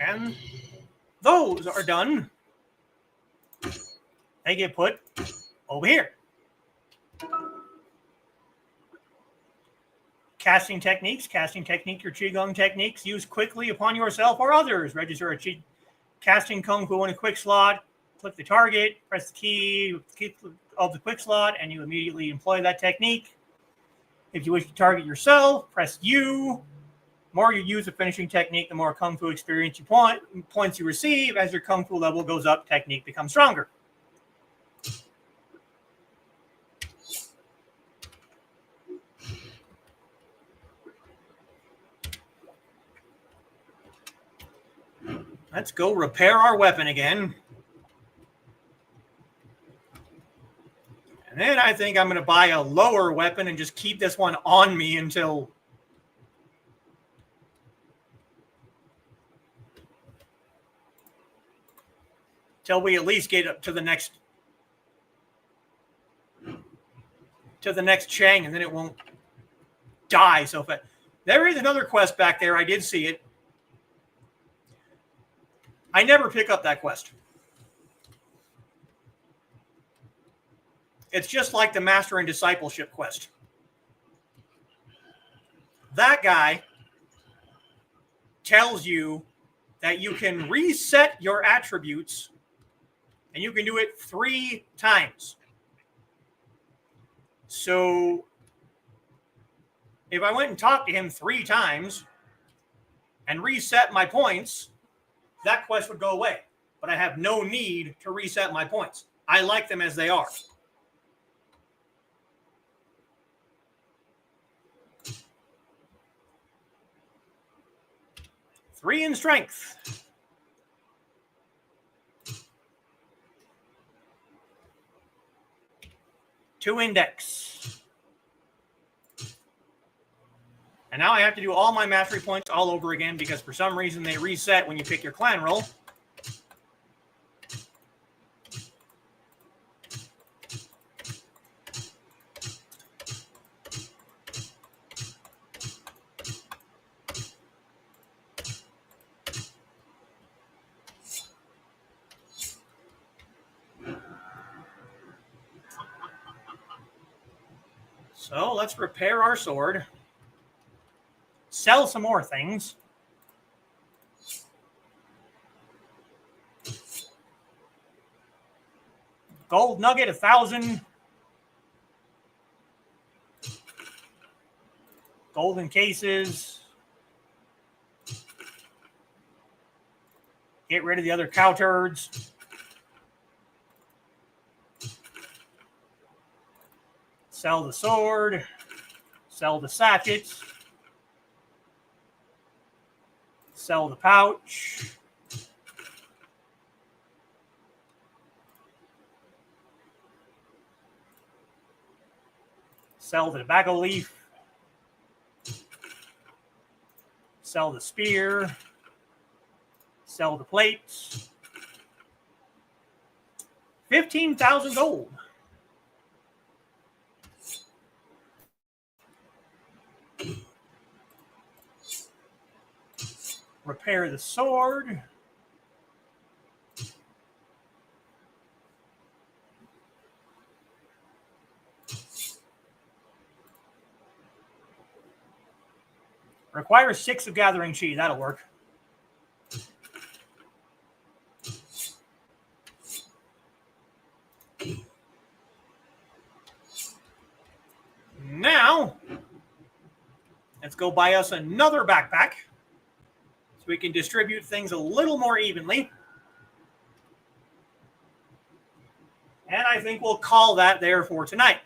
And those are done. They get put over here. Casting techniques. Casting technique, your Qigong techniques used quickly upon yourself or others. Register a casting Kung Fu in a quick slot. Click the target, press the key of the quick slot, and you immediately employ that technique. If you wish to target yourself, press U. The more you use a finishing technique, the more Kung Fu experience you points you receive. As your Kung Fu level goes up, technique becomes stronger. Let's go repair our weapon again. And then I think I'm going to buy a lower weapon and just keep this one on me until we at least get up to the next Chang, and then it won't die so fast. There is another quest back there. I did see it. I never pick up that quest. It's just like the Master and Discipleship quest. That guy tells you that you can reset your attributes, and you can do it 3 times. So if I went and talked to him 3 times and reset my points, that quest would go away. But I have no need to reset my points. I like them as they are. Three in strength. Two index. And now I have to do all my mastery points all over again because for some reason they reset when you pick your clan roll. So let's repair our sword. Sell some more things. Gold nugget, 1,000. Golden cases. Get rid of the other cow turds. Sell the sword. Sell the sachets. Sell the pouch. Sell the tobacco leaf. Sell the spear. Sell the plates. 15,000 gold. Repair the sword. Requires 6 of gathering chi. That'll work. Now, let's go buy us another backpack so we can distribute things a little more evenly. And I think we'll call that there for tonight.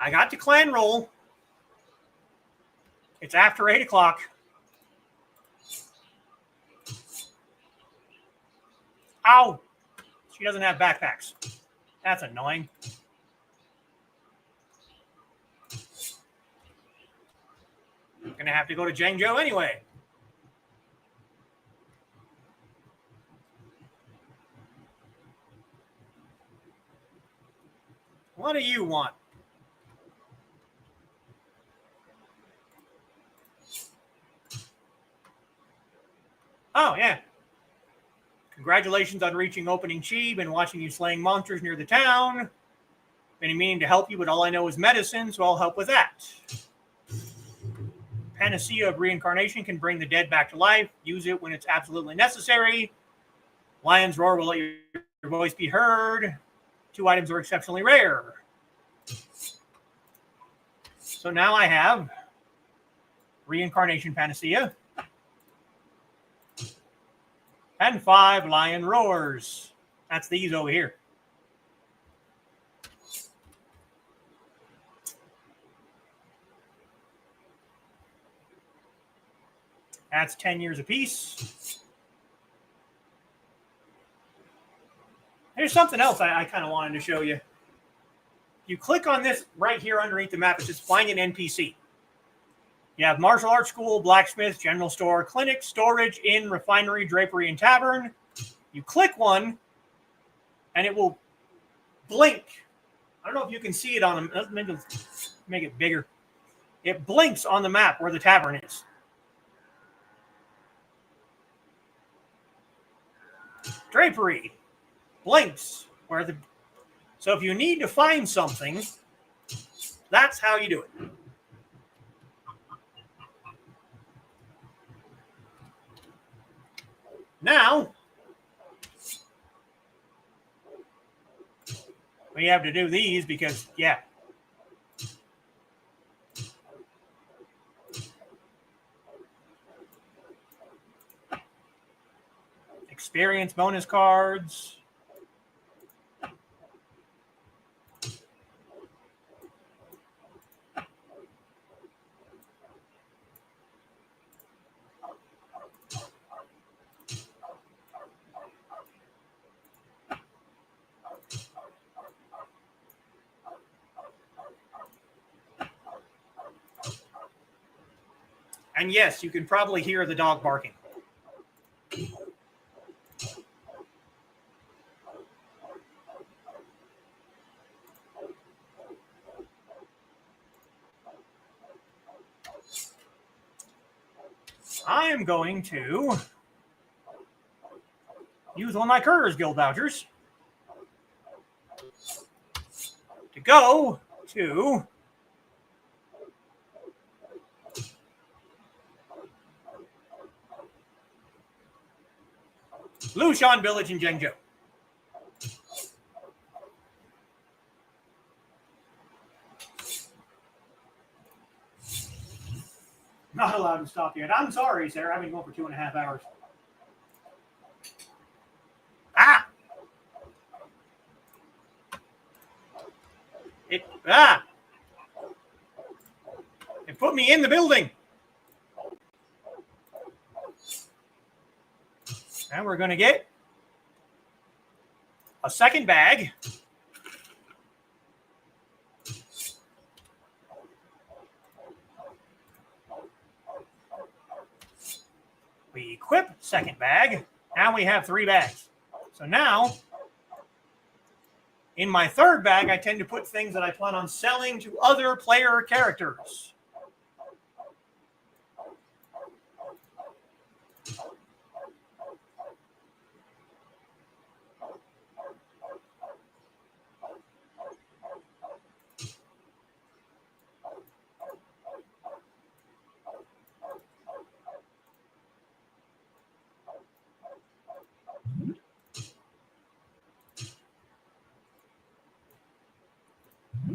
I got to clan roll. It's after 8 o'clock. Ow! She doesn't have backpacks. That's annoying. I'm going to have to go to Zhengzhou anyway. What do you want? Oh, yeah. Congratulations on reaching opening chi. Been watching you slaying monsters near the town. Been meaning to help you, but all I know is medicine, so I'll help with that. Panacea of reincarnation can bring the dead back to life. Use it when it's absolutely necessary. Lion's roar will let your voice be heard. 2 items are exceptionally rare. So now I have reincarnation panacea. And 5 lion roars. That's these over here. That's 10 years apiece. There's something else I kind of wanted to show you. You click on this right here underneath the map. It says find an NPC. You have martial arts school, blacksmith, general store, clinic, storage, inn, refinery, drapery, and tavern. You click one, and it will blink. I don't know if you can see it on them. Maybe make it bigger. It blinks on the map where the tavern is. Drapery blinks where the. So if you need to find something, that's how you do it. Now, we have to do these because, yeah. Experience bonus cards. And yes, you can probably hear the dog barking. I am going to use one of my Courier's Guild vouchers go to Lushan Village in Zhengzhou. Not allowed to stop yet. I'm sorry, Sarah. I've been going for 2.5 hours. Ah! It put me in the building. And we're going to get a second bag. We equip second bag. Now we have 3 bags. So now, in my third bag, I tend to put things that I plan on selling to other player characters.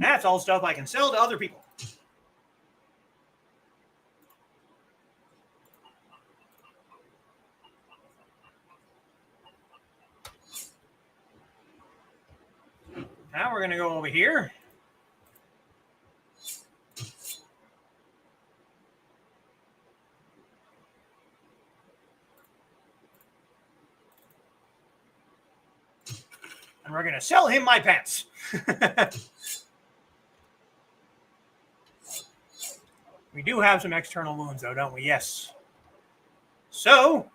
That's all stuff I can sell to other people. Now we're going to go over here. And we're going to sell him my pants. We do have some external wounds, though, don't we? Yes. So,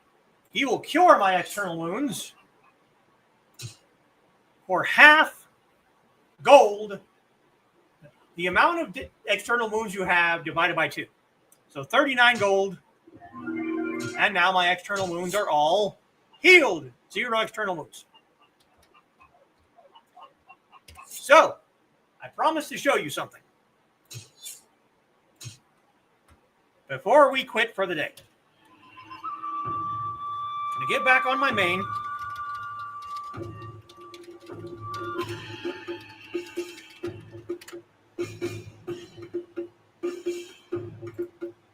he will cure my external wounds for half gold, the amount of external wounds you have divided by 2. So 39 gold. And now my external wounds are all healed. 0 external wounds. So, I promised to show you something before we quit for the day. I'm going to get back on my main.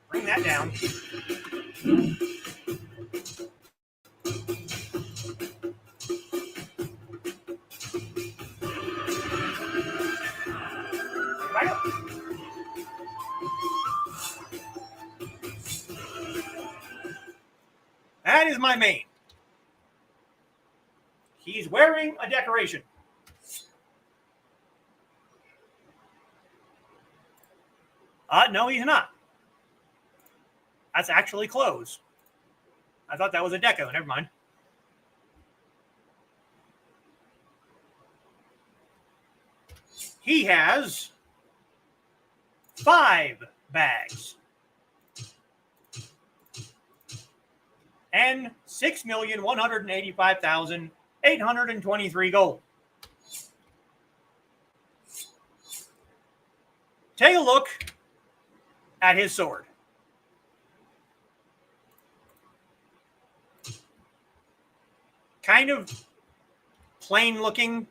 Bring that down. Right up. That is my main. He's wearing a decoration. No, he's not. That's actually clothes. I thought that was a deco. Never mind. He has 5 bags and 6,185,823 gold. Take a look at his sword. Kind of plain looking.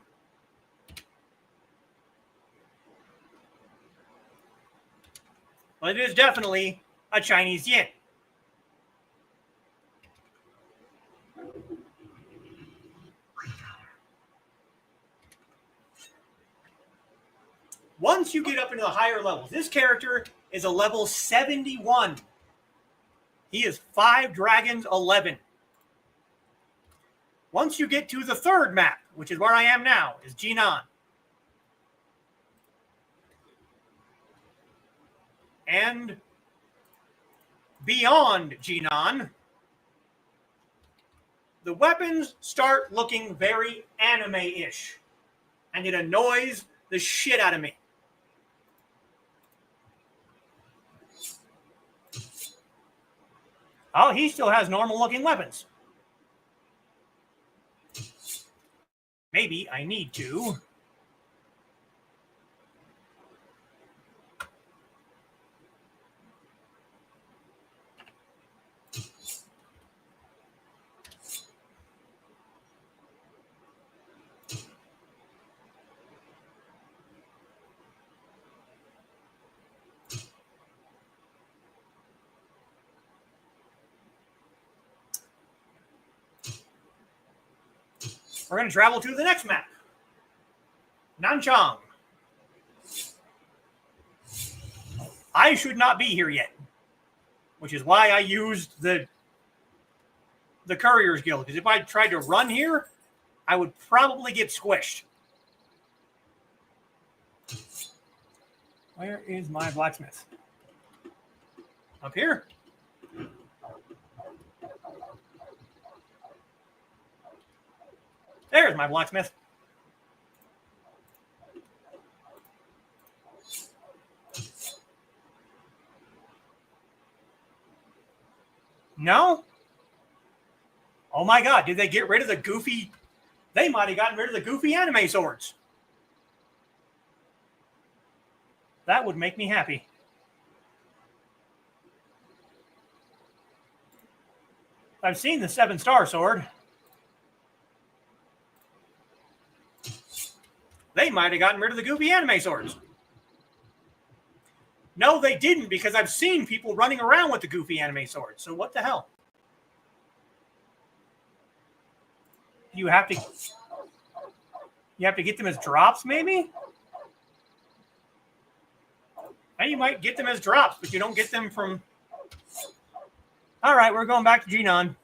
But it is definitely a Chinese yen. Once you get up into the higher levels, this character is a level 71. He is 5 Dragons 11. Once you get to the 3rd map, which is where I am now, is Jinan. And beyond Jinan, the weapons start looking very anime-ish. And it annoys the shit out of me. Oh, he still has normal-looking weapons. Maybe I need to we're going to travel to the next map. Nanchang. I should not be here yet, which is why I used the Couriers Guild, because if I tried to run here, I would probably get squished. Where is my blacksmith? Up here? There's my blacksmith. No? Oh my God, did they get rid of the goofy? They might have gotten rid of the goofy anime swords. That would make me happy. I've seen the 7-star sword. They might have gotten rid of the goofy anime swords. No, they didn't, because I've seen people running around with the goofy anime swords. So what the hell? You have to get them as drops, maybe? And you might get them as drops, but you don't get them from... All right, we're going back to Jinan.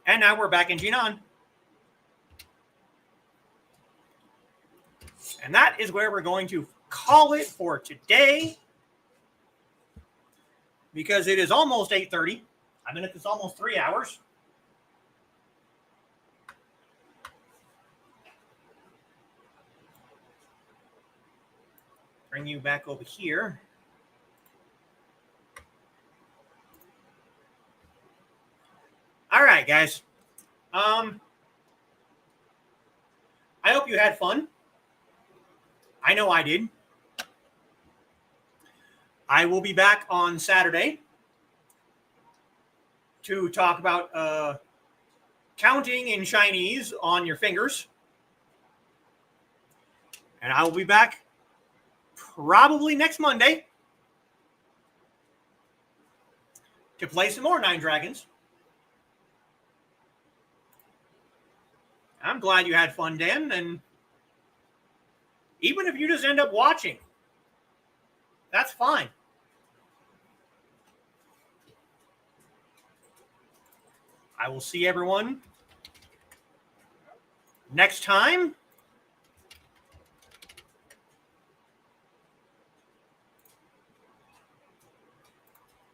And now we're back in Jinan. And that is where we're going to call it for today, because it is almost 8:30. I've been at this almost 3 hours. Bring you back over here. All right, guys. I hope you had fun. I know I did. I will be back on Saturday to talk about counting in Chinese on your fingers. And I will be back probably next Monday to play some more 9Dragons. I'm glad you had fun, Dan, and even if you just end up watching, that's fine. I will see everyone next time.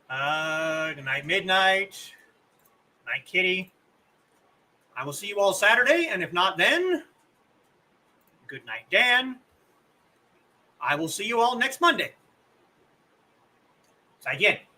Good night, Midnight. Night, Kitty. I will see you all Saturday, and if not then, good night, Dan. I will see you all next Monday. 再见。